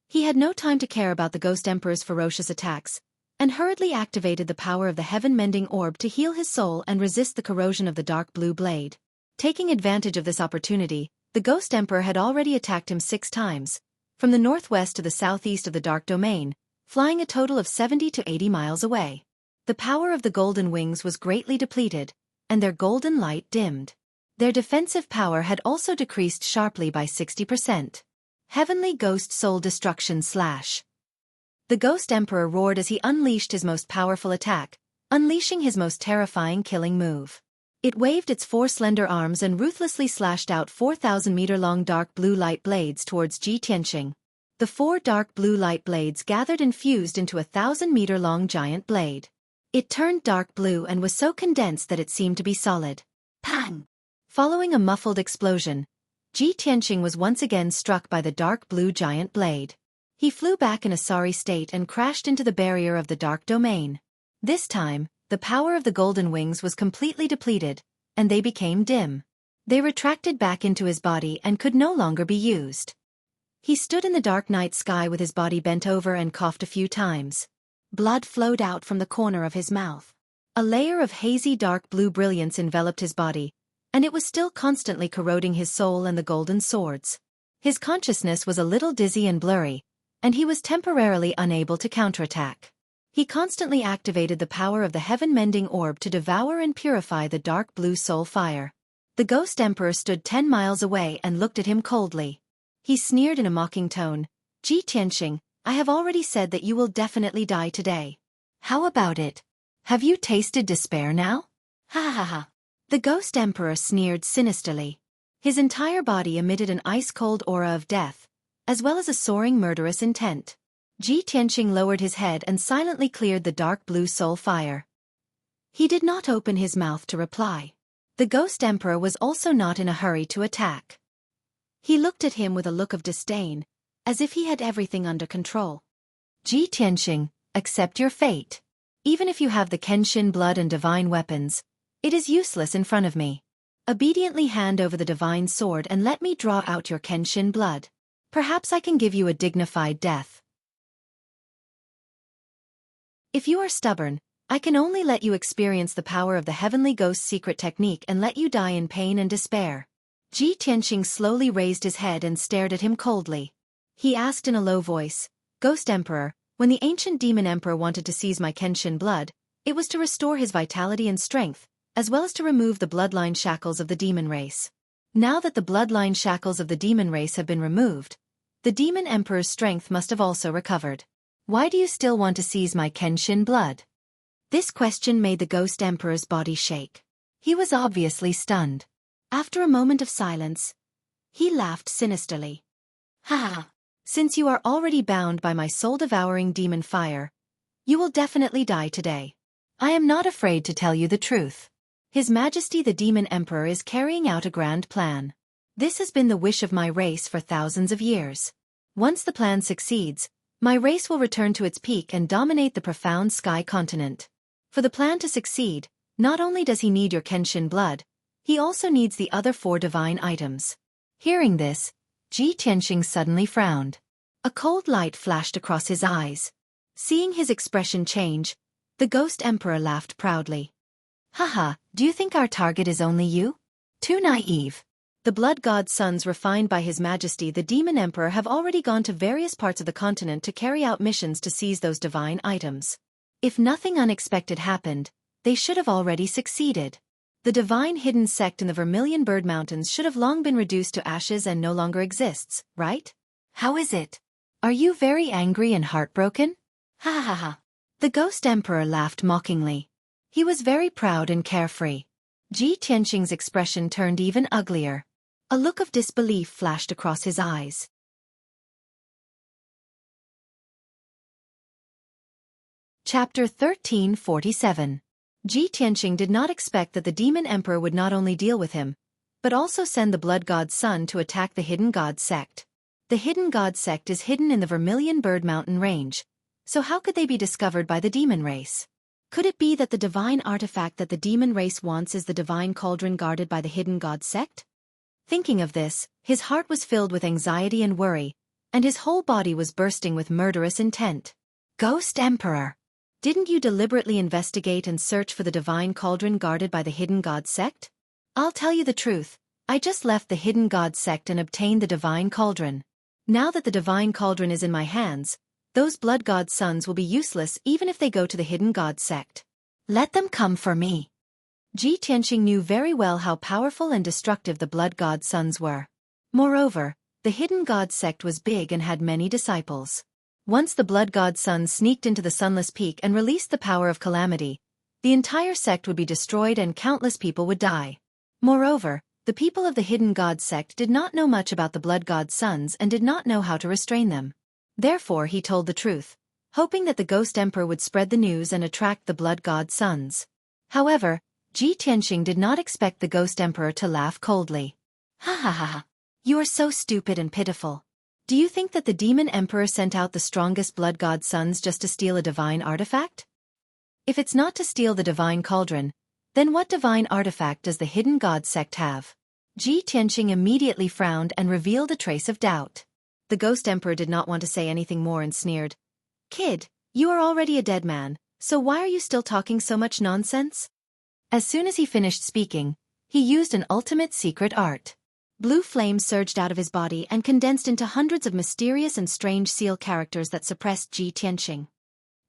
[SPEAKER 1] He had no time to care about the Ghost Emperor's ferocious attacks, and hurriedly activated the power of the heaven-mending orb to heal his soul and resist the corrosion of the dark blue blade. Taking advantage of this opportunity, the Ghost Emperor had already attacked him 6 times, from the northwest to the southeast of the dark domain, flying a total of 70 to 80 miles away. The power of the golden wings was greatly depleted, and their golden light dimmed. Their defensive power had also decreased sharply by 60%. Heavenly Ghost Soul Destruction / The Ghost Emperor roared as he unleashed his most powerful attack, unleashing his most terrifying killing move. It waved its 4 slender arms and ruthlessly slashed out 4,000-meter-long dark blue light blades towards Ji Tianqing. The 4 dark blue light blades gathered and fused into a 1,000-meter-long giant blade. It turned dark blue and was so condensed that it seemed to be solid. Pang! Following a muffled explosion, Ji Tianqing was once again struck by the dark blue giant blade. He flew back in a sorry state and crashed into the barrier of the dark domain. This time, the power of the golden wings was completely depleted, and they became dim. They retracted back into his body and could no longer be used. He stood in the dark night sky with his body bent over and coughed a few times. Blood flowed out from the corner of his mouth. A layer of hazy dark blue brilliance enveloped his body, and it was still constantly corroding his soul and the golden swords. His consciousness was a little dizzy and blurry, and he was temporarily unable to counterattack. He constantly activated the power of the heaven-mending orb to devour and purify the dark blue soul fire. The Ghost Emperor stood 10 miles away and looked at him coldly. He sneered in a mocking tone, "Ji Tianqing, I have already said that you will definitely die today. How about it? Have you tasted despair now?" Ha ha ha. The Ghost Emperor sneered sinisterly. His entire body emitted an ice-cold aura of death, as well as a soaring murderous intent. Ji Tianqing lowered his head and silently cleared the dark blue soul fire. He did not open his mouth to reply. The Ghost Emperor was also not in a hurry to attack. He looked at him with a look of disdain, as if he had everything under control. "Ji Tianqing, accept your fate. Even if you have the Kenshin blood and divine weapons, it is useless in front of me. Obediently hand over the divine sword and let me draw out your Kenshin blood. Perhaps I can give you a dignified death. If you are stubborn, I can only let you experience the power of the heavenly ghost's secret technique and let you die in pain and despair." Ji Tianqing slowly raised his head and stared at him coldly. He asked in a low voice, "Ghost Emperor, when the ancient demon emperor wanted to seize my Kenshin blood, it was to restore his vitality and strength, as well as to remove the bloodline shackles of the demon race. Now that the bloodline shackles of the demon race have been removed, the demon emperor's strength must have also recovered. Why do you still want to seize my Kenshin blood?" This question made the Ghost Emperor's body shake. He was obviously stunned. After a moment of silence, he laughed sinisterly. "Ha ha! Since you are already bound by my soul-devouring demon fire, you will definitely die today. I am not afraid to tell you the truth. His Majesty the Demon Emperor is carrying out a grand plan. This has been the wish of my race for thousands of years. Once the plan succeeds, my race will return to its peak and dominate the profound sky continent. For the plan to succeed, not only does he need your Kenshin blood, he also needs the other 4 divine items." Hearing this, Ji Tianqing suddenly frowned. A cold light flashed across his eyes. Seeing his expression change, the Ghost Emperor laughed proudly. "Haha, do you think our target is only you? Too naive. The blood god's sons refined by His Majesty the Demon Emperor have already gone to various parts of the continent to carry out missions to seize those divine items. If nothing unexpected happened, they should have already succeeded. The divine hidden sect in the Vermilion Bird Mountains should have long been reduced to ashes and no longer exists, right? How is it? Are you very angry and heartbroken? Ha ha ha. The Ghost Emperor laughed mockingly. He was very proud and carefree. Ji Tianqing's expression turned even uglier. A look of disbelief flashed across his eyes. Chapter 1347. Ji Tianqing did not expect that the Demon Emperor would not only deal with him, but also send the Blood God's son to attack the Hidden God sect. The Hidden God sect is hidden in the Vermilion Bird Mountain range, so how could they be discovered by the demon race? Could it be that the divine artifact that the demon race wants is the divine cauldron guarded by the Hidden God sect? Thinking of this, his heart was filled with anxiety and worry, and his whole body was bursting with murderous intent. Ghost Emperor! Didn't you deliberately investigate and search for the divine cauldron guarded by the Hidden God sect? I'll tell you the truth, I just left the Hidden God sect and obtained the divine cauldron. Now that the divine cauldron is in my hands, those blood god sons will be useless even if they go to the Hidden God sect. Let them come for me. Ji Tianqing knew very well how powerful and destructive the blood god sons were. Moreover, the Hidden God sect was big and had many disciples. Once the blood god sons sneaked into the Sunless Peak and released the power of calamity, the entire sect would be destroyed and countless people would die. Moreover, the people of the Hidden God sect did not know much about the blood god sons and did not know how to restrain them. Therefore he told the truth, hoping that the Ghost Emperor would spread the news and attract the blood god sons. However, Ji Tianqing did not expect the Ghost Emperor to laugh coldly. Ha ha ha ha. You are so stupid and pitiful. Do you think that the Demon Emperor sent out the strongest blood god sons just to steal a divine artifact? If it's not to steal the divine cauldron, then what divine artifact does the Hidden God sect have? Ji Tianqing immediately frowned and revealed a trace of doubt. The Ghost Emperor did not want to say anything more and sneered. Kid, you are already a dead man, so why are you still talking so much nonsense? As soon as he finished speaking, he used an ultimate secret art. Blue flame surged out of his body and condensed into hundreds of mysterious and strange seal characters that suppressed Ji Tianqing.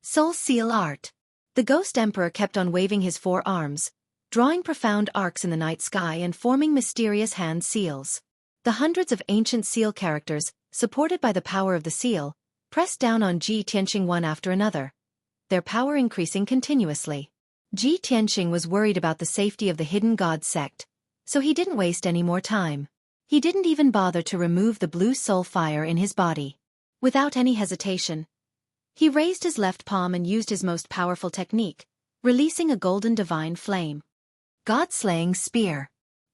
[SPEAKER 1] Soul Seal Art. The Ghost Emperor kept on waving his four arms, drawing profound arcs in the night sky and forming mysterious hand seals. The hundreds of ancient seal characters, supported by the power of the seal, pressed down on Ji Tianqing one after another, their power increasing continuously. Ji Tianqing was worried about the safety of the Hidden God sect, so he didn't waste any more time. He didn't even bother to remove the blue soul fire in his body. Without any hesitation, he raised his left palm and used his most powerful technique, releasing a golden divine flame. God-slaying spear.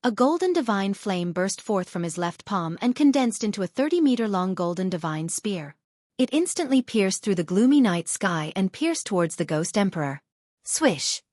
[SPEAKER 1] A golden divine flame burst forth from his left palm and condensed into a 30-meter-long golden divine spear. It instantly pierced through the gloomy night sky and pierced towards the Ghost Emperor. Swish!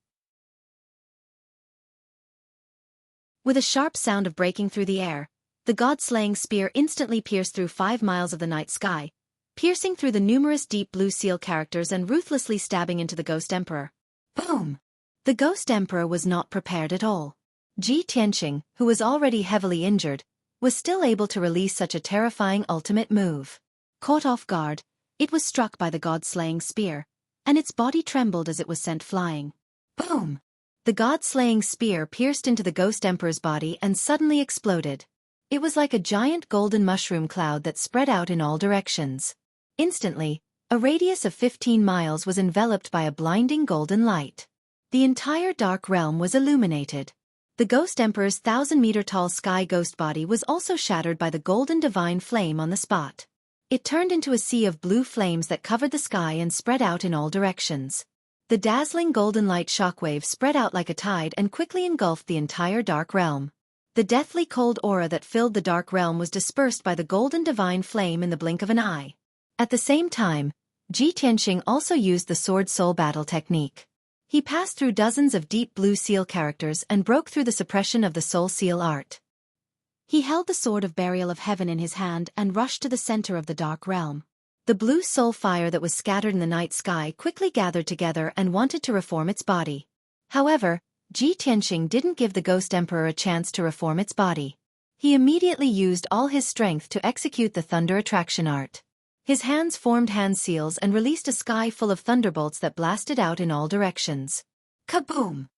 [SPEAKER 1] With a sharp sound of breaking through the air, the god-slaying spear instantly pierced through 5 miles of the night sky, piercing through the numerous deep blue seal characters and ruthlessly stabbing into the Ghost Emperor. Boom! The Ghost Emperor was not prepared at all. Ji Tianqing, who was already heavily injured, was still able to release such a terrifying ultimate move. Caught off guard, it was struck by the god-slaying spear, and its body trembled as it was sent flying. Boom! The god-slaying spear pierced into the Ghost Emperor's body and suddenly exploded. It was like a giant golden mushroom cloud that spread out in all directions. Instantly, a radius of 15 miles was enveloped by a blinding golden light. The entire dark realm was illuminated. The Ghost Emperor's 1,000-meter-tall sky ghost body was also shattered by the golden divine flame on the spot. It turned into a sea of blue flames that covered the sky and spread out in all directions. The dazzling golden light shockwave spread out like a tide and quickly engulfed the entire dark realm. The deathly cold aura that filled the dark realm was dispersed by the golden divine flame in the blink of an eye. At the same time, Ji Tianqing also used the sword soul battle technique. He passed through dozens of deep blue seal characters and broke through the suppression of the soul seal art. He held the sword of burial of heaven in his hand and rushed to the center of the dark realm. The blue soul fire that was scattered in the night sky quickly gathered together and wanted to reform its body. However, Ji Tianqing didn't give the Ghost Emperor a chance to reform its body. He immediately used all his strength to execute the thunder attraction art. His hands formed hand seals and released a sky full of thunderbolts that blasted out in all directions. Kaboom!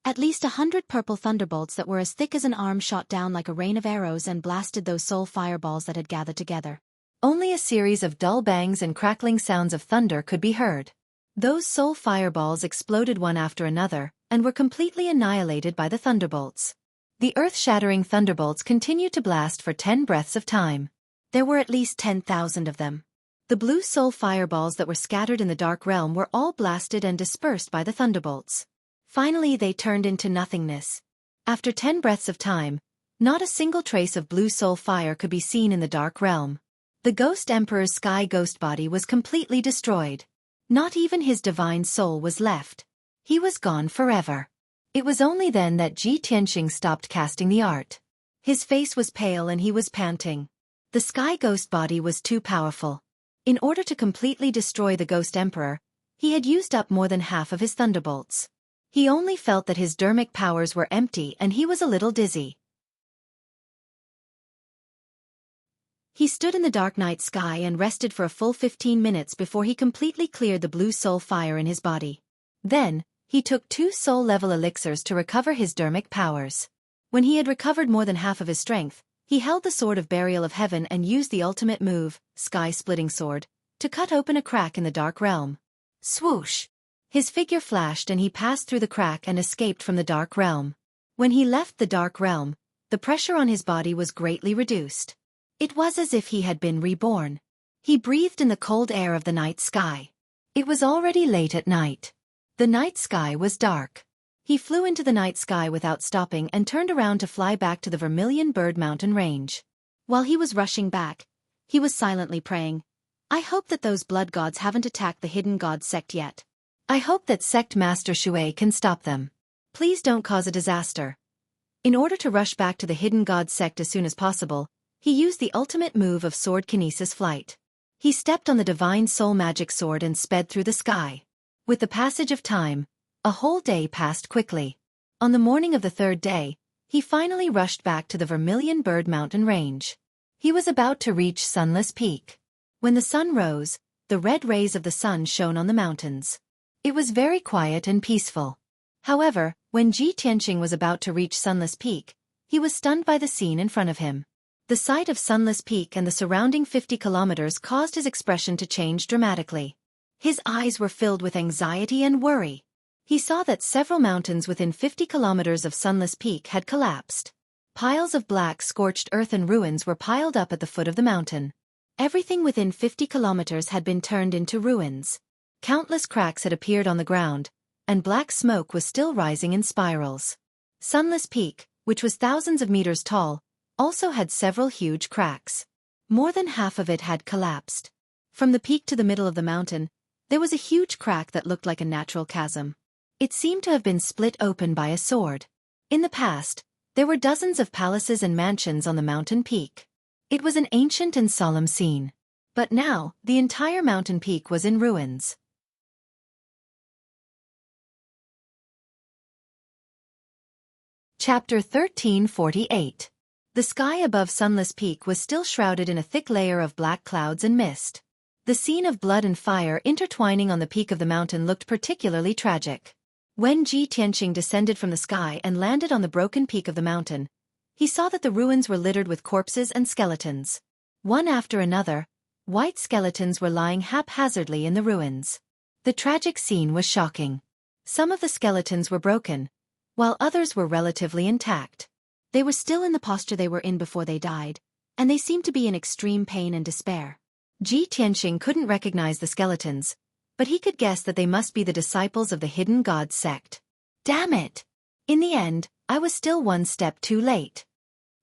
[SPEAKER 1] At least 100 purple thunderbolts that were as thick as an arm shot down like a rain of arrows and blasted those soul fireballs that had gathered together. Only a series of dull bangs and crackling sounds of thunder could be heard. Those soul fireballs exploded one after another, and were completely annihilated by the thunderbolts. The earth-shattering thunderbolts continued to blast for 10 breaths of time. There were at least 10,000 of them. The blue soul fireballs that were scattered in the dark realm were all blasted and dispersed by the thunderbolts. Finally they turned into nothingness. After 10 breaths of time, not a single trace of blue soul fire could be seen in the dark realm. The Ghost Emperor's sky ghost body was completely destroyed. Not even his divine soul was left. He was gone forever. It was only then that Ji Tianqing stopped casting the art. His face was pale and he was panting. The sky ghost body was too powerful. In order to completely destroy the Ghost Emperor, he had used up more than half of his thunderbolts. He only felt that his dermic powers were empty and he was a little dizzy. He stood in the dark night sky and rested for a full 15 minutes before he completely cleared the blue soul fire in his body. Then, he took 2 soul-level elixirs to recover his dermic powers. When he had recovered more than half of his strength, he held the Sword of Burial of Heaven and used the ultimate move, Sky-Splitting Sword, to cut open a crack in the dark realm. Swoosh! His figure flashed and he passed through the crack and escaped from the dark realm. When he left the dark realm, the pressure on his body was greatly reduced. It was as if he had been reborn. He breathed in the cold air of the night sky. It was already late at night. The night sky was dark. He flew into the night sky without stopping and turned around to fly back to the Vermilion Bird Mountain range. While he was rushing back, he was silently praying, "I hope that those blood gods haven't attacked the hidden god sect yet. I hope that sect master Xueqi can stop them. Please don't cause a disaster." In order to rush back to the hidden god sect as soon as possible, he used the ultimate move of sword kinesis flight. He stepped on the divine soul magic sword and sped through the sky. With the passage of time, a whole day passed quickly. On the morning of the 3rd day, he finally rushed back to the Vermilion Bird Mountain range. He was about to reach Sunless Peak. When the sun rose, the red rays of the sun shone on the mountains. It was very quiet and peaceful. However, when Ji Tianqing was about to reach Sunless Peak, he was stunned by the scene in front of him. The sight of Sunless Peak and the surrounding 50 kilometers caused his expression to change dramatically. His eyes were filled with anxiety and worry. He saw that several mountains within 50 kilometers of Sunless Peak had collapsed. Piles of black scorched earth and ruins were piled up at the foot of the mountain. Everything within 50 kilometers had been turned into ruins. Countless cracks had appeared on the ground, and black smoke was still rising in spirals. Sunless Peak, which was thousands of meters tall, also had several huge cracks. More than half of it had collapsed. From the peak to the middle of the mountain, there was a huge crack that looked like a natural chasm. It seemed to have been split open by a sword. In the past, there were dozens of palaces and mansions on the mountain peak. It was an ancient and solemn scene. But now, the entire mountain peak was in ruins. Chapter 1348. The sky above Sunless Peak was still shrouded in a thick layer of black clouds and mist. The scene of blood and fire intertwining on the peak of the mountain looked particularly tragic. When Ji Tianqing descended from the sky and landed on the broken peak of the mountain, he saw that the ruins were littered with corpses and skeletons. One after another, white skeletons were lying haphazardly in the ruins. The tragic scene was shocking. Some of the skeletons were broken, while others were relatively intact. They were still in the posture they were in before they died, and they seemed to be in extreme pain and despair. Ji Tianqing couldn't recognize the skeletons, but he could guess that they must be the disciples of the hidden god sect. Damn it! In the end, I was still one step too late.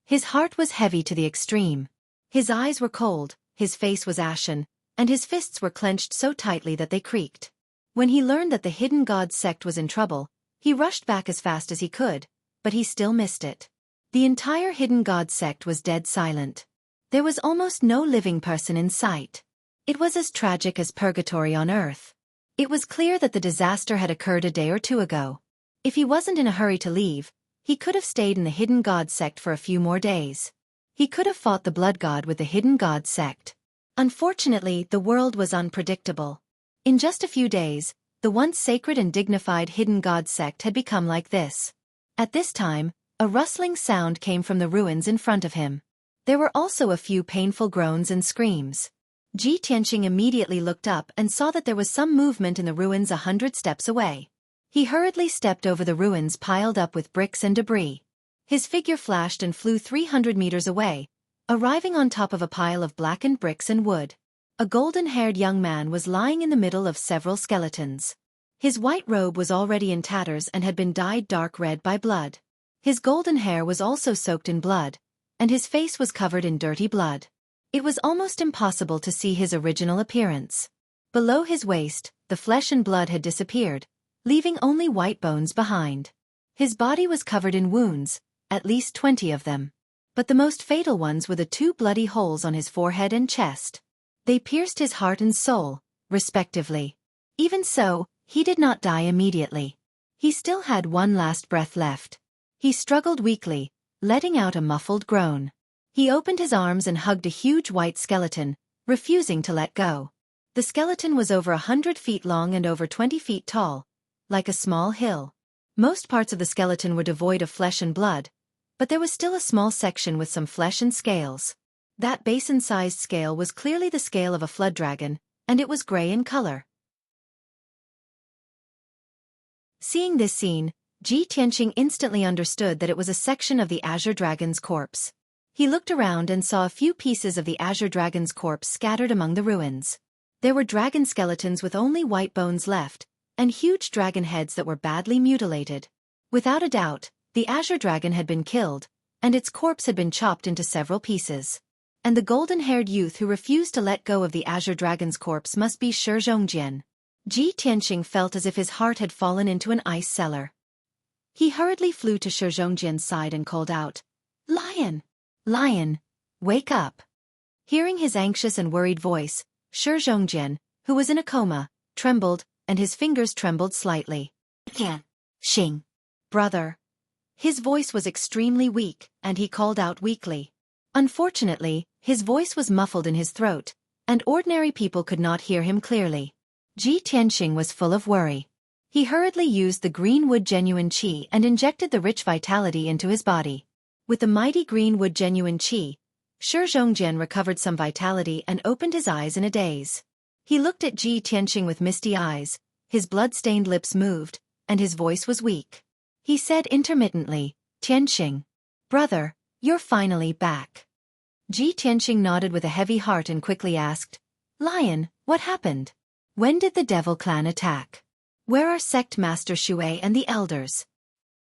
[SPEAKER 1] His heart was heavy to the extreme. His eyes were cold, his face was ashen, and his fists were clenched so tightly that they creaked. When he learned that the hidden god sect was in trouble, he rushed back as fast as he could, but he still missed it. The entire hidden god sect was dead silent. There was almost no living person in sight. It was as tragic as purgatory on earth. It was clear that the disaster had occurred a day or two ago. If he wasn't in a hurry to leave, he could have stayed in the hidden god sect for a few more days. He could have fought the blood god with the hidden god sect. Unfortunately, the world was unpredictable. In just a few days, the once sacred and dignified hidden god sect had become like this. At this time, a rustling sound came from the ruins in front of him. There were also a few painful groans and screams. Ji Tianqing immediately looked up and saw that there was some movement in the ruins 100 steps away. He hurriedly stepped over the ruins piled up with bricks and debris. His figure flashed and flew 300 meters away, arriving on top of a pile of blackened bricks and wood. A golden-haired young man was lying in the middle of several skeletons. His white robe was already in tatters and had been dyed dark red by blood. His golden hair was also soaked in blood, and his face was covered in dirty blood. It was almost impossible to see his original appearance. Below his waist, the flesh and blood had disappeared, leaving only white bones behind. His body was covered in wounds, at least 20 of them. But the most fatal ones were the 2 bloody holes on his forehead and chest. They pierced his heart and soul, respectively. Even so, he did not die immediately. He still had one last breath left. He struggled weakly, letting out a muffled groan. He opened his arms and hugged a huge white skeleton, refusing to let go. The skeleton was over 100 feet long and over 20 feet tall, like a small hill. Most parts of the skeleton were devoid of flesh and blood, but there was still a small section with some flesh and scales. That basin-sized scale was clearly the scale of a flood dragon, and it was gray in color. Seeing this scene, Ji Tianqing instantly understood that it was a section of the Azure Dragon's corpse. He looked around and saw a few pieces of the Azure Dragon's corpse scattered among the ruins. There were dragon skeletons with only white bones left, and huge dragon heads that were badly mutilated. Without a doubt, the Azure Dragon had been killed, and its corpse had been chopped into several pieces. And the golden-haired youth who refused to let go of the Azure Dragon's corpse must be Shi. Ji Tianqing felt as if his heart had fallen into an ice cellar. He hurriedly flew to Shi side and called out, "Lion! Lion! Wake up!" Hearing his anxious and worried voice, Shi, who was in a coma, trembled, and his fingers trembled slightly. "Xing! Brother!" His voice was extremely weak, and he called out weakly. Unfortunately, his voice was muffled in his throat, and ordinary people could not hear him clearly. Ji Tianqing was full of worry. He hurriedly used the green wood genuine qi and injected the rich vitality into his body. With the mighty green wood genuine qi, Shi recovered some vitality and opened his eyes in a daze. He looked at Ji Tianqing with misty eyes, his blood-stained lips moved, and his voice was weak. He said intermittently, "Tianqing. Brother, you're finally back." Ji Tianqing nodded with a heavy heart and quickly asked, "Lion, what happened? When did the Devil Clan attack? Where are Sect Master Xueqi and the elders?"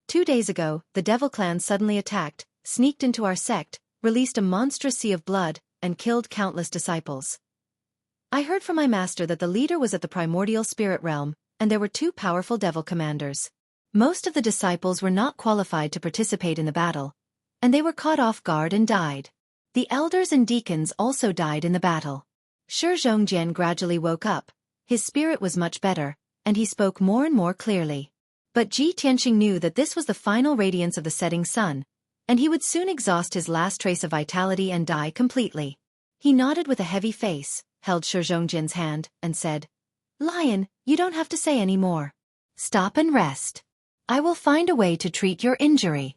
[SPEAKER 1] 2 days ago, the Devil Clan suddenly attacked, sneaked into our sect, released a monstrous sea of blood, and killed countless disciples. I heard from my master that the leader was at the primordial spirit realm, and there were 2 powerful devil commanders. Most of the disciples were not qualified to participate in the battle, and they were caught off guard and died. The elders and deacons also died in the battle. Shi gradually woke up, his spirit was much better, and he spoke more and more clearly. But Ji Tianqing knew that this was the final radiance of the setting sun, and he would soon exhaust his last trace of vitality and die completely. He nodded with a heavy face, held Shi hand, and said, "Lion, you don't have to say any more. Stop and rest. I will find a way to treat your injury."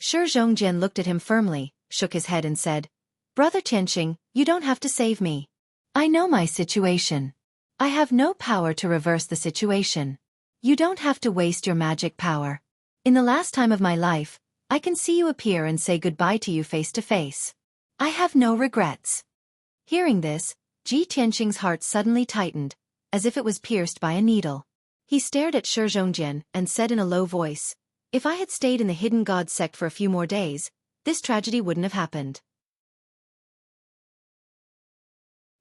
[SPEAKER 1] Shi looked at him firmly, shook his head and said, "Brother Tianqing, you don't have to save me. I know my situation. I have no power to reverse the situation. You don't have to waste your magic power. In the last time of my life, I can see you appear and say goodbye to you face to face. I have no regrets." Hearing this, Ji Tianqing's heart suddenly tightened, as if it was pierced by a needle. He stared at Shi and said in a low voice, "If I had stayed in the hidden god sect for a few more days, this tragedy wouldn't have happened.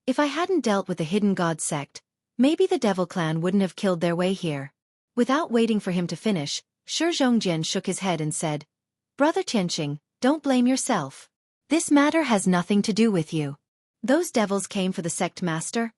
[SPEAKER 1] If I hadn't dealt with the hidden god sect, maybe the Devil Clan wouldn't have killed their way here." Without waiting for him to finish, Shi shook his head and said, "Brother Tianqing, don't blame yourself. This matter has nothing to do with you. Those devils came for the sect master.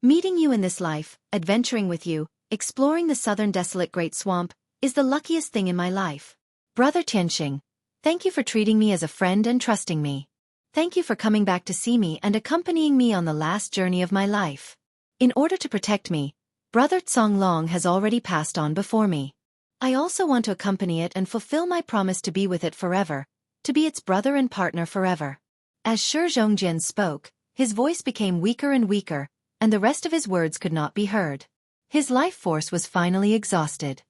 [SPEAKER 1] Meeting you in this life, adventuring with you, exploring the southern desolate great swamp, is the luckiest thing in my life. Brother Tianxing, thank you for treating me as a friend and trusting me. Thank you for coming back to see me and accompanying me on the last journey of my life. In order to protect me, Brother Songlong has already passed on before me. I also want to accompany it and fulfill my promise to be with it forever, to be its brother and partner forever. As Shi Zhongjian spoke, his voice became weaker and weaker, and the rest of his words could not be heard. His life force was finally exhausted.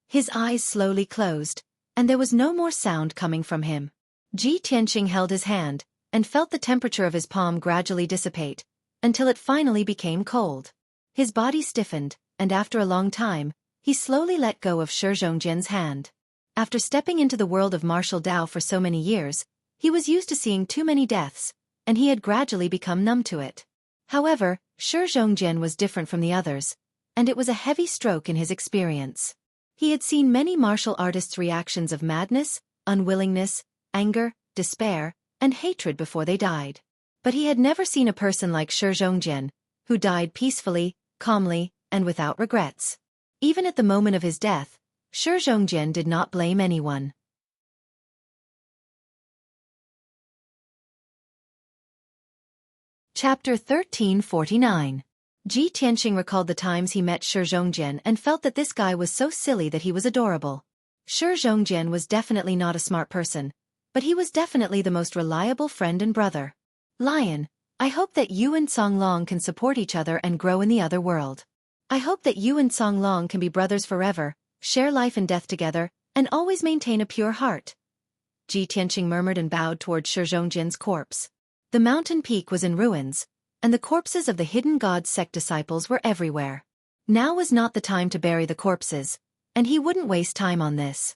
[SPEAKER 1] His eyes slowly closed, and there was no more sound coming from him. Ji Tianxing held his hand, and felt the temperature of his palm gradually dissipate, until it finally became cold. His body stiffened, and after a long time, he slowly let go of Shi Zhongjian's hand. After stepping into the world of martial Dao for so many years, he was used to seeing too many deaths, and he had gradually become numb to it. However, Shi Zhongjian was different from the others, and it was a heavy stroke in his experience. He had seen many martial artists' reactions of madness, unwillingness, anger, despair, and hatred before they died. But he had never seen a person like Shi Zhongjian, who died peacefully, calmly, and without regrets. Even at the moment of his death, Shi Zhongjian did not blame anyone. Chapter 1349. Ji Tianxing recalled the times he met Shi Zhongjian and felt that this guy was so silly that he was adorable. Shi Zhongjian was definitely not a smart person, but he was definitely the most reliable friend and brother. Lion, I hope that you and Songlong can support each other and grow in the other world. I hope that you and Songlong can be brothers forever, share life and death together, and always maintain a pure heart. Ji Tianxing murmured and bowed toward Shi Zhongjian's corpse. The mountain peak was in ruins, and the corpses of the hidden god's sect disciples were everywhere. Now was not the time to bury the corpses, and he wouldn't waste time on this.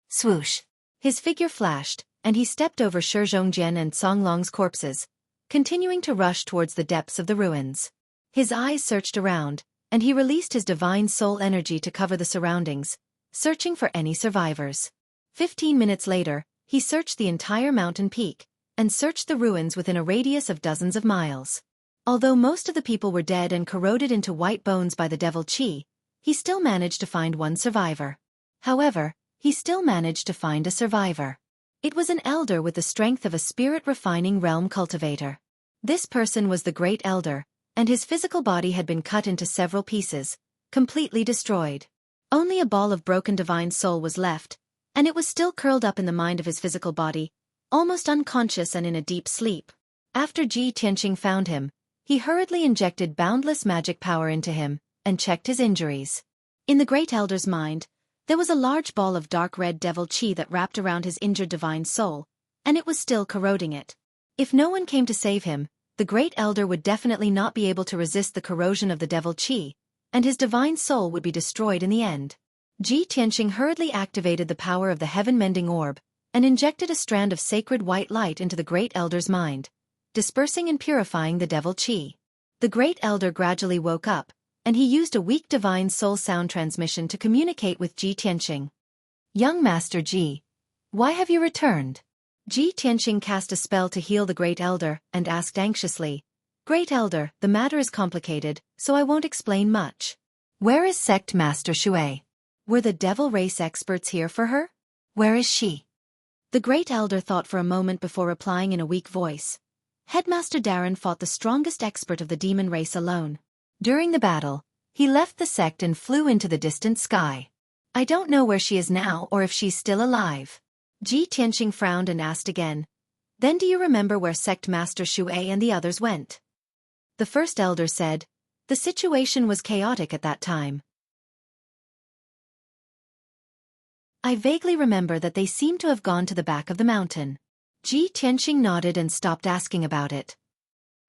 [SPEAKER 1] Swoosh! His figure flashed, and he stepped over Shi Zhongjian and Songlong's corpses, continuing to rush towards the depths of the ruins. His eyes searched around, and he released his divine soul energy to cover the surroundings, searching for any survivors. 15 minutes later, he searched the entire mountain peak, and searched the ruins within a radius of dozens of miles. Although most of the people were dead and corroded into white bones by the devil Qi, he still managed to find one survivor. However, he still managed to find a survivor. It was an elder with the strength of a spirit-refining realm cultivator. This person was the Great Elder, and his physical body had been cut into several pieces, completely destroyed. Only a ball of broken divine soul was left, and it was still curled up in the mind of his physical body, almost unconscious and in a deep sleep. After Ji Tianxing found him, he hurriedly injected boundless magic power into him, and checked his injuries. In the Great Elder's mind, there was a large ball of dark red devil Qi that wrapped around his injured divine soul, and it was still corroding it. If no one came to save him, the Great Elder would definitely not be able to resist the corrosion of the devil Qi, and his divine soul would be destroyed in the end. Ji Tianxing hurriedly activated the power of the heaven-mending orb, and injected a strand of sacred white light into the Great Elder's mind, dispersing and purifying the devil Qi. The Great Elder gradually woke up, and he used a weak divine soul sound transmission to communicate with Ji Tianxing. Young Master Ji, why have you returned? Ji Tianxing cast a spell to heal the Great Elder, and asked anxiously, Great Elder, the matter is complicated, so I won't explain much. Where is Sect Master Xueqi? Were the devil race experts here for her? Where is she? The Great Elder thought for a moment before replying in a weak voice. Headmaster Darren fought the strongest expert of the demon race alone. During the battle, he left the sect and flew into the distant sky. I don't know where she is now or if she's still alive. Ji Tianxing frowned and asked again, Then do you remember where Sect Master Xueqi and the others went? The first elder said, The situation was chaotic at that time. I vaguely remember that they seemed to have gone to the back of the mountain. Ji Tianxing nodded and stopped asking about it.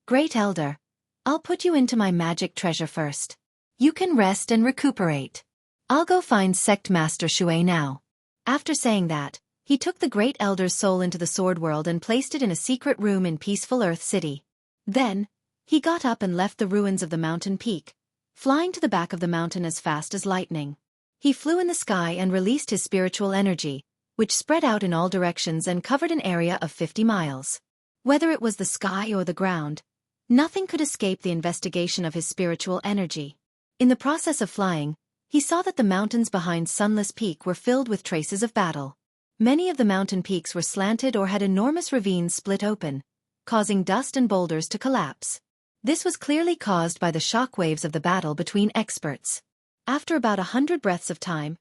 [SPEAKER 1] Great Elder, I'll put you into my magic treasure first. You can rest and recuperate. I'll go find Sect Master Xueqi now. After saying that, he took the Great Elder's soul into the Sword World and placed it in a secret room in peaceful Earth City. Then, he got up and left the ruins of the mountain peak, flying to the back of the mountain as fast as lightning. He flew in the sky and released his spiritual energy, which spread out in all directions and covered an area of 50 miles. Whether it was the sky or the ground, nothing could escape the investigation of his spiritual energy. In the process of flying, he saw that the mountains behind Sunless Peak were filled with traces of battle. Many of the mountain peaks were slanted or had enormous ravines split open, causing dust and boulders to collapse. This was clearly caused by the shock waves of the battle between experts. After about 100 breaths of time,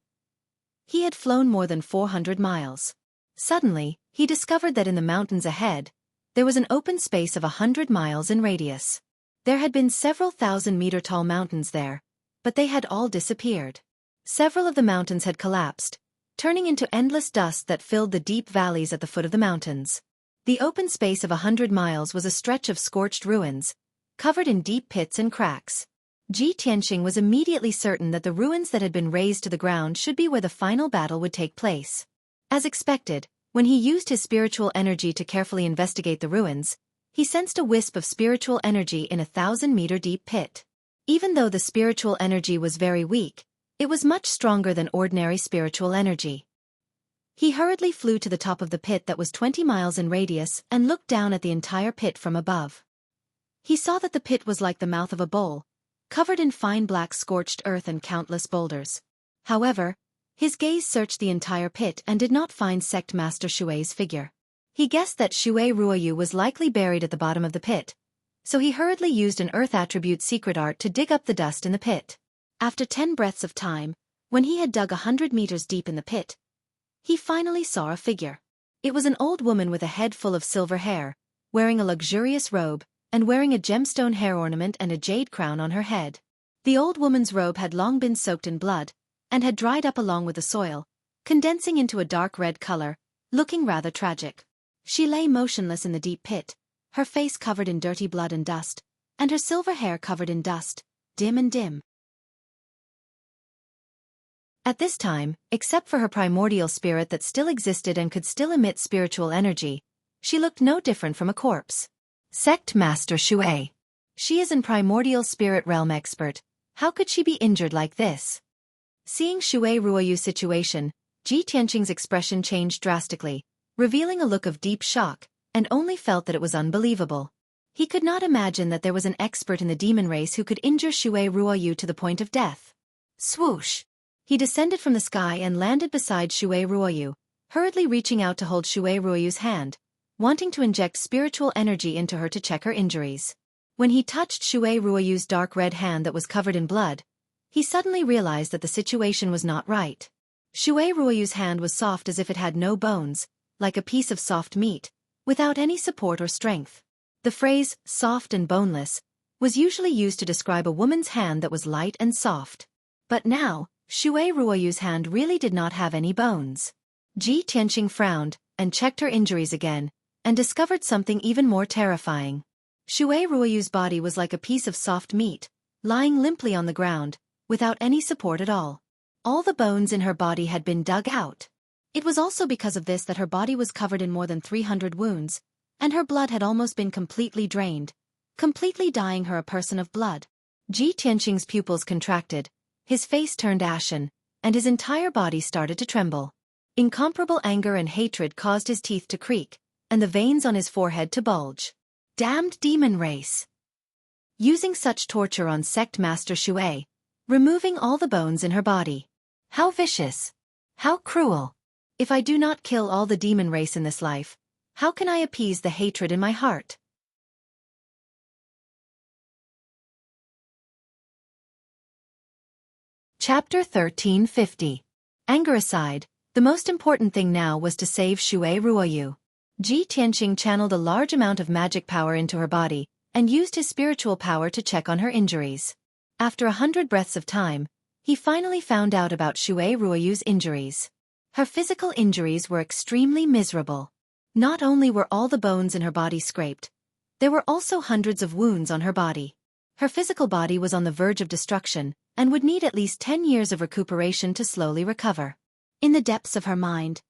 [SPEAKER 1] he had flown more than 400 miles. Suddenly, he discovered that in the mountains ahead, there was an open space of 100 miles in radius. There had been several 1,000-meter-tall mountains there, but they had all disappeared. Several of the mountains had collapsed, turning into endless dust that filled the deep valleys at the foot of the mountains. The open space of 100 miles was a stretch of scorched ruins, covered in deep pits and cracks. Ji Tianqing was immediately certain that the ruins that had been razed to the ground should be where the final battle would take place. As expected, when he used his spiritual energy to carefully investigate the ruins, he sensed a wisp of spiritual energy in a 1,000-meter-deep pit. Even though the spiritual energy was very weak, it was much stronger than ordinary spiritual energy. He hurriedly flew to the top of the pit that was 20 miles in radius and looked down at the entire pit from above. He saw that the pit was like the mouth of a bowl, covered in fine black scorched earth and countless boulders. However, his gaze searched the entire pit and did not find Sect Master Xueqi's figure. He guessed that Xue Ruoyu was likely buried at the bottom of the pit, so he hurriedly used an earth attribute secret art to dig up the dust in the pit. After 10 breaths of time, when he had dug 100 meters deep in the pit, he finally saw a figure. It was an old woman with a head full of silver hair, wearing a luxurious robe, and wearing a gemstone hair ornament and a jade crown on her head. The old woman's robe had long been soaked in blood, and had dried up along with the soil, condensing into a dark red color, looking rather tragic. She lay motionless in the deep pit, her face covered in dirty blood and dust, and her silver hair covered in dust, dim and dim. At this time, except for her primordial spirit that still existed and could still emit spiritual energy, she looked no different from a corpse. Sect Master Xueqi. She is an primordial spirit realm expert. How could she be injured like this? Seeing Xue Ruoyu's situation, Ji Tianqing's expression changed drastically, revealing a look of deep shock, and only felt that it was unbelievable. He could not imagine that there was an expert in the demon race who could injure Xue Ruoyu to the point of death. Swoosh! He descended from the sky and landed beside Xue Ruoyu, hurriedly reaching out to hold Xue Ruoyu's hand, wanting to inject spiritual energy into her to check her injuries. When he touched Xue Ruoyu's dark red hand that was covered in blood, he suddenly realized that the situation was not right. Xue Ruoyu's hand was soft as if it had no bones, like a piece of soft meat, without any support or strength. The phrase, soft and boneless, was usually used to describe a woman's hand that was light and soft. But now, Xue Ruoyu's hand really did not have any bones. Ji Tianqing frowned, and checked her injuries again, and discovered something even more terrifying. Xue Ruoyu's body was like a piece of soft meat, lying limply on the ground, without any support at all. All the bones in her body had been dug out. It was also because of this that her body was covered in more than 300 wounds, and her blood had almost been completely drained, completely dyeing her a person of blood. Ji Tianqing's pupils contracted, his face turned ashen, and his entire body started to tremble. Incomparable anger and hatred caused his teeth to creak, and the veins on his forehead to bulge. Damned demon race! Using such torture on Sect Master Xueqi, removing all the bones in her body. How vicious! How cruel! If I do not kill all the demon race in this life, how can I appease the hatred in my heart? Chapter 1350. Anger aside, the most important thing now was to save Xue Ruoyu. Ji Tianqing channeled a large amount of magic power into her body, and used his spiritual power to check on her injuries. After 100 breaths of time, he finally found out about Xue Ruoyu's injuries. Her physical injuries were extremely miserable. Not only were all the bones in her body scraped, there were also hundreds of wounds on her body. Her physical body was on the verge of destruction, and would need at least 10 years of recuperation to slowly recover. In the depths of her mind,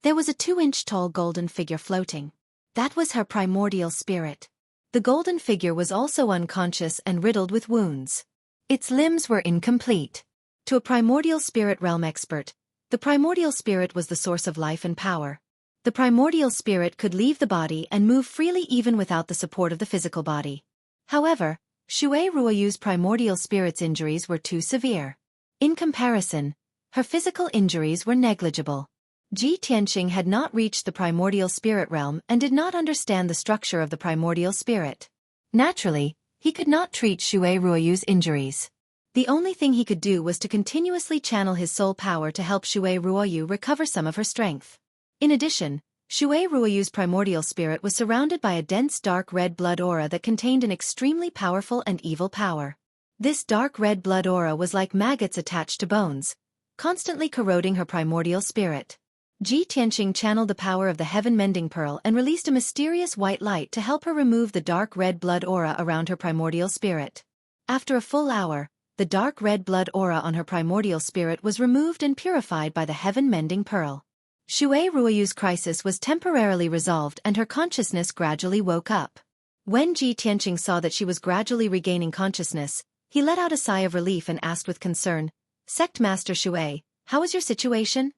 [SPEAKER 1] there was a 2-inch-tall golden figure floating. That was her primordial spirit. The golden figure was also unconscious and riddled with wounds. Its limbs were incomplete. To a primordial spirit realm expert, the primordial spirit was the source of life and power. The primordial spirit could leave the body and move freely even without the support of the physical body. However, Xue Ruoyu's primordial spirit's injuries were too severe. In comparison, her physical injuries were negligible. Ji Tianqing had not reached the primordial spirit realm and did not understand the structure of the primordial spirit. Naturally, he could not treat Xue Ruoyu's injuries. The only thing he could do was to continuously channel his soul power to help Xue Ruoyu recover some of her strength. In addition, Xue Ruoyu's primordial spirit was surrounded by a dense dark red blood aura that contained an extremely powerful and evil power. This dark red blood aura was like maggots attached to bones, constantly corroding her primordial spirit. Ji Tianqing channeled the power of the heaven-mending pearl and released a mysterious white light to help her remove the dark red blood aura around her primordial spirit. After a full hour, the dark red blood aura on her primordial spirit was removed and purified by the heaven-mending pearl. Xue Ruoyu's crisis was temporarily resolved and her consciousness gradually woke up. When Ji Tianqing saw that she was gradually regaining consciousness, he let out a sigh of relief and asked with concern, "Sect Master Xue, how is your situation?"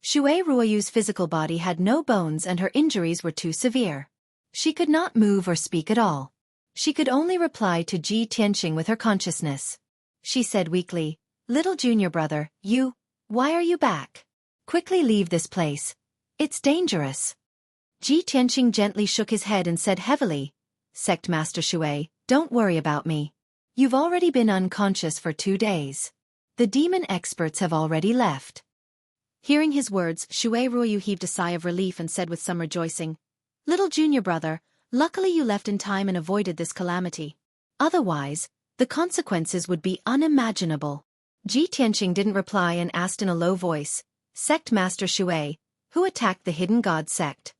[SPEAKER 1] Xue Ruoyu's physical body had no bones and her injuries were too severe. She could not move or speak at all. She could only reply to Ji Tianqing with her consciousness. She said weakly, "Little junior brother, why are you back? Quickly leave this place. It's dangerous." Ji Tianqing gently shook his head and said heavily, "Sect Master Xue, don't worry about me. You've already been unconscious for 2 days. The demon experts have already left." Hearing his words, Xue Ruoyu heaved a sigh of relief and said with some rejoicing, "Little junior brother, luckily you left in time and avoided this calamity. Otherwise, the consequences would be unimaginable." Ji Tianqing didn't reply and asked in a low voice, "Sect Master Xue, who attacked the Hidden God sect?"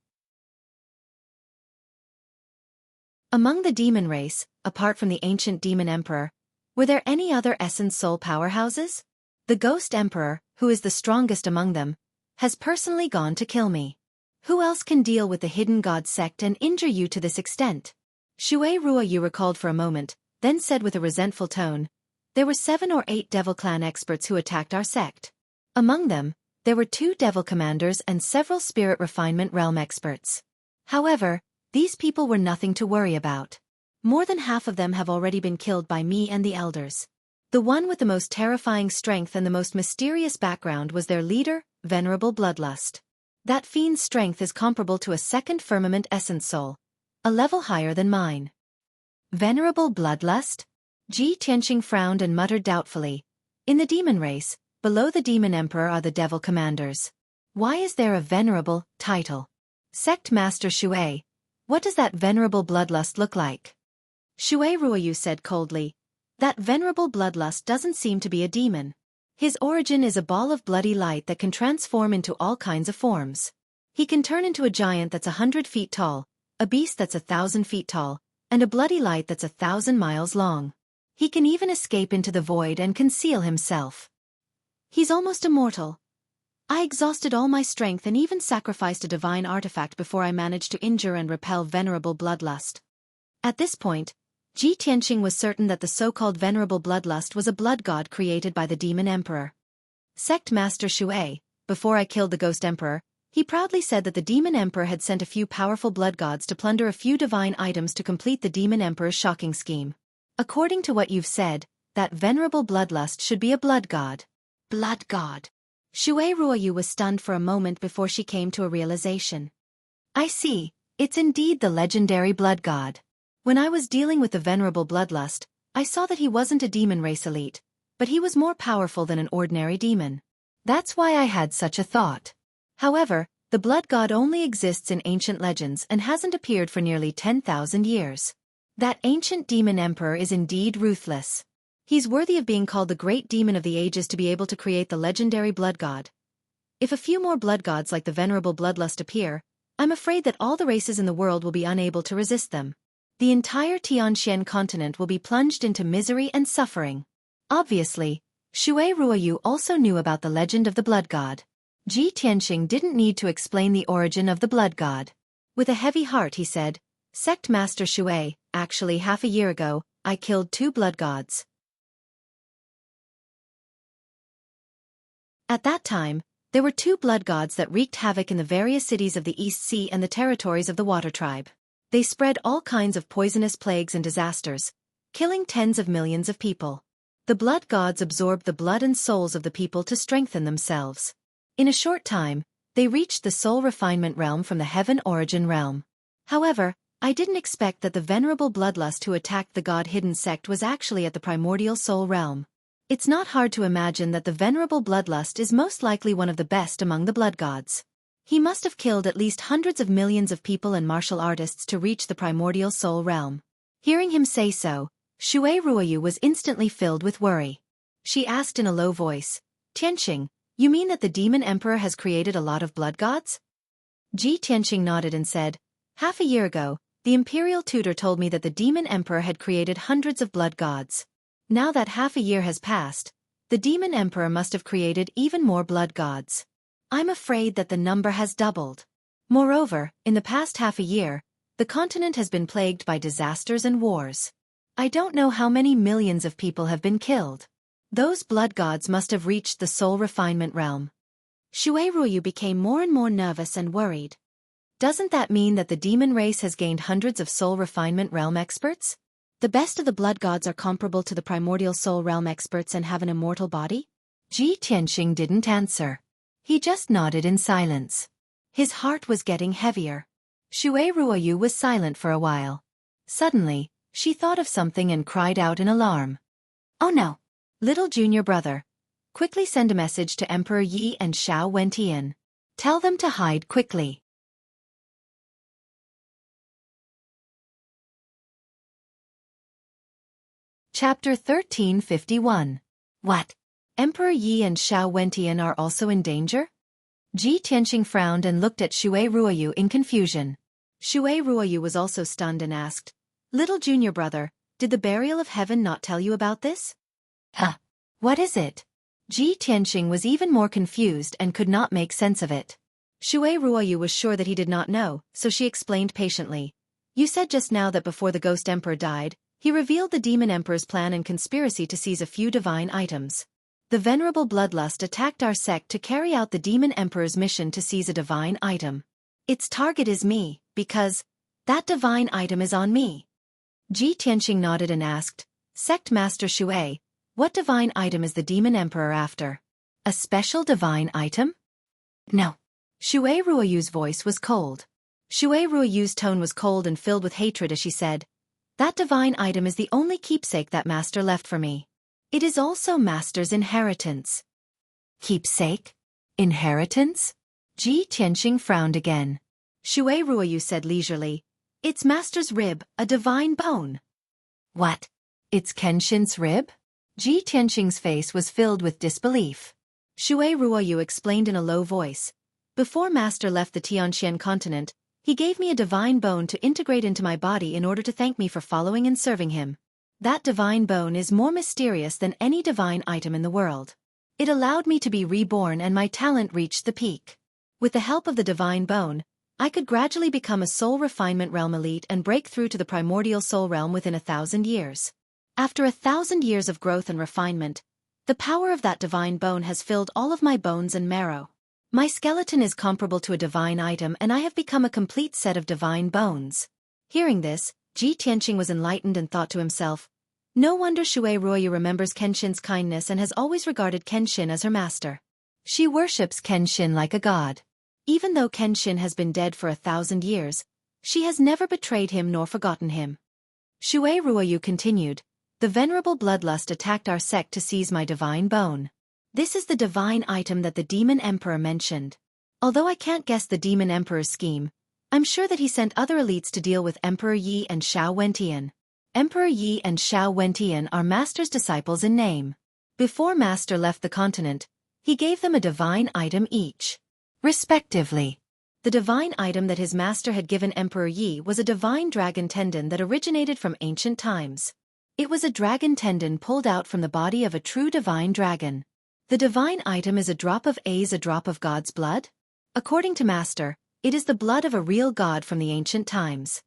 [SPEAKER 1] Among the demon race, apart from the ancient demon emperor, were there any other essence soul powerhouses? The ghost emperor, who is the strongest among them, has personally gone to kill me. Who else can deal with the Hidden God sect and injure you to this extent? Xue Ruoyu recalled for a moment, then said with a resentful tone, "There were 7 or 8 Devil Clan experts who attacked our sect. Among them, there were 2 Devil Commanders and several Spirit Refinement Realm experts. However, these people were nothing to worry about. More than half of them have already been killed by me and the elders. The one with the most terrifying strength and the most mysterious background was their leader, Venerable Bloodlust. That fiend's strength is comparable to a second firmament essence soul, a level higher than mine." Venerable Bloodlust? Ji Tianqing frowned and muttered doubtfully, "In the demon race, below the demon emperor are the devil commanders. Why is there a venerable title? Sect Master Xue, what does that Venerable Bloodlust look like?" Xue Ruoyu said coldly, "That Venerable Bloodlust doesn't seem to be a demon. His origin is a ball of bloody light that can transform into all kinds of forms. He can turn into a giant that's 100 feet tall, a beast that's 1,000 feet tall, and a bloody light that's 1,000 miles long. He can even escape into the void and conceal himself. He's almost immortal. I exhausted all my strength and even sacrificed a divine artifact before I managed to injure and repel Venerable Bloodlust." At this point, Ji Tianqing was certain that the so-called Venerable Bloodlust was a blood god created by the demon emperor. "Sect Master Xue, before I killed the ghost emperor, he proudly said that the demon emperor had sent a few powerful blood gods to plunder a few divine items to complete the demon emperor's shocking scheme. According to what you've said, that Venerable Bloodlust should be a blood god." Blood god. Xue Ruoyu was stunned for a moment before she came to a realization. "I see, it's indeed the legendary blood god. When I was dealing with the Venerable Bloodlust, I saw that he wasn't a demon race elite, but he was more powerful than an ordinary demon. That's why I had such a thought. However, the blood god only exists in ancient legends and hasn't appeared for nearly 10,000 years. That ancient demon emperor is indeed ruthless. He's worthy of being called the great demon of the ages to be able to create the legendary blood god. If a few more blood gods like the Venerable Bloodlust appear, I'm afraid that all the races in the world will be unable to resist them. The entire Tianxian continent will be plunged into misery and suffering." Obviously, Xue Ruoyu also knew about the legend of the blood god. Ji Tianqing didn't need to explain the origin of the blood god. With a heavy heart he said, "Sect Master Xue, actually half a year ago, I killed 2 blood gods." At that time, there were 2 blood gods that wreaked havoc in the various cities of the East Sea and the territories of the Water Tribe. They spread all kinds of poisonous plagues and disasters, killing tens of millions of people. The blood gods absorbed the blood and souls of the people to strengthen themselves. In a short time, they reached the soul refinement realm from the heaven origin realm. However, I didn't expect that the venerable bloodlust who attacked the god-hidden sect was actually at the primordial soul realm. It's not hard to imagine that the venerable bloodlust is most likely one of the best among the blood gods. He must have killed at least hundreds of millions of people and martial artists to reach the primordial soul realm. Hearing him say so, Xueqi was instantly filled with worry. She asked in a low voice, "Tianqing, you mean that the demon emperor has created a lot of blood gods?" Tianqing nodded and said, "Half a year ago, the imperial tutor told me that the demon emperor had created hundreds of blood gods. Now that half a year has passed, the demon emperor must have created even more blood gods. I'm afraid that the number has doubled. Moreover, in the past half a year, the continent has been plagued by disasters and wars. I don't know how many millions of people have been killed. Those blood gods must have reached the soul refinement realm." Xueqi became more and more nervous and worried. Doesn't that mean that the demon race has gained hundreds of soul refinement realm experts? The best of the blood gods are comparable to the primordial soul realm experts and have an immortal body? Tianqing didn't answer. He just nodded in silence. His heart was getting heavier. Xueqi was silent for a while. Suddenly, she thought of something and cried out in alarm. "Oh no! Little junior brother. Quickly send a message to Emperor Yi and Xueqi. Tell them to hide quickly." Chapter 1351. What? Emperor Yi and Xueqi are also in danger? Tianqing frowned and looked at Xueqi in confusion. Xueqi was also stunned and asked, "Little junior brother, did the burial of heaven not tell you about this?" "Huh? What is it?" Tianqing was even more confused and could not make sense of it. Xueqi was sure that he did not know, so she explained patiently. "You said just now that before the ghost emperor died, he revealed the demon emperor's plan and conspiracy to seize a few divine items. The venerable bloodlust attacked our sect to carry out the demon emperor's mission to seize a divine item. Its target is me, because that divine item is on me." Tianqing nodded and asked, "Sect Master Xue, what divine item is the demon emperor after? A special divine item?" "No." Xueqi's voice was cold. Xueqi's tone was cold and filled with hatred as she said, "That divine item is the only keepsake that Master left for me. It is also Master's inheritance." "Keepsake? Inheritance?" Tianqing frowned again. Xueqi said leisurely, "It's Master's rib, a divine bone." "What? It's Kenshin's rib?" Tianqing's face was filled with disbelief. Xueqi explained in a low voice, "Before Master left the Tianxian continent, he gave me a divine bone to integrate into my body in order to thank me for following and serving him. That divine bone is more mysterious than any divine item in the world. It allowed me to be reborn and my talent reached the peak. With the help of the divine bone, I could gradually become a soul refinement realm elite and break through to the primordial soul realm within 1,000 years. After 1,000 years of growth and refinement, the power of that divine bone has filled all of my bones and marrow. My skeleton is comparable to a divine item and I have become a complete set of divine bones." Hearing this, Tianqing was enlightened and thought to himself, "No wonder Xueqi remembers Kenshin's kindness and has always regarded Kenshin as her master. She worships Kenshin like a god. Even though Kenshin has been dead for 1,000 years, she has never betrayed him nor forgotten him." Xueqi continued, "The venerable bloodlust attacked our sect to seize my divine bone. This is the divine item that the demon emperor mentioned. Although I can't guess the demon emperor's scheme, I'm sure that he sent other elites to deal with Emperor Yi and Xueqi. Emperor Yi and Xueqi are Master's disciples in name. Before Master left the continent, he gave them a divine item each, respectively. The divine item that his master had given Emperor Yi was a divine dragon tendon that originated from ancient times. It was a dragon tendon pulled out from the body of a true divine dragon. The divine item is a drop of God's blood? According to Master, it is the blood of a real god from the ancient times."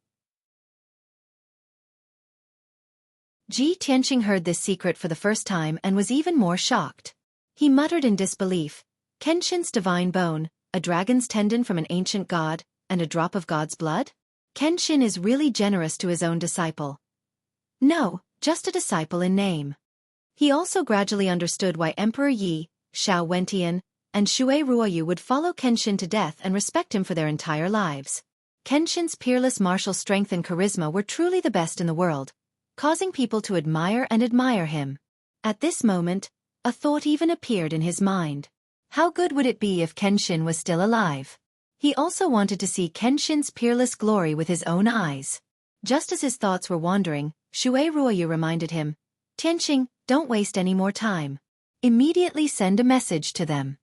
[SPEAKER 1] Tianqing heard this secret for the first time and was even more shocked. He muttered in disbelief, "Kenshin's divine bone, a dragon's tendon from an ancient god, and a drop of God's blood? Kenshin is really generous to his own disciple." "No, just a disciple in name." He also gradually understood why Emperor Yi, Xiao Wentian, and Xue Ruoyu would follow Kenshin to death and respect him for their entire lives. Kenshin's peerless martial strength and charisma were truly the best in the world, causing people to admire him. At this moment, a thought even appeared in his mind. How good would it be if Kenshin was still alive? He also wanted to see Kenshin's peerless glory with his own eyes. Just as his thoughts were wandering, Xue Ruoyu reminded him, "Tianqing, don't waste any more time. Immediately send a message to them."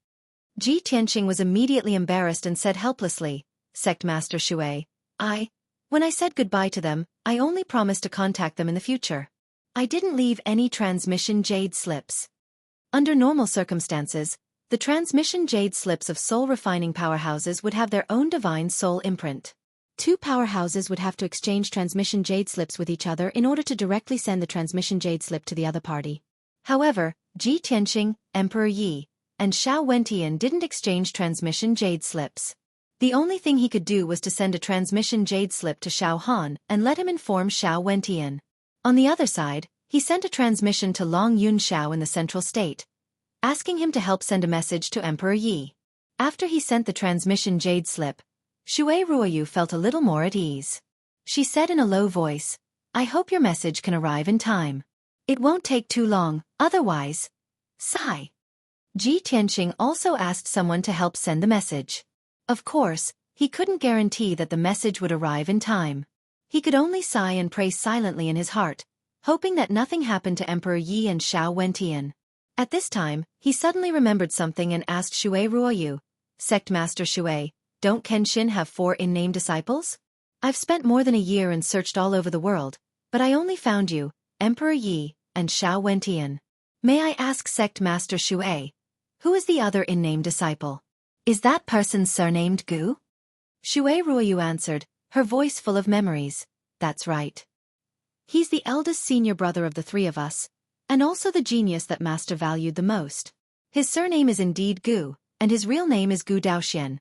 [SPEAKER 1] Ji Tianqing was immediately embarrassed and said helplessly, "Sect Master Xue, when I said goodbye to them, I only promised to contact them in the future. I didn't leave any transmission jade slips." Under normal circumstances, the transmission jade slips of soul refining powerhouses would have their own divine soul imprint. Two powerhouses would have to exchange transmission jade slips with each other in order to directly send the transmission jade slip to the other party. However, Ji Tianqing, Emperor Yi, and Xiao Wentian didn't exchange transmission jade slips. The only thing he could do was to send a transmission jade slip to Xiao Han and let him inform Xiao Wentian. On the other side, he sent a transmission to Long Yun Xiao in the central state, asking him to help send a message to Emperor Yi. After he sent the transmission jade slip, Xue Ruoyu felt a little more at ease. She said in a low voice, "I hope your message can arrive in time. It won't take too long, otherwise." Sigh. Ji Tianqing also asked someone to help send the message. Of course, he couldn't guarantee that the message would arrive in time. He could only sigh and pray silently in his heart, hoping that nothing happened to Emperor Yi and Xiao Wentian. At this time, he suddenly remembered something and asked Xue Ruoyu, "Sect Master Xue, don't Kenshin have 4 in-name disciples? I've spent more than a year and searched all over the world, but I only found you, Emperor Yi, and Xiao Wentian. May I ask Sect Master Xue, who is the other in-name disciple? Is that person surnamed Gu?" Xue Ruoyu answered, her voice full of memories, "That's right. He's the eldest senior brother of the 3 of us, and also the genius that Master valued the most. His surname is indeed Gu, and his real name is Gu Daoxian.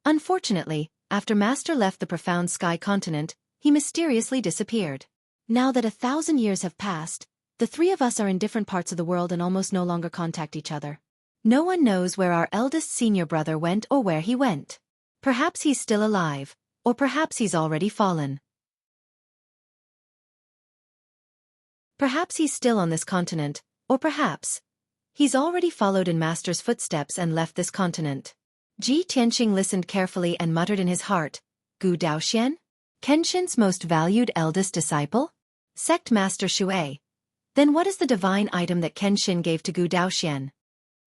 [SPEAKER 1] Unfortunately, after Master left the profound sky continent, he mysteriously disappeared. Now that 1,000 years have passed, the 3 of us are in different parts of the world and almost no longer contact each other. No one knows where our eldest senior brother went or where he went. Perhaps he's still alive, or perhaps he's already fallen. Perhaps he's still on this continent, or perhaps he's already followed in Master's footsteps and left this continent." Ji Tianqing listened carefully and muttered in his heart, "Gu Daoxian? Kenshin's most valued eldest disciple? Sect Master Xue. Then what is the divine item that Kenshin gave to Gu Daoxian?"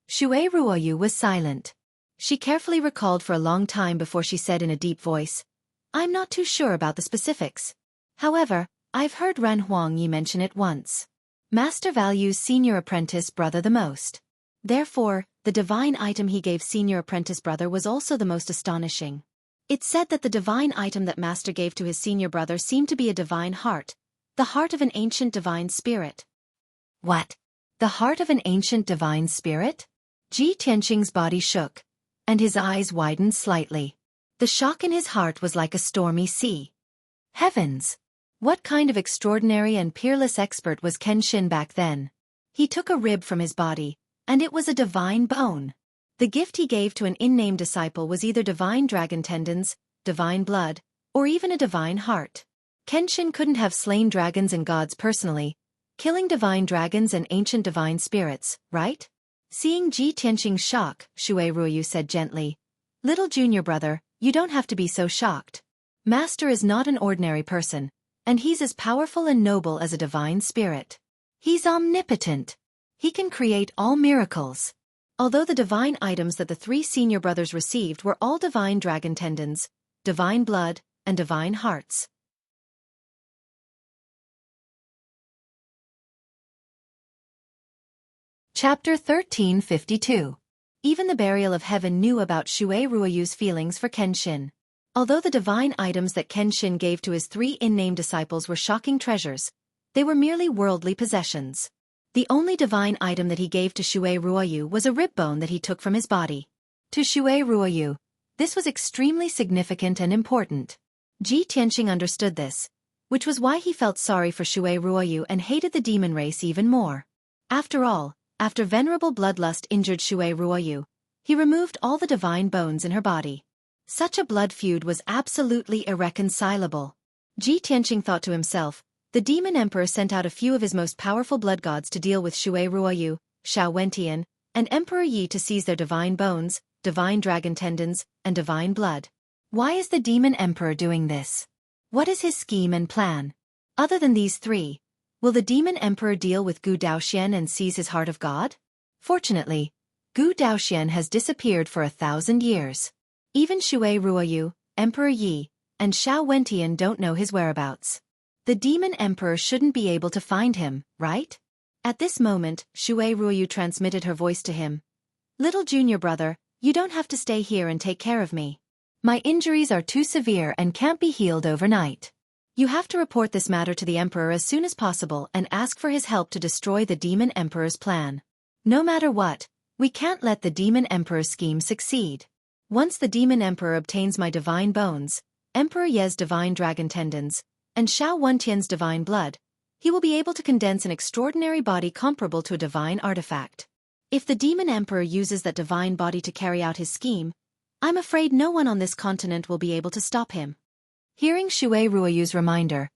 [SPEAKER 1] Xue Ruoyu was silent. She carefully recalled for a long time before she said in a deep voice, "I'm not too sure about the specifics. However, I've heard Ran Huangyi mention it once. Master values senior apprentice brother the most. Therefore, the divine item he gave senior apprentice brother was also the most astonishing. It said that the divine item that Master gave to his senior brother seemed to be a divine heart, the heart of an ancient divine spirit." "What? The heart of an ancient divine spirit?" Ji Tianqing's body shook, and his eyes widened slightly. The shock in his heart was like a stormy sea. Heavens! What kind of extraordinary and peerless expert was Kenshin back then? He took a rib from his body, and it was a divine bone. The gift he gave to an in-name disciple was either divine dragon tendons, divine blood, or even a divine heart. Kenshin couldn't have slain dragons and gods personally, killing divine dragons and ancient divine spirits, right? Seeing Ji Tianqing's shock, Xue Ruoyu said gently, "Little junior brother, you don't have to be so shocked. Master is not an ordinary person, and he's as powerful and noble as a divine spirit. He's omnipotent. He can create all miracles." Although the divine items that the 3 senior brothers received were all divine dragon tendons, divine blood, and divine hearts. Chapter 1352. Even the burial of heaven knew about Xue Ruoyu's feelings for Kenshin. Although the divine items that Kenshin gave to his 3 in-name disciples were shocking treasures, they were merely worldly possessions. The only divine item that he gave to Xue Ruoyu was a rib bone that he took from his body. To Xue Ruoyu, this was extremely significant and important. Ji Tianqing understood this, which was why he felt sorry for Xue Ruoyu and hated the demon race even more. After all, after venerable bloodlust injured Xue Ruoyu, he removed all the divine bones in her body. Such a blood feud was absolutely irreconcilable. Ji Tianqing thought to himself, the demon emperor sent out a few of his most powerful blood gods to deal with Xue Ruoyu, Xiao Wentian, and Emperor Yi to seize their divine bones, divine dragon tendons, and divine blood. Why is the demon emperor doing this? What is his scheme and plan? Other than these three, will the demon emperor deal with Gu Daoxian and seize his heart of God? Fortunately, Gu Daoxian has disappeared for 1,000 years. Even Xue Ruoyu, Emperor Yi, and Xiao Wentian don't know his whereabouts. The demon emperor shouldn't be able to find him, right? At this moment, Xue Ruoyu transmitted her voice to him. Little junior brother, you don't have to stay here and take care of me. My injuries are too severe and can't be healed overnight. You have to report this matter to the emperor as soon as possible and ask for his help to destroy the demon emperor's plan. No matter what, we can't let the demon emperor's scheme succeed. Once the demon emperor obtains my divine bones, Emperor Ye's divine dragon tendons, and Xiao Wentian's divine blood, he will be able to condense an extraordinary body comparable to a divine artifact. If the demon emperor uses that divine body to carry out his scheme, I'm afraid no one on this continent will be able to stop him. Hearing Xue Ruoyu's reminder,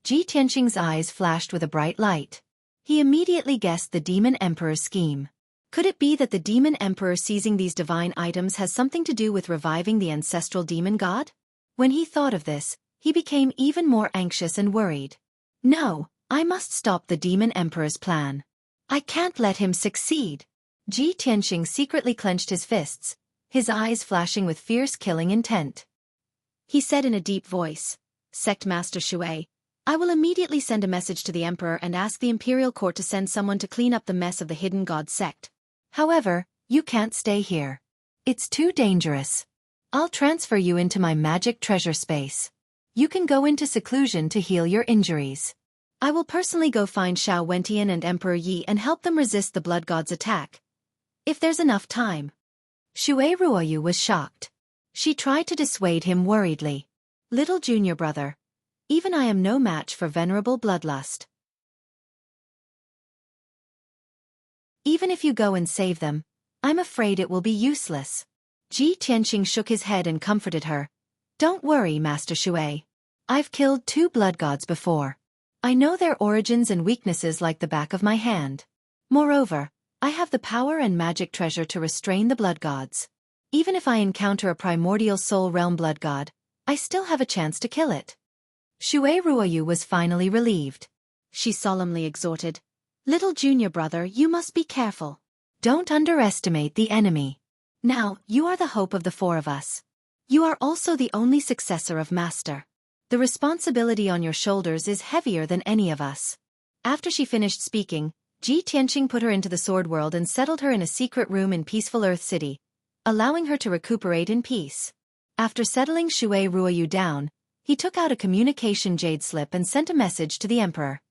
[SPEAKER 1] Ji Tianqing's eyes flashed with a bright light. He immediately guessed the demon emperor's scheme. Could it be that the demon emperor seizing these divine items has something to do with reviving the ancestral demon god? When he thought of this, he became even more anxious and worried. No, I must stop the demon emperor's plan. I can't let him succeed. Ji Tianqing secretly clenched his fists, his eyes flashing with fierce killing intent. He said in a deep voice, Sect Master Xue, I will immediately send a message to the emperor and ask the imperial court to send someone to clean up the mess of the hidden god sect. However, you can't stay here. It's too dangerous. I'll transfer you into my magic treasure space. You can go into seclusion to heal your injuries. I will personally go find Xiao Wentian and Emperor Yi and help them resist the blood god's attack. If there's enough time. Xue Ruoyu was shocked. She tried to dissuade him worriedly. Little junior brother. Even I am no match for venerable bloodlust. Even if you go and save them, I'm afraid it will be useless. Ji Tianqing shook his head and comforted her. Don't worry, Master Xue. I've killed 2 blood gods before. I know their origins and weaknesses like the back of my hand. Moreover, I have the power and magic treasure to restrain the blood gods. Even if I encounter a primordial soul realm blood god, I still have a chance to kill it. Xue Ruoyu was finally relieved. She solemnly exhorted, Little junior brother, you must be careful. Don't underestimate the enemy. Now, you are the hope of the 4 of us. You are also the only successor of Master. The responsibility on your shoulders is heavier than any of us. After she finished speaking, Ji Tianqing put her into the sword world and settled her in a secret room in peaceful Earth City, allowing her to recuperate in peace. After settling Xue Ruoyu down, he took out a communication jade slip and sent a message to the emperor.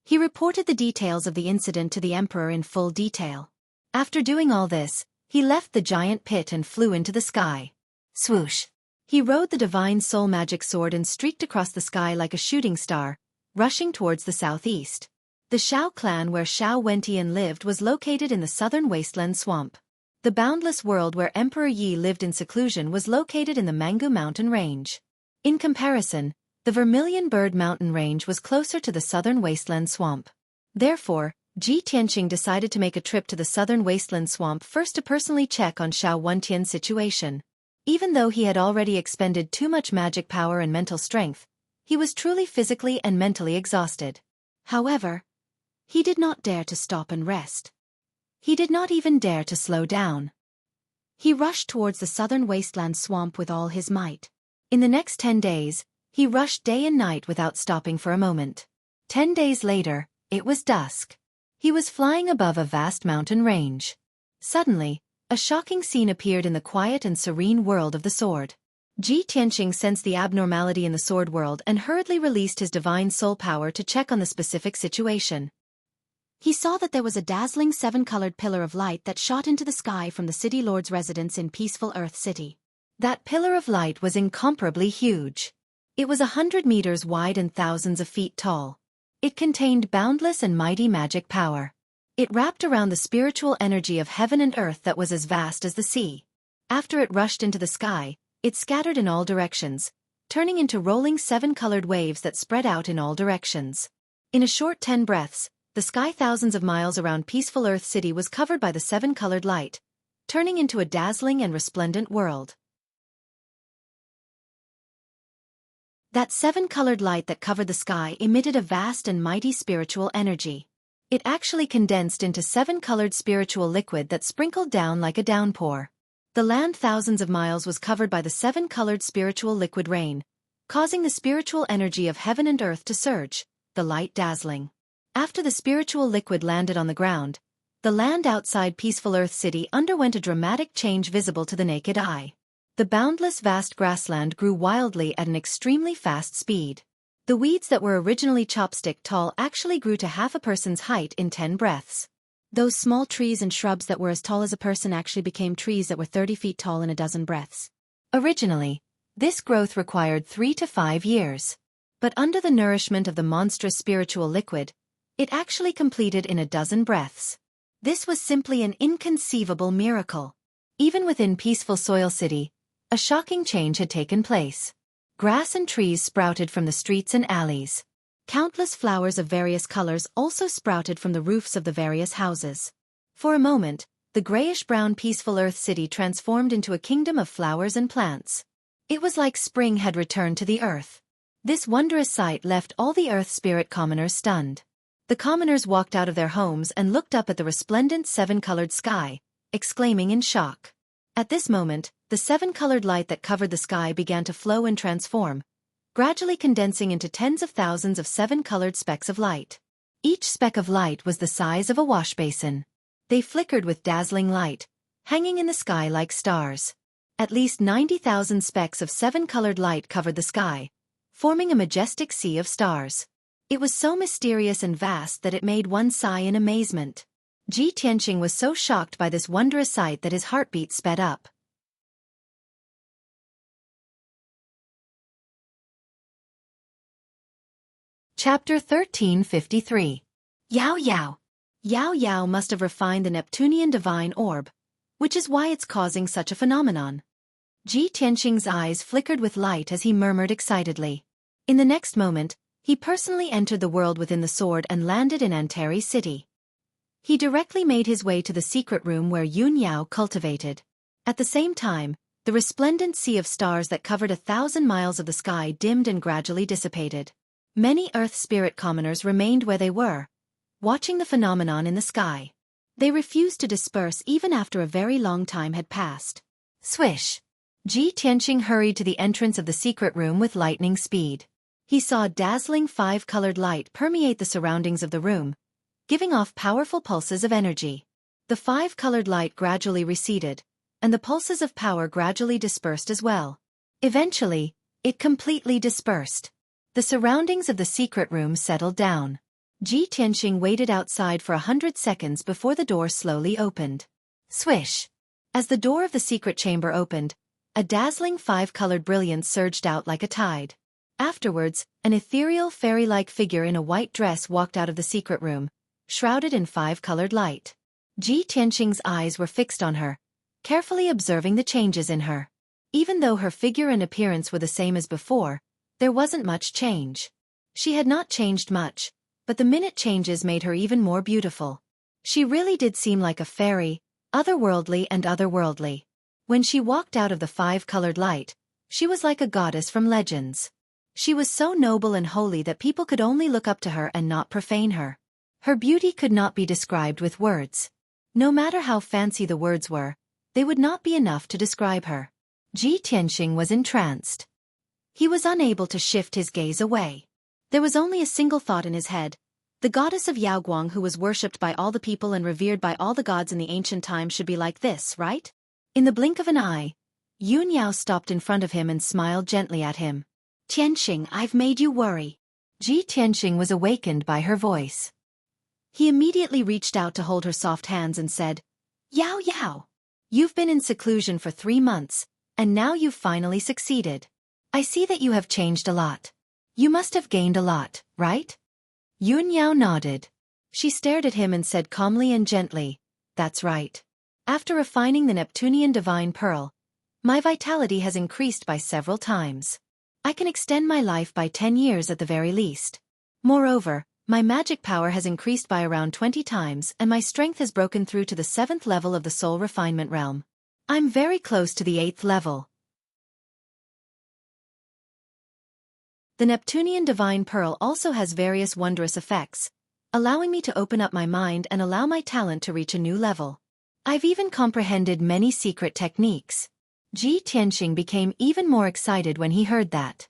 [SPEAKER 1] He reported the details of the incident to the emperor in full detail. After doing all this, he left the giant pit and flew into the sky. Swoosh! He rode the divine soul magic sword and streaked across the sky like a shooting star, rushing towards the southeast. The Xiao clan where Xiao Wentian lived was located in the southern wasteland swamp. The boundless world where Emperor Yi lived in seclusion was located in the Mangu mountain range. In comparison, the Vermilion Bird mountain range was closer to the southern wasteland swamp. Therefore, Ji Tianqing decided to make a trip to the southern wasteland swamp first to personally check on Xiao Wentian's situation. Even though he had already expended too much magic power and mental strength, he was truly physically and mentally exhausted. However, he did not dare to stop and rest. He did not even dare to slow down. He rushed towards the southern wasteland swamp with all his might. In the next 10 days, he rushed day and night without stopping for a moment. 10 days later, it was dusk. He was flying above a vast mountain range. Suddenly, a shocking scene appeared in the quiet and serene world of the sword. Ji Tianqing sensed the abnormality in the sword world and hurriedly released his divine soul power to check on the specific situation. He saw that there was a dazzling 7-colored pillar of light that shot into the sky from the city lord's residence in peaceful Earth City. That pillar of light was incomparably huge. It was 100 meters wide and thousands of feet tall. It contained boundless and mighty magic power. It wrapped around the spiritual energy of heaven and earth that was as vast as the sea. After it rushed into the sky, it scattered in all directions, turning into rolling 7-colored waves that spread out in all directions. In a short 10 breaths, the sky thousands of miles around peaceful Earth City was covered by the 7-colored light, turning into a dazzling and resplendent world. That 7-colored light that covered the sky emitted a vast and mighty spiritual energy. It actually condensed into 7-colored spiritual liquid that sprinkled down like a downpour. The land thousands of miles was covered by the 7-colored spiritual liquid rain, causing the spiritual energy of heaven and earth to surge, the light dazzling. After the spiritual liquid landed on the ground, the land outside peaceful Earth City underwent a dramatic change visible to the naked eye. The boundless vast grassland grew wildly at an extremely fast speed. The weeds that were originally chopstick tall actually grew to half a person's height in 10 breaths. Those small trees and shrubs that were as tall as a person actually became trees that were 30 feet tall in a dozen breaths. Originally, this growth required 3 to 5 years. But under the nourishment of the monstrous spiritual liquid, it actually completed in a dozen breaths. This was simply an inconceivable miracle. Even within peaceful Soil City, a shocking change had taken place. Grass and trees sprouted from the streets and alleys. Countless flowers of various colors also sprouted from the roofs of the various houses. For a moment, the grayish-brown peaceful Earth City transformed into a kingdom of flowers and plants. It was like spring had returned to the earth. This wondrous sight left all the Earth Spirit commoners stunned. The commoners walked out of their homes and looked up at the resplendent 7-colored sky, exclaiming in shock. At this moment, the 7-colored light that covered the sky began to flow and transform, gradually condensing into tens of thousands of 7-colored specks of light. Each speck of light was the size of a wash basin. They flickered with dazzling light, hanging in the sky like stars. At least 90,000 specks of 7-colored light covered the sky, forming a majestic sea of stars. It was so mysterious and vast that it made one sigh in amazement. Ji Tianqing was so shocked by this wondrous sight that his heartbeat sped up. Chapter 1353. Yao Yao. Yao Yao must have refined the Neptunian divine orb, which is why it's causing such a phenomenon. Ji Tianqing's eyes flickered with light as he murmured excitedly. In the next moment, he personally entered the world within the sword and landed in Anteri City. He directly made his way to the secret room where Yun Yao cultivated. At the same time, the resplendent sea of stars that covered 1,000 miles of the sky dimmed and gradually dissipated. Many Earth Spirit commoners remained where they were, watching the phenomenon in the sky. They refused to disperse even after a very long time had passed. Swish! Ji Tianqing hurried to the entrance of the secret room with lightning speed. He saw dazzling 5-colored light permeate the surroundings of the room, giving off powerful pulses of energy. The 5-colored light gradually receded, and the pulses of power gradually dispersed as well. Eventually, it completely dispersed. The surroundings of the secret room settled down. Ji Tianqing waited outside for 100 seconds before the door slowly opened. Swish! As the door of the secret chamber opened, a dazzling 5-colored brilliance surged out like a tide. Afterwards, an ethereal fairy-like figure in a white dress walked out of the secret room, shrouded in 5-colored light. Ji Tianqing's eyes were fixed on her, carefully observing the changes in her. Even though her figure and appearance were the same as before, there wasn't much change. She had not changed much, but the minute changes made her even more beautiful. She really did seem like a fairy, otherworldly. When she walked out of the 5-colored light, she was like a goddess from legends. She was so noble and holy that people could only look up to her and not profane her. Her beauty could not be described with words. No matter how fancy the words were, they would not be enough to describe her. Ji Tianqing was entranced. He was unable to shift his gaze away. There was only a single thought in his head. The goddess of Yaoguang who was worshipped by all the people and revered by all the gods in the ancient times should be like this, right? In the blink of an eye, Yun Yao stopped in front of him and smiled gently at him. Tianqing, I've made you worry. Ji Tianqing was awakened by her voice. He immediately reached out to hold her soft hands and said, Yao Yao, you've been in seclusion for 3 months, and now you've finally succeeded. I see that you have changed a lot. You must have gained a lot, right? Yun Yao nodded. She stared at him and said calmly and gently, "That's right. After refining the Neptunian divine pearl, my vitality has increased by several times. I can extend my life by 10 years at the very least. Moreover, my magic power has increased by around 20 times and my strength has broken through to the 7th level of the soul refinement realm. I'm very close to the 8th level. The Neptunian divine pearl also has various wondrous effects, allowing me to open up my mind and allow my talent to reach a new level. I've even comprehended many secret techniques." Ji Tianxing became even more excited when he heard that.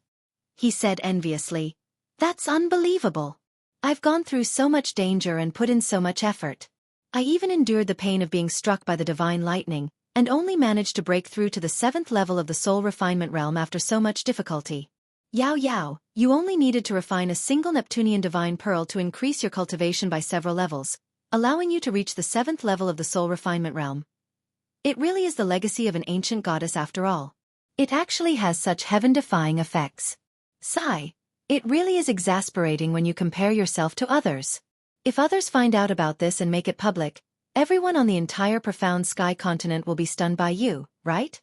[SPEAKER 1] He said enviously, "That's unbelievable. I've gone through so much danger and put in so much effort. I even endured the pain of being struck by the divine lightning, and only managed to break through to the 7th level of the soul refinement realm after so much difficulty. Yao Yao, you only needed to refine a single Neptunian divine pearl to increase your cultivation by several levels, allowing you to reach the 7th level of the soul refinement realm. It really is the legacy of an ancient goddess after all. It actually has such heaven-defying effects. Sigh. It really is exasperating when you compare yourself to others. If others find out about this and make it public, everyone on the entire profound sky continent will be stunned by you, right?"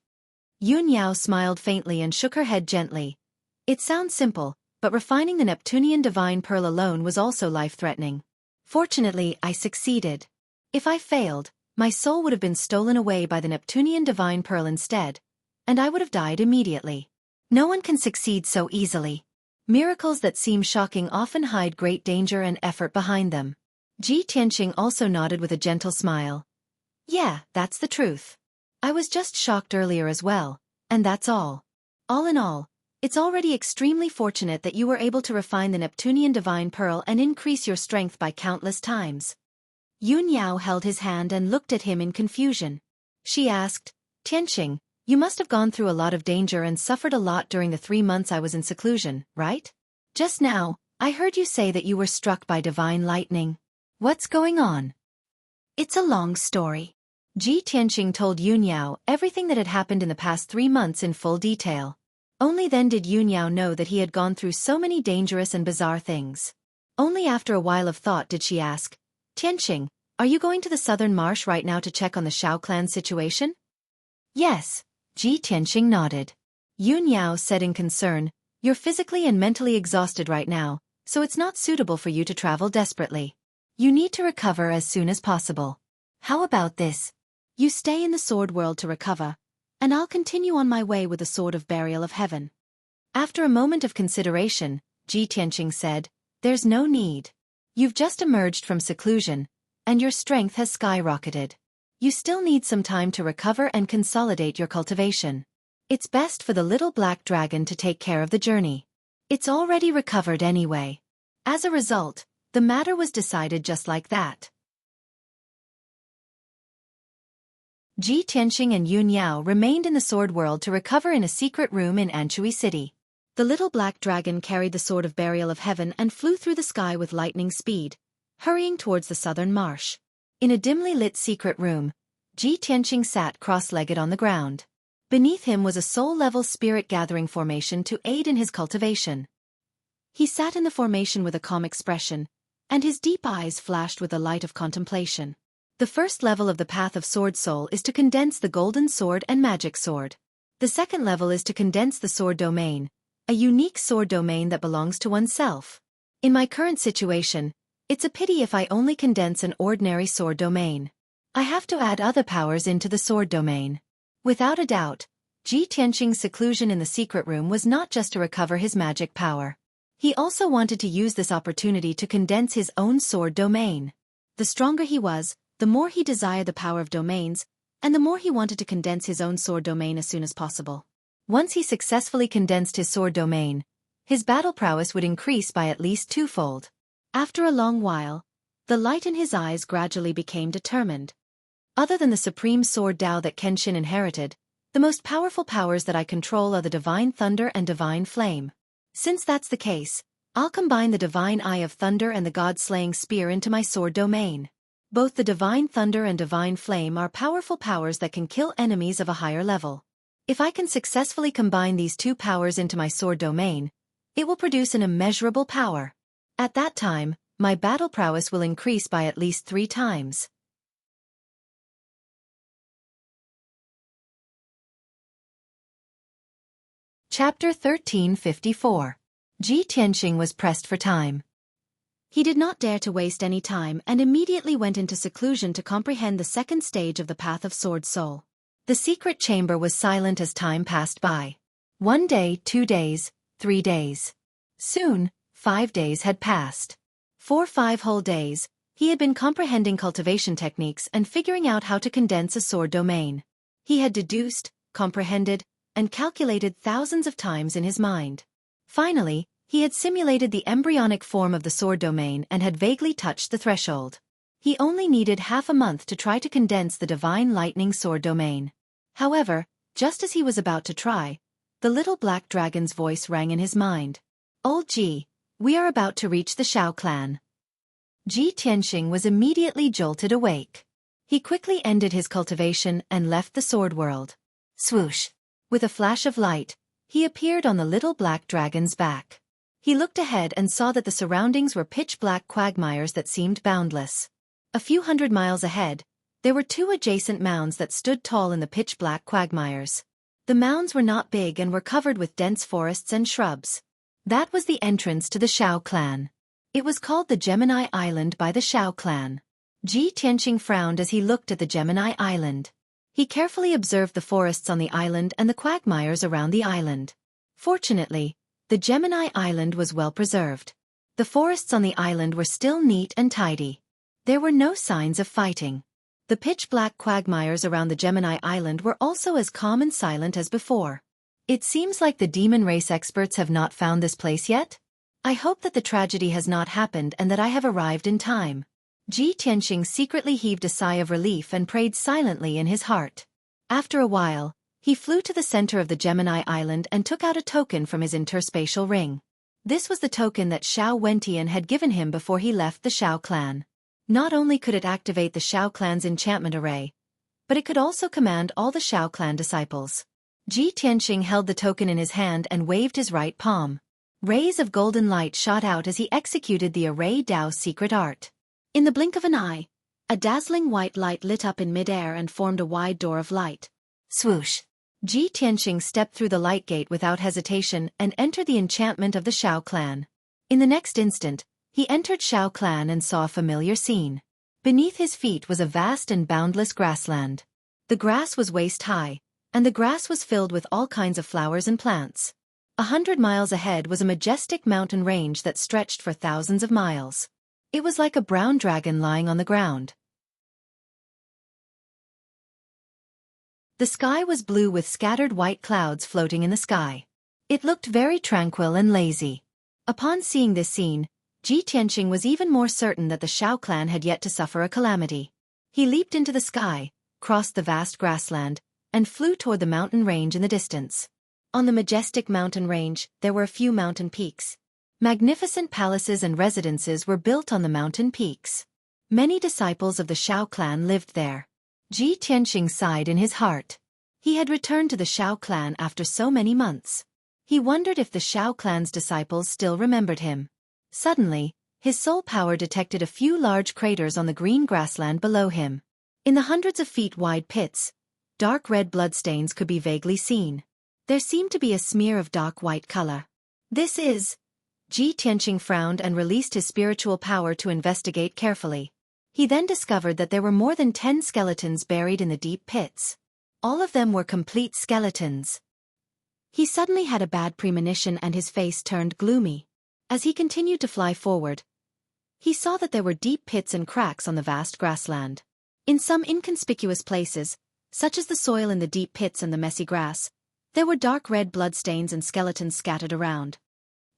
[SPEAKER 1] Yun Yao smiled faintly and shook her head gently. It sounds simple, but refining the Neptunian divine pearl alone was also life-threatening. Fortunately, I succeeded. If I failed, my soul would have been stolen away by the Neptunian divine pearl instead, and I would have died immediately. No one can succeed so easily. Miracles that seem shocking often hide great danger and effort behind them. Ji Tianxing also nodded with a gentle smile. "Yeah, that's the truth. I was just shocked earlier as well, and that's all. All in all, it's already extremely fortunate that you were able to refine the Neptunian divine pearl and increase your strength by countless times." Yun Yao held his hand and looked at him in confusion. She asked, "Tianxing, you must have gone through a lot of danger and suffered a lot during the 3 months I was in seclusion, right? Just now, I heard you say that you were struck by divine lightning. What's going on?" "It's a long story." Ji Tianxing told Yun Yao everything that had happened in the past 3 months in full detail. Only then did Yun Yao know that he had gone through so many dangerous and bizarre things. Only after a while of thought did she ask, "Tianxing, are you going to the southern marsh right now to check on the Shao clan situation?" "Yes," Ji Tianxing nodded. Yun Yao said in concern, "You're physically and mentally exhausted right now, so it's not suitable for you to travel desperately. You need to recover as soon as possible. How about this? You stay in the sword world to recover, and I'll continue on my way with the sword of burial of heaven." After a moment of consideration, Ji Tianxing said, "There's no need. You've just emerged from seclusion, and your strength has skyrocketed. You still need some time to recover and consolidate your cultivation. It's best for the little black dragon to take care of the journey. It's already recovered anyway." As a result, the matter was decided just like that. Ji Tianxing and Yun Yao remained in the sword world to recover in a secret room in Anshui City. The little black dragon carried the sword of burial of heaven and flew through the sky with lightning speed, hurrying towards the southern marsh. In a dimly lit secret room, Ji Tianxing sat cross-legged on the ground. Beneath him was a soul-level spirit-gathering formation to aid in his cultivation. He sat in the formation with a calm expression, and his deep eyes flashed with the light of contemplation. The first level of the path of Sword Soul is to condense the Golden Sword and Magic Sword. The second level is to condense the Sword Domain, a unique sword domain that belongs to oneself. In my current situation, it's a pity if I only condense an ordinary sword domain. I have to add other powers into the sword domain. Without a doubt, Ji Tianxing's seclusion in the secret room was not just to recover his magic power. He also wanted to use this opportunity to condense his own sword domain. The stronger he was, the more he desired the power of domains, and the more he wanted to condense his own sword domain as soon as possible. Once he successfully condensed his sword domain, his battle prowess would increase by at least 2-fold. After a long while, the light in his eyes gradually became determined. Other than the supreme sword Tao that Kenshin inherited, the most powerful powers that I control are the Divine Thunder and Divine Flame. Since that's the case, I'll combine the Divine Eye of Thunder and the God-slaying Spear into my sword domain. Both the Divine Thunder and Divine Flame are powerful powers that can kill enemies of a higher level. If I can successfully combine these two powers into my sword domain, it will produce an immeasurable power. At that time, my battle prowess will increase by at least 3 times. Chapter 1354. Ji Tianxing was pressed for time. He did not dare to waste any time and immediately went into seclusion to comprehend the second stage of the path of Sword Soul. The secret chamber was silent as time passed by. 1 day, 2 days, 3 days. Soon, 5 days had passed. For 5 whole days, he had been comprehending cultivation techniques and figuring out how to condense a sword domain. He had deduced, comprehended, and calculated thousands of times in his mind. Finally, he had simulated the embryonic form of the sword domain and had vaguely touched the threshold. He only needed half a month to try to condense the divine lightning sword domain. However, just as he was about to try, the little black dragon's voice rang in his mind. "Old Ji, we are about to reach the Shao clan." Ji Tianxing was immediately jolted awake. He quickly ended his cultivation and left the sword world. Swoosh! With a flash of light, he appeared on the little black dragon's back. He looked ahead and saw that the surroundings were pitch-black quagmires that seemed boundless. A few hundred miles ahead, there were 2 adjacent mounds that stood tall in the pitch-black quagmires. The mounds were not big and were covered with dense forests and shrubs. That was the entrance to the Shao clan. It was called the Gemini Island by the Shao clan. Ji Tianxing frowned as he looked at the Gemini Island. He carefully observed the forests on the island and the quagmires around the island. Fortunately, the Gemini Island was well preserved. The forests on the island were still neat and tidy. There were no signs of fighting. The pitch-black quagmires around the Gemini Island were also as calm and silent as before. It seems like the demon race experts have not found this place yet? I hope that the tragedy has not happened and that I have arrived in time. Ji Tianxing secretly heaved a sigh of relief and prayed silently in his heart. After a while, he flew to the center of the Gemini Island and took out a token from his interspatial ring. This was the token that Xiao Wentian had given him before he left the Shao clan. Not only could it activate the Shao clan's enchantment array, but it could also command all the Shao clan disciples. Ji Tianxing held the token in his hand and waved his right palm. Rays of golden light shot out as he executed the Array Dao secret art. In the blink of an eye, a dazzling white light lit up in midair and formed a wide door of light. Swoosh! Ji Tianxing stepped through the light gate without hesitation and entered the enchantment of the Shao clan. In the next instant, he entered Shao clan and saw a familiar scene. Beneath his feet was a vast and boundless grassland. The grass was waist-high, and the grass was filled with all kinds of flowers and plants. 100 miles ahead was a majestic mountain range that stretched for thousands of miles. It was like a brown dragon lying on the ground. The sky was blue with scattered white clouds floating in the sky. It looked very tranquil and lazy. Upon seeing this scene, Ji Tianxing was even more certain that the Shao clan had yet to suffer a calamity. He leaped into the sky, crossed the vast grassland, and flew toward the mountain range in the distance. On the majestic mountain range, there were a few mountain peaks. Magnificent palaces and residences were built on the mountain peaks. Many disciples of the Shao clan lived there. Ji Tianxing sighed in his heart. He had returned to the Shao clan after so many months. He wondered if the Shao clan's disciples still remembered him. Suddenly, his soul power detected a few large craters on the green grassland below him. In the hundreds of feet wide pits, dark red bloodstains could be vaguely seen. There seemed to be a smear of dark white color. This is... Ji Tianxing frowned and released his spiritual power to investigate carefully. He then discovered that there were more than 10 skeletons buried in the deep pits. All of them were complete skeletons. He suddenly had a bad premonition and his face turned gloomy. As he continued to fly forward, he saw that there were deep pits and cracks on the vast grassland. In some inconspicuous places, such as the soil in the deep pits and the messy grass, there were dark red bloodstains and skeletons scattered around.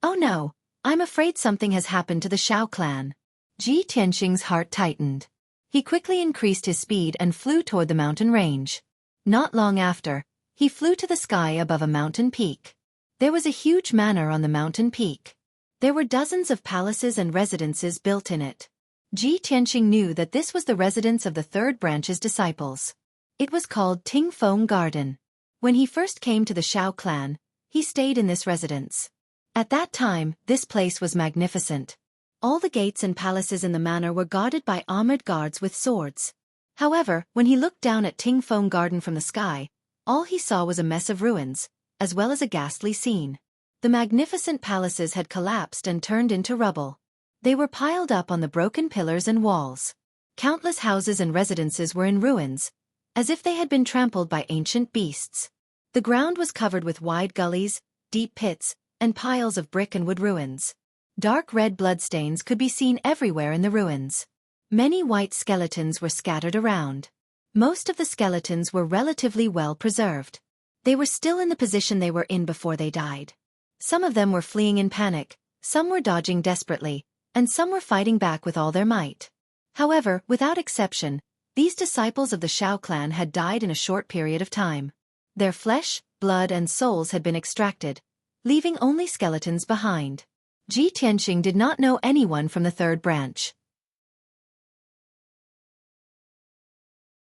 [SPEAKER 1] Oh no, I'm afraid something has happened to the Shao clan. Ji Tianxing's heart tightened. He quickly increased his speed and flew toward the mountain range. Not long after, he flew to the sky above a mountain peak. There was a huge manor on the mountain peak. There were dozens of palaces and residences built in it. Ji Tianxing knew that this was the residence of the third branch's disciples. It was called Ting Feng Garden. When he first came to the Shao clan, he stayed in this residence. At that time, this place was magnificent. All the gates and palaces in the manor were guarded by armored guards with swords. However, when he looked down at Tingfeng Garden from the sky, all he saw was a mess of ruins, as well as a ghastly scene. The magnificent palaces had collapsed and turned into rubble. They were piled up on the broken pillars and walls. Countless houses and residences were in ruins, as if they had been trampled by ancient beasts. The ground was covered with wide gullies, deep pits, and piles of brick and wood ruins. Dark red bloodstains could be seen everywhere in the ruins. Many white skeletons were scattered around. Most of the skeletons were relatively well preserved. They were still in the position they were in before they died. Some of them were fleeing in panic, some were dodging desperately, and some were fighting back with all their might. However, without exception, these disciples of the Shao clan had died in a short period of time. Their flesh, blood and souls had been extracted, leaving only skeletons behind. Ji Tianqing did not know anyone from the third branch.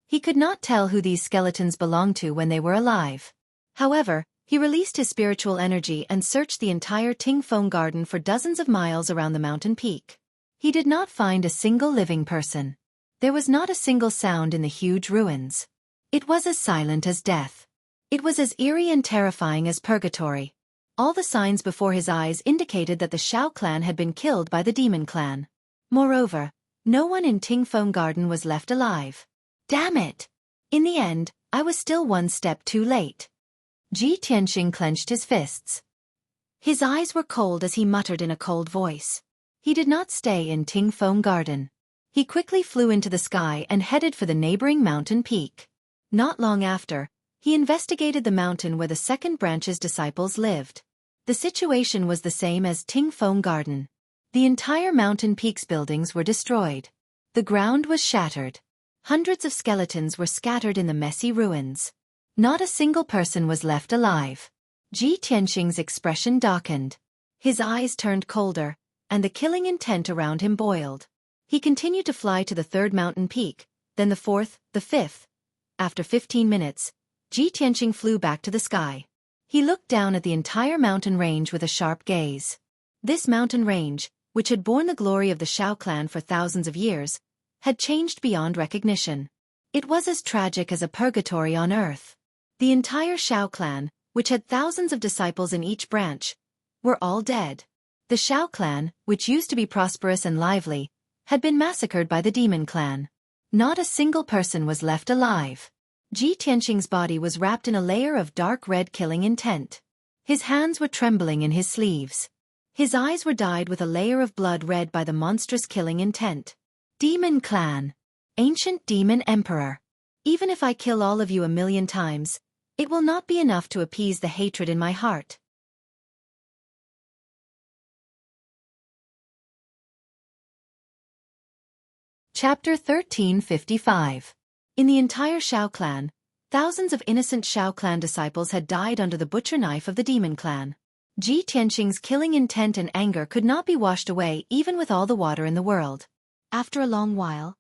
[SPEAKER 1] He could not tell who these skeletons belonged to when they were alive. However, he released his spiritual energy and searched the entire Tingfeng Garden for dozens of miles around the mountain peak. He did not find a single living person. There was not a single sound in the huge ruins. It was as silent as death. It was as eerie and terrifying as purgatory. All the signs before his eyes indicated that the Shao clan had been killed by the demon clan. Moreover, no one in Tingfeng Garden was left alive. Damn it! In the end, I was still one step too late. Ji Tianqing clenched his fists. His eyes were cold as he muttered in a cold voice. He did not stay in Tingfeng Garden. He quickly flew into the sky and headed for the neighboring mountain peak. Not long after, he investigated the mountain where the second branch's disciples lived. The situation was the same as Tingfeng Garden. The entire mountain peak's buildings were destroyed. The ground was shattered. Hundreds of skeletons were scattered in the messy ruins. Not a single person was left alive. Ji Tianqing's expression darkened. His eyes turned colder, and the killing intent around him boiled. He continued to fly to the third mountain peak, then the fourth, the fifth. After 15 minutes, Ji Tianqing flew back to the sky. He looked down at the entire mountain range with a sharp gaze. This mountain range, which had borne the glory of the Shao clan for thousands of years, had changed beyond recognition. It was as tragic as a purgatory on earth. The entire Shao clan, which had thousands of disciples in each branch, were all dead. The Shao clan, which used to be prosperous and lively, had been massacred by the demon clan. Not a single person was left alive. Ji Tianqing's body was wrapped in a layer of dark red killing intent. His hands were trembling in his sleeves. His eyes were dyed with a layer of blood red by the monstrous killing intent. Demon clan. Ancient demon emperor. Even if I kill all of you 1,000,000 times, it will not be enough to appease the hatred in my heart. Chapter 1355. In the entire Shao clan, thousands of innocent Shao clan disciples had died under the butcher knife of the demon clan. Ji Tianqing's killing intent and anger could not be washed away even with all the water in the world. After a long while,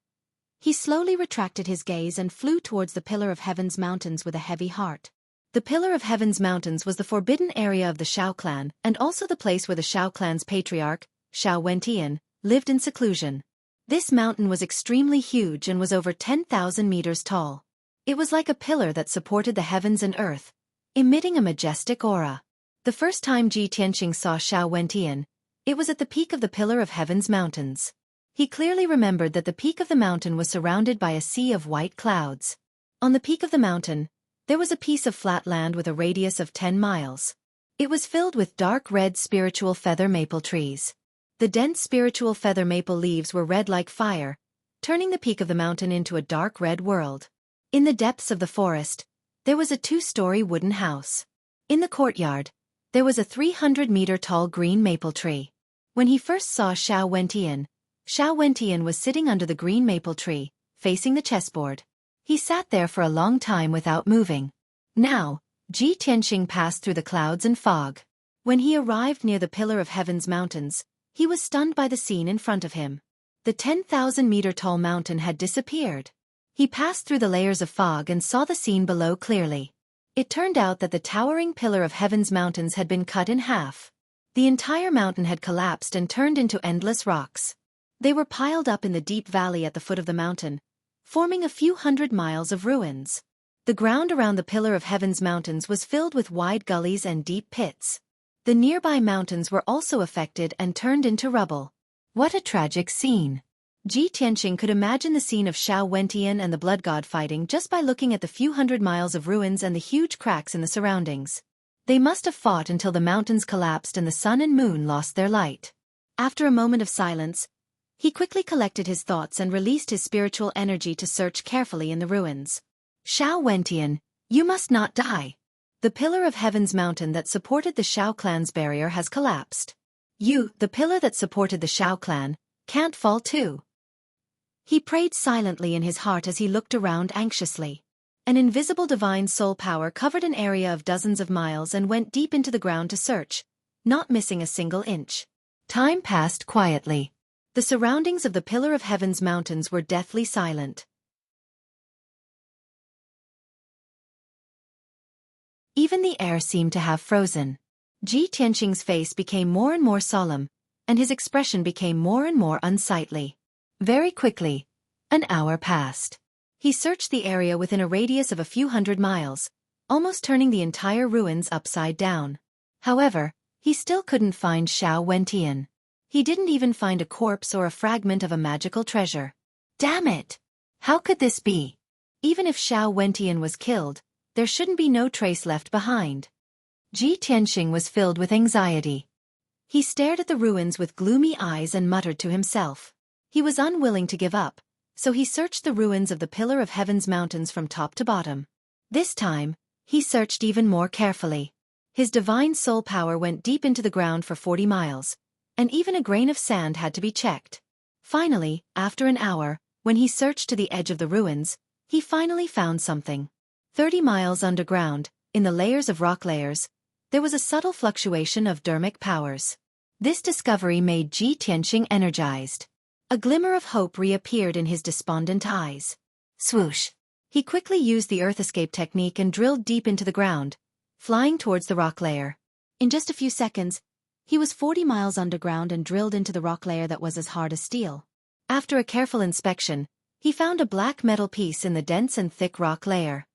[SPEAKER 1] he slowly retracted his gaze and flew towards the Pillar of Heaven's mountains with a heavy heart. The Pillar of Heaven's mountains was the forbidden area of the Shao clan and also the place where the Shao clan's patriarch, Shao Wentian, lived in seclusion. This mountain was extremely huge and was over 10,000 meters tall. It was like a pillar that supported the heavens and earth, emitting a majestic aura. The first time Ji Tianqing saw Shao Wentian, it was at the peak of the Pillar of Heaven's mountains. He clearly remembered that the peak of the mountain was surrounded by a sea of white clouds. On the peak of the mountain, there was a piece of flat land with a radius of 10 miles. It was filled with dark red spiritual feather maple trees. The dense spiritual feather maple leaves were red like fire, turning the peak of the mountain into a dark red world. In the depths of the forest, there was a 2-story wooden house. In the courtyard, there was a 300-meter-tall green maple tree. When he first saw Shao Wentian was sitting under the green maple tree, facing the chessboard. He sat there for a long time without moving. Now, Ji Tianqing passed through the clouds and fog. When he arrived near the Pillar of Heaven's mountains, he was stunned by the scene in front of him. The 10,000-meter-tall mountain had disappeared. He passed through the layers of fog and saw the scene below clearly. It turned out that the towering Pillar of Heaven's mountains had been cut in half. The entire mountain had collapsed and turned into endless rocks. They were piled up in the deep valley at the foot of the mountain, forming a few hundred miles of ruins. The ground around the Pillar of Heaven's mountains was filled with wide gullies and deep pits. The nearby mountains were also affected and turned into rubble. What a tragic scene! Ji Tianqing could imagine the scene of Xiao Wentian and the Blood God fighting just by looking at the few hundred miles of ruins and the huge cracks in the surroundings. They must have fought until the mountains collapsed and the sun and moon lost their light. After a moment of silence, he quickly collected his thoughts and released his spiritual energy to search carefully in the ruins. Xiao Wentian, you must not die. The Pillar of Heaven's mountain that supported the Xiao clan's barrier has collapsed. You, the pillar that supported the Xiao clan, can't fall too. He prayed silently in his heart as he looked around anxiously. An invisible divine soul power covered an area of dozens of miles and went deep into the ground to search, not missing a single inch. Time passed quietly. The surroundings of the Pillar of Heaven's mountains were deathly silent. Even the air seemed to have frozen. Ji Tianqing's face became more and more solemn, and his expression became more and more unsightly. Very quickly, an hour passed. He searched the area within a radius of a few hundred miles, almost turning the entire ruins upside down. However, he still couldn't find Xiao Wentian. He didn't even find a corpse or a fragment of a magical treasure. Damn it! How could this be? Even if Xiao Wentian was killed, there shouldn't be no trace left behind. Ji Tianqing was filled with anxiety. He stared at the ruins with gloomy eyes and muttered to himself. He was unwilling to give up, so he searched the ruins of the Pillar of Heaven's mountains from top to bottom. This time, he searched even more carefully. His divine soul power went deep into the ground for 40 miles, and even a grain of sand had to be checked. Finally, after an hour, when he searched to the edge of the ruins, he finally found something. 30 miles underground, in the layers of rock layers, there was a subtle fluctuation of dermic powers. This discovery made Ji Tianqing energized. A glimmer of hope reappeared in his despondent eyes. Swoosh! He quickly used the earth escape technique and drilled deep into the ground, flying towards the rock layer. In just a few seconds, he was 40 miles underground and drilled into the rock layer that was as hard as steel. After a careful inspection, he found a black metal piece in the dense and thick rock layer.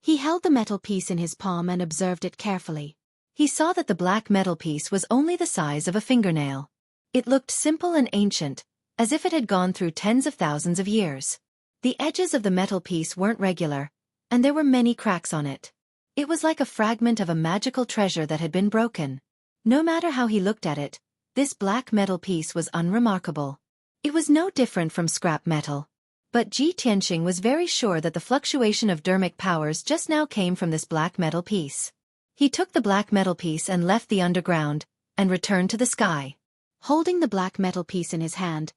[SPEAKER 1] He held the metal piece in his palm and observed it carefully. He saw that the black metal piece was only the size of a fingernail. It looked simple and ancient, as if it had gone through tens of thousands of years. The edges of the metal piece weren't regular, and there were many cracks on it. It was like a fragment of a magical treasure that had been broken. No matter how he looked at it, this black metal piece was unremarkable. It was no different from scrap metal. But Ji Tianqing was very sure that the fluctuation of dermic powers just now came from this black metal piece. He took the black metal piece and left the underground, and returned to the sky. Holding the black metal piece in his hand,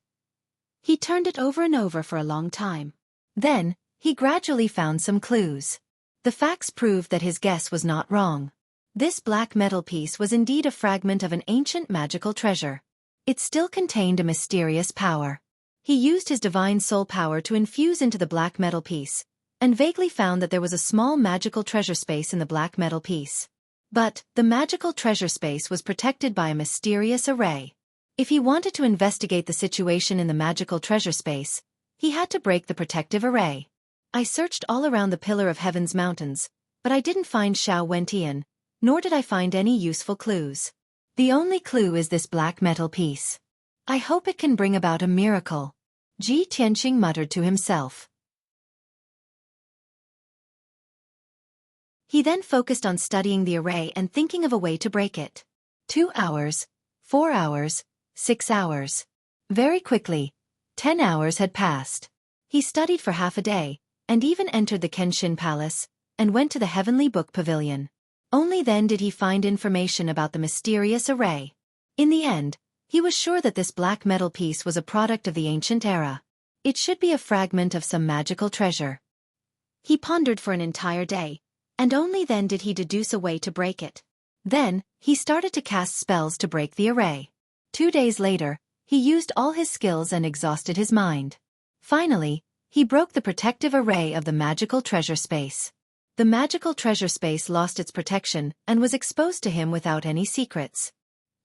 [SPEAKER 1] he turned it over and over for a long time. Then, he gradually found some clues. The facts proved that his guess was not wrong. This black metal piece was indeed a fragment of an ancient magical treasure. It still contained a mysterious power. He used his divine soul power to infuse into the black metal piece, and vaguely found that there was a small magical treasure space in the black metal piece. But, the magical treasure space was protected by a mysterious array. If he wanted to investigate the situation in the magical treasure space, he had to break the protective array. I searched all around the Pillar of Heaven's mountains, but I didn't find Xiao Wentian, nor did I find any useful clues. The only clue is this black metal piece. I hope it can bring about a miracle. Ji Tianqing muttered to himself. He then focused on studying the array and thinking of a way to break it. 2 hours, 4 hours, 6 hours. Very quickly, 10 hours had passed. He studied for half a day, and even entered the Kenshin Palace, and went to the Heavenly Book Pavilion. Only then did he find information about the mysterious array. In the end, he was sure that this black metal piece was a product of the ancient era. It should be a fragment of some magical treasure. He pondered for an entire day, and only then did he deduce a way to break it. Then, he started to cast spells to break the array. 2 days later, he used all his skills and exhausted his mind. Finally, he broke the protective array of the magical treasure space. The magical treasure space lost its protection and was exposed to him without any secrets.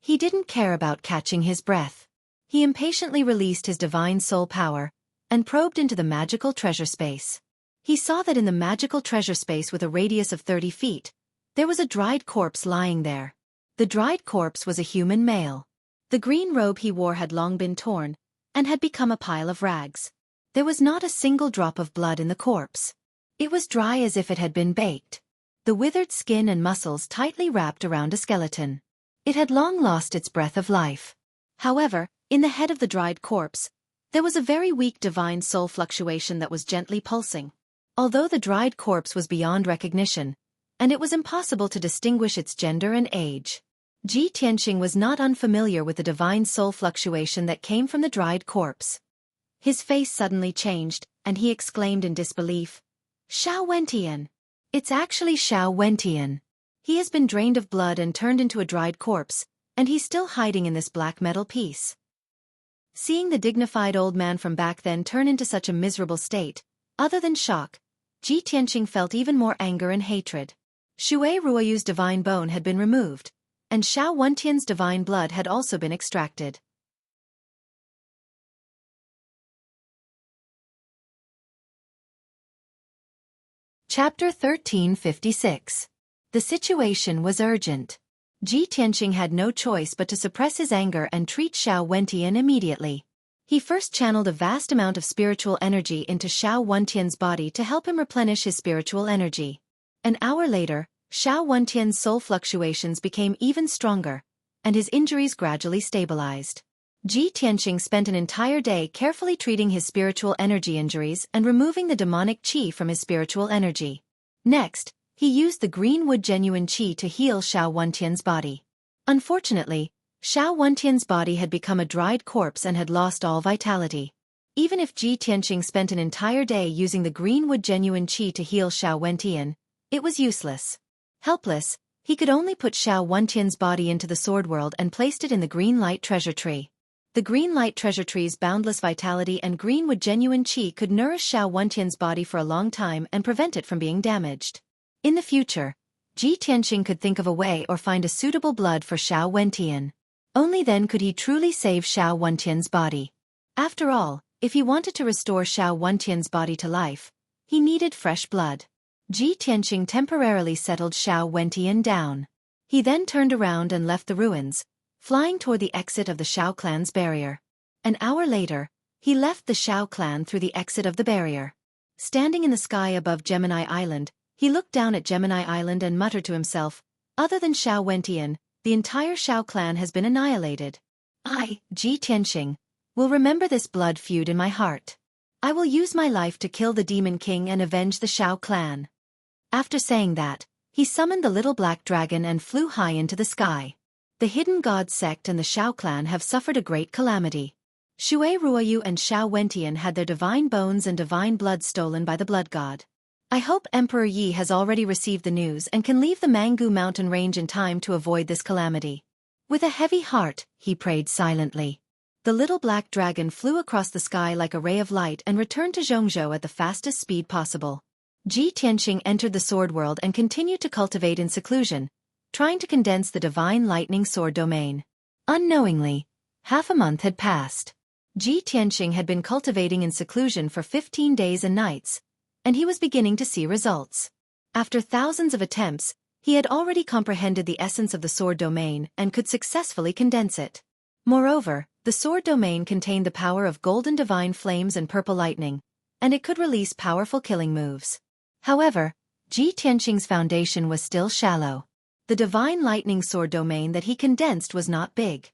[SPEAKER 1] He didn't care about catching his breath. He impatiently released his divine soul power and probed into the magical treasure space. He saw that in the magical treasure space with a radius of 30 feet, there was a dried corpse lying there. The dried corpse was a human male. The green robe he wore had long been torn and had become a pile of rags. There was not a single drop of blood in the corpse. It was dry as if it had been baked. The withered skin and muscles tightly wrapped around a skeleton. It had long lost its breath of life. However, in the head of the dried corpse, there was a very weak divine soul fluctuation that was gently pulsing. Although the dried corpse was beyond recognition, and it was impossible to distinguish its gender and age, Ji Tianqing was not unfamiliar with the divine soul fluctuation that came from the dried corpse. His face suddenly changed, and he exclaimed in disbelief, "Xiao Wentian! It's actually Xiao Wentian. He has been drained of blood and turned into a dried corpse, and he's still hiding in this black metal piece." Seeing the dignified old man from back then turn into such a miserable state, other than shock, Ji Tianqing felt even more anger and hatred. Xue Ruoyu's divine bone had been removed, and Xiao Wentian's divine blood had also been extracted. Chapter 1356. The situation was urgent. Ji Tianqing had no choice but to suppress his anger and treat Xiao Wentian immediately. He first channeled a vast amount of spiritual energy into Xiao Wentian's body to help him replenish his spiritual energy. An hour later, Xiao Wentian's soul fluctuations became even stronger, and his injuries gradually stabilized. Ji Tianqing spent an entire day carefully treating his spiritual energy injuries and removing the demonic qi from his spiritual energy. Next, he used the greenwood genuine qi to heal Xiao Wentian's body. Unfortunately, Xiao Wentian's body had become a dried corpse and had lost all vitality. Even if Ji Tianqing spent an entire day using the greenwood genuine qi to heal Xiao Wentian, it was useless. Helpless, he could only put Xiao Wentian's body into the sword world and placed it in the green light treasure tree. The green light treasure tree's boundless vitality and greenwood genuine qi could nourish Xiao Wentian's body for a long time and prevent it from being damaged. In the future, Ji Tianqing could think of a way or find a suitable blood for Xiao Wentian. Only then could he truly save Xiao Wentian's body. After all, if he wanted to restore Xiao Wentian's body to life, he needed fresh blood. Ji Tianqing temporarily settled Xiao Wentian down. He then turned around and left the ruins, flying toward the exit of the Xiao clan's barrier. An hour later, he left the Xiao clan through the exit of the barrier. Standing in the sky above Gemini Island, he looked down at Gemini Island and muttered to himself, "Other than Xiao Wentian, the entire Xiao clan has been annihilated. I, Ji Tianqing, will remember this blood feud in my heart. I will use my life to kill the Demon King and avenge the Xiao clan." After saying that, he summoned the little black dragon and flew high into the sky. The Hidden God sect and the Xiao clan have suffered a great calamity. Xue Ruoyu and Xiao Wentian had their divine bones and divine blood stolen by the blood god. I hope Emperor Yi has already received the news and can leave the Mangu mountain range in time to avoid this calamity. With a heavy heart, he prayed silently. The little black dragon flew across the sky like a ray of light and returned to Zhongzhou at the fastest speed possible. Ji Tianqing entered the sword world and continued to cultivate in seclusion, trying to condense the divine lightning sword domain. Unknowingly, half a month had passed. Ji Tianqing had been cultivating in seclusion for 15 days and nights, and he was beginning to see results. After thousands of attempts, he had already comprehended the essence of the sword domain and could successfully condense it. Moreover, the sword domain contained the power of golden divine flames and purple lightning, and it could release powerful killing moves. However, Ji Tianqing's foundation was still shallow. The divine lightning sword domain that he condensed was not big.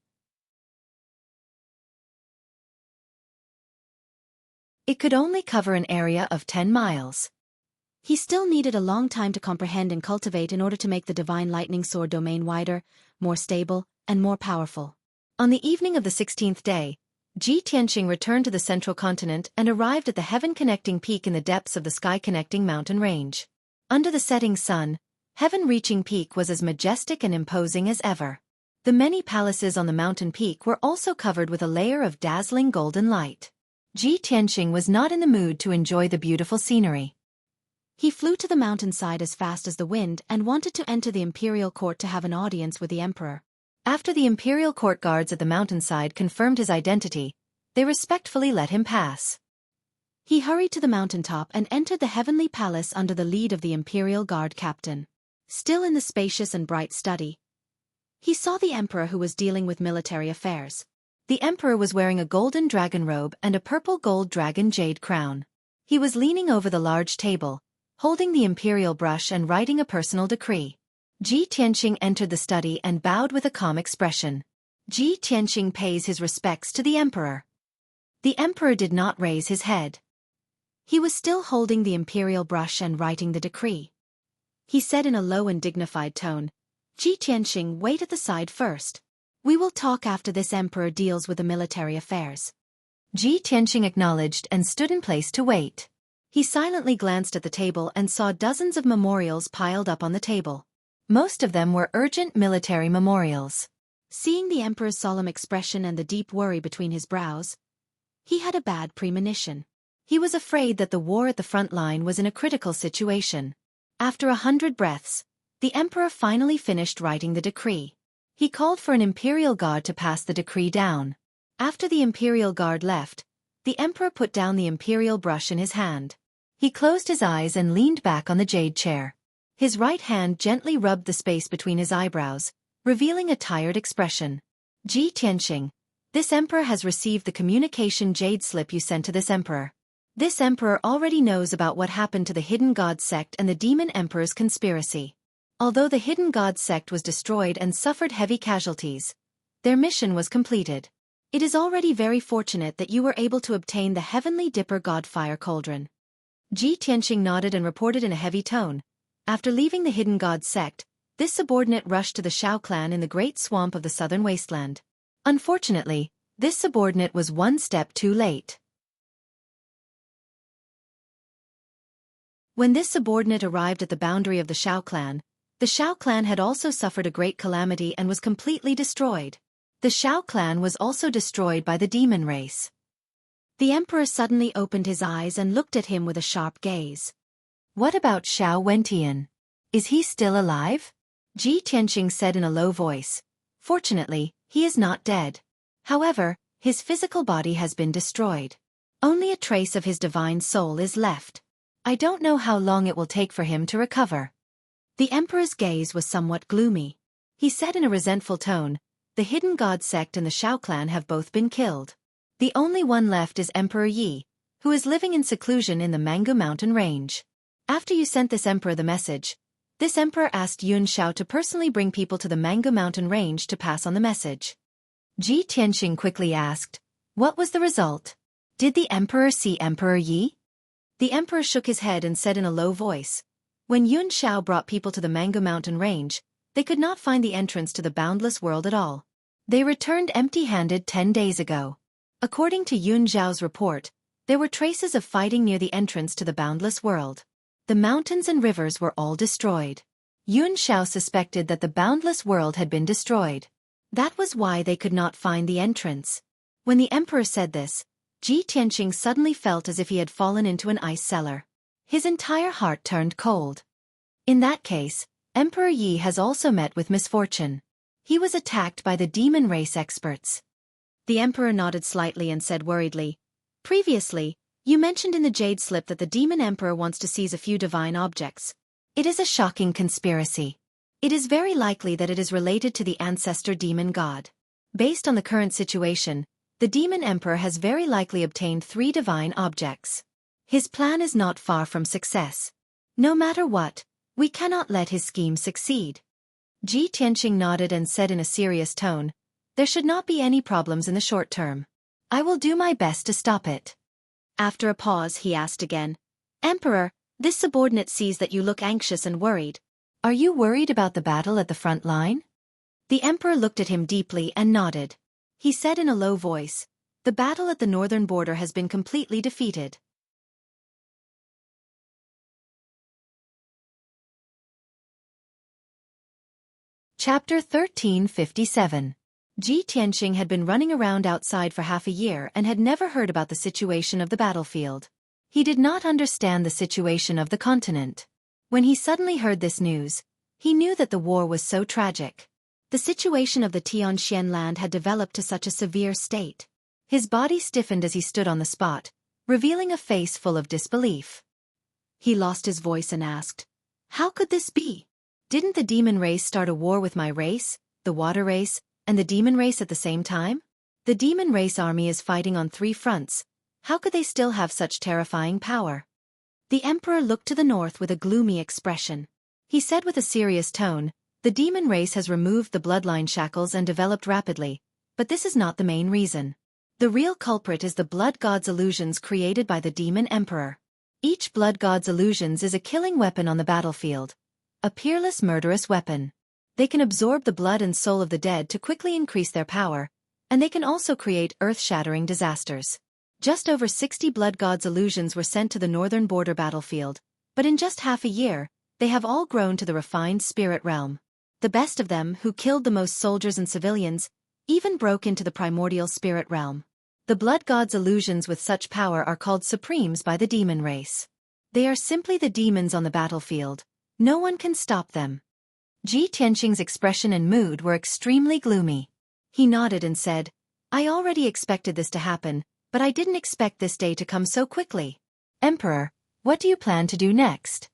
[SPEAKER 1] It could only cover an area of 10 miles. He still needed a long time to comprehend and cultivate in order to make the divine lightning sword domain wider, more stable, and more powerful. On the evening of the 16th day, Ji Tianqing returned to the central continent and arrived at the heaven-connecting peak in the depths of the sky-connecting mountain range. Under the setting sun, heaven-reaching peak was as majestic and imposing as ever. The many palaces on the mountain peak were also covered with a layer of dazzling golden light. Ji Tianqing was not in the mood to enjoy the beautiful scenery. He flew to the mountainside as fast as the wind and wanted to enter the imperial court to have an audience with the emperor. After the imperial court guards at the mountainside confirmed his identity, they respectfully let him pass. He hurried to the mountaintop and entered the heavenly palace under the lead of the imperial guard captain. Still in the spacious and bright study, he saw the emperor who was dealing with military affairs. The emperor was wearing a golden dragon robe and a purple gold dragon jade crown. He was leaning over the large table, holding the imperial brush and writing a personal decree. Ji Tianqing entered the study and bowed with a calm expression. Ji Tianqing pays his respects to the emperor. The emperor did not raise his head. He was still holding the imperial brush and writing the decree. He said in a low and dignified tone, "Ji Tianqing, wait at the side first. We will talk after this emperor deals with the military affairs." Ji Tianqing acknowledged and stood in place to wait. He silently glanced at the table and saw dozens of memorials piled up on the table. Most of them were urgent military memorials. Seeing the emperor's solemn expression and the deep worry between his brows, he had a bad premonition. He was afraid that the war at the front line was in a critical situation. After 100 breaths, the emperor finally finished writing the decree. He called for an imperial guard to pass the decree down. After the imperial guard left, the emperor put down the imperial brush in his hand. He closed his eyes and leaned back on the jade chair. His right hand gently rubbed the space between his eyebrows, revealing a tired expression. "Ji Tianqing, this emperor has received the communication jade slip you sent to this emperor. This emperor already knows about what happened to the Hidden God sect and the Demon Emperor's conspiracy. Although the Hidden God sect was destroyed and suffered heavy casualties, their mission was completed. It is already very fortunate that you were able to obtain the Heavenly Dipper God Fire Cauldron." Ji Tianqing nodded and reported in a heavy tone. After leaving the Hidden God sect, this subordinate rushed to the Shao clan in the Great Swamp of the Southern Wasteland. Unfortunately, this subordinate was one step too late. When this subordinate arrived at the boundary of the Shao clan had also suffered a great calamity and was completely destroyed. The Shao clan was also destroyed by the demon race. The emperor suddenly opened his eyes and looked at him with a sharp gaze. "What about Shao Wentian? Is he still alive?" Ji Tianqing said in a low voice. "Fortunately, he is not dead. However, his physical body has been destroyed. Only a trace of his divine soul is left. I don't know how long it will take for him to recover." The emperor's gaze was somewhat gloomy. He said in a resentful tone, "The Hidden God sect and the Shao clan have both been killed. The only one left is Emperor Yi, who is living in seclusion in the Mangu Mountain range. After you sent this emperor the message, this emperor asked Yun Shao to personally bring people to the Mangu Mountain range to pass on the message." Ji Tianqing quickly asked, "What was the result? Did the emperor see Emperor Yi?" The emperor shook his head and said in a low voice, "When Yun Shao brought people to the Mangu Mountain range, they could not find the entrance to the boundless world at all. They returned empty-handed 10 days ago. According to Yun Zhao's report, there were traces of fighting near the entrance to the boundless world. The mountains and rivers were all destroyed. Yun Shao suspected that the boundless world had been destroyed. That was why they could not find the entrance." When the emperor said this, Ji Tianqing suddenly felt as if he had fallen into an ice cellar. His entire heart turned cold. In that case, Emperor Yi has also met with misfortune. He was attacked by the demon race experts. The emperor nodded slightly and said worriedly, "Previously, you mentioned in the Jade Slip that the Demon Emperor wants to seize a few divine objects. It is a shocking conspiracy. It is very likely that it is related to the ancestor demon god. Based on the current situation, the Demon Emperor has very likely obtained 3 divine objects. His plan is not far from success. No matter what, we cannot let his scheme succeed." Ji Tianqing nodded and said in a serious tone, "There should not be any problems in the short term. I will do my best to stop it." After a pause, he asked again, "Emperor, this subordinate sees that you look anxious and worried. Are you worried about the battle at the front line?" The emperor looked at him deeply and nodded. He said in a low voice, "The battle at the northern border has been completely defeated." Chapter 1357. Ji Tianqing had been running around outside for half a year and had never heard about the situation of the battlefield. He did not understand the situation of the continent. When he suddenly heard this news, he knew that the war was so tragic. The situation of the Tianxian land had developed to such a severe state. His body stiffened as he stood on the spot, revealing a face full of disbelief. He lost his voice and asked, "How could this be? Didn't the demon race start a war with my race, the water race, and the demon race at the same time? The demon race army is fighting on 3 fronts. How could they still have such terrifying power?" The emperor looked to the north with a gloomy expression. He said with a serious tone, "The demon race has removed the bloodline shackles and developed rapidly, but this is not the main reason. The real culprit is the blood god's illusions created by the demon emperor. Each blood god's illusions is a killing weapon on the battlefield. A peerless murderous weapon. They can absorb the blood and soul of the dead to quickly increase their power, and they can also create earth-shattering disasters. Just over 60 blood god's illusions were sent to the northern border battlefield, but in just half a year, they have all grown to the refined spirit realm. The best of them, who killed the most soldiers and civilians, even broke into the primordial spirit realm. The blood god's illusions with such power are called supremes by the demon race. They are simply the demons on the battlefield. No one can stop them." Ji Tianqing's expression and mood were extremely gloomy. He nodded and said, "I already expected this to happen, but I didn't expect this day to come so quickly. Emperor, what do you plan to do next?"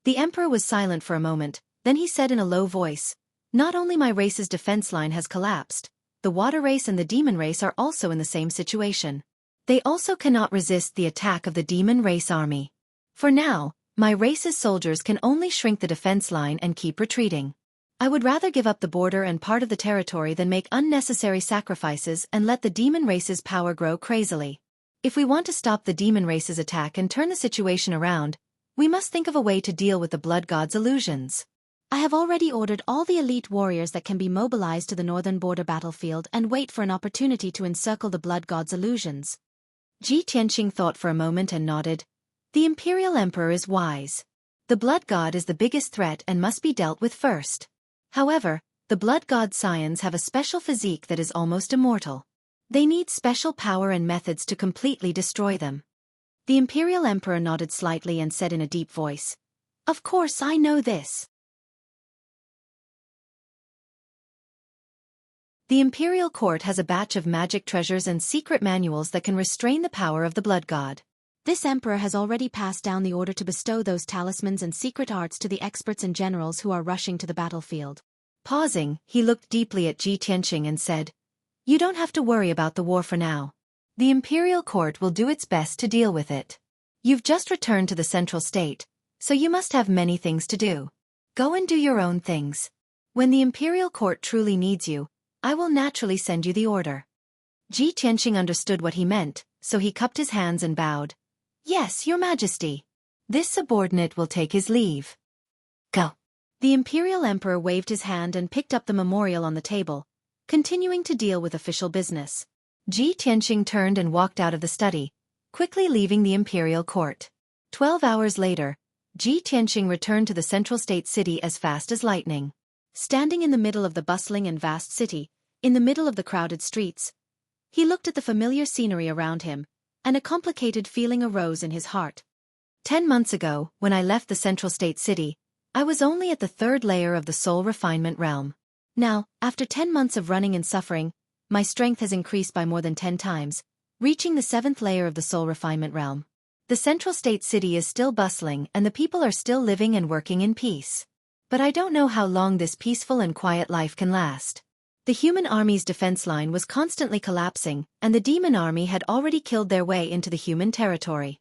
[SPEAKER 1] The emperor was silent for a moment, then he said in a low voice, "Not only my race's defense line has collapsed, the water race and the demon race are also in the same situation. They also cannot resist the attack of the demon race army. For now, my race's soldiers can only shrink the defense line and keep retreating. I would rather give up the border and part of the territory than make unnecessary sacrifices and let the demon race's power grow crazily. If we want to stop the demon race's attack and turn the situation around, we must think of a way to deal with the blood god's illusions. I have already ordered all the elite warriors that can be mobilized to the northern border battlefield and wait for an opportunity to encircle the blood god's illusions." Ji Tianqing thought for a moment and nodded. "The imperial emperor is wise. The blood god is the biggest threat and must be dealt with first. However, the blood god scions have a special physique that is almost immortal. They need special power and methods to completely destroy them." The imperial emperor nodded slightly and said in a deep voice, "Of course I know this." The imperial court has a batch of magic treasures and secret manuals that can restrain the power of the blood god. This emperor has already passed down the order to bestow those talismans and secret arts to the experts and generals who are rushing to the battlefield. Pausing, he looked deeply at Ji Tianqing and said, "You don't have to worry about the war for now. The imperial court will do its best to deal with it. You've just returned to the central state, so you must have many things to do. Go and do your own things. When the imperial court truly needs you, I will naturally send you the order." Ji Tianqing understood what he meant, so he cupped his hands and bowed. "Yes, your majesty." This subordinate will take his leave. Go. The imperial emperor waved his hand and picked up the memorial on the table, continuing to deal with official business. Ji Tianqing turned and walked out of the study, quickly leaving the imperial court. 12 hours later, Ji Tianqing returned to the central state city as fast as lightning. Standing in the middle of the bustling and vast city, in the middle of the crowded streets, he looked at the familiar scenery around him, and a complicated feeling arose in his heart. 10 months ago, when I left the central state city, I was only at the 3rd layer of the soul refinement realm. Now, after 10 months of running and suffering, my strength has increased by more than 10 times, reaching the 7th layer of the soul refinement realm. The central state city is still bustling and the people are still living and working in peace. But I don't know how long this peaceful and quiet life can last. The human army's defense line was constantly collapsing, and the demon army had already killed their way into the human territory.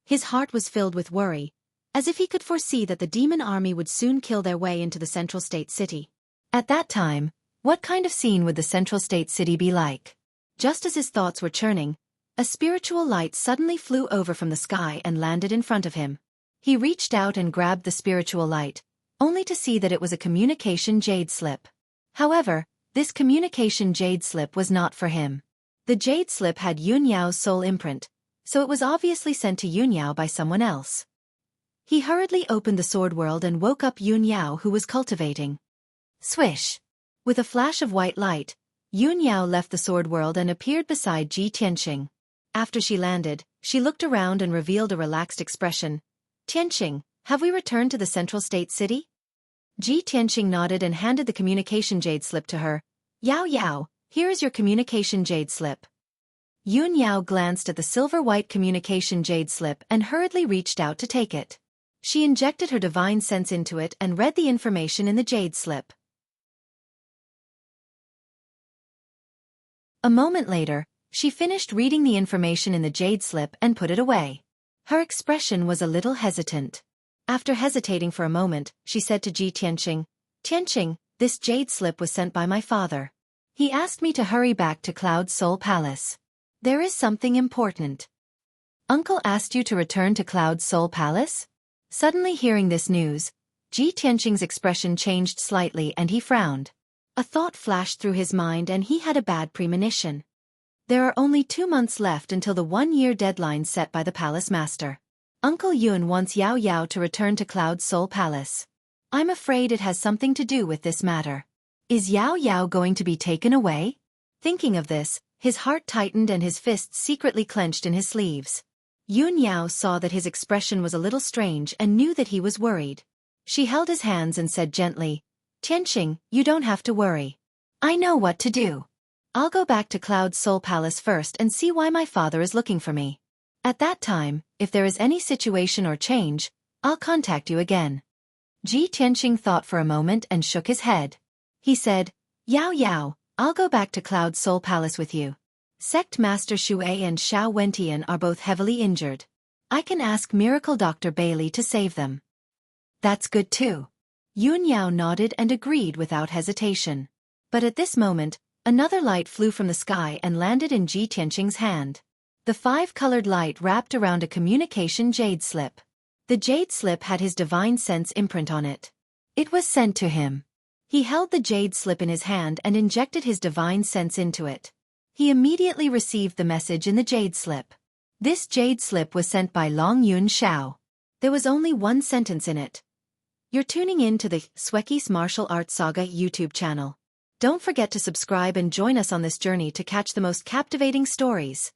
[SPEAKER 1] His heart was filled with worry, as if he could foresee that the demon army would soon kill their way into the central state city. At that time, what kind of scene would the central state city be like? Just as his thoughts were churning, a spiritual light suddenly flew over from the sky and landed in front of him. He reached out and grabbed the spiritual light, only to see that it was a communication jade slip. However, this communication jade slip was not for him. The jade slip had Yun Yao's soul imprint, so it was obviously sent to Yun Yao by someone else. He hurriedly opened the sword world and woke up Yun Yao, who was cultivating. Swish! With a flash of white light, Yun Yao left the sword world and appeared beside Ji Tianqing. After she landed, she looked around and revealed a relaxed expression. "Tianqing, have we returned to the central state city?" Ji Tianqing nodded and handed the communication jade slip to her. Yao Yao, here is your communication jade slip. Yun Yao glanced at the silver-white communication jade slip and hurriedly reached out to take it. She injected her divine sense into it and read the information in the jade slip. A moment later, she finished reading the information in the jade slip and put it away. Her expression was a little hesitant. After hesitating for a moment, she said to Ji Tianqing, Tianqing, this jade slip was sent by my father. He asked me to hurry back to Cloud Soul Palace. There is something important. Uncle asked you to return to Cloud Soul Palace? Suddenly hearing this news, Ji Tianqing's expression changed slightly and he frowned. A thought flashed through his mind and he had a bad premonition. There are only 2 months left until the 1-year deadline set by the palace master. Uncle Yun wants Yao Yao to return to Cloud Soul Palace. I'm afraid it has something to do with this matter. Is Yao Yao going to be taken away? Thinking of this, his heart tightened and his fists secretly clenched in his sleeves. Yun Yao saw that his expression was a little strange and knew that he was worried. She held his hands and said gently, Tianqing, you don't have to worry. I know what to do. I'll go back to Cloud Soul Palace first and see why my father is looking for me. At that time, if there is any situation or change, I'll contact you again. Ji Tianqing thought for a moment and shook his head. He said, Yao Yao, I'll go back to Cloud Soul Palace with you. Sect Master Xueqi and Xiao Wentian are both heavily injured. I can ask Miracle Dr. Bailey to save them. That's good too. Yun Yao nodded and agreed without hesitation. But at this moment, another light flew from the sky and landed in Ji Tianqing's hand. The 5-colored light wrapped around a communication jade slip. The jade slip had his divine sense imprint on it. It was sent to him. He held the jade slip in his hand and injected his divine sense into it. He immediately received the message in the jade slip. This jade slip was sent by Long Yun Xiao. There was only one sentence in it. You're tuning in to the Xueqi's Martial Arts Saga YouTube channel. Don't forget to subscribe and join us on this journey to catch the most captivating stories.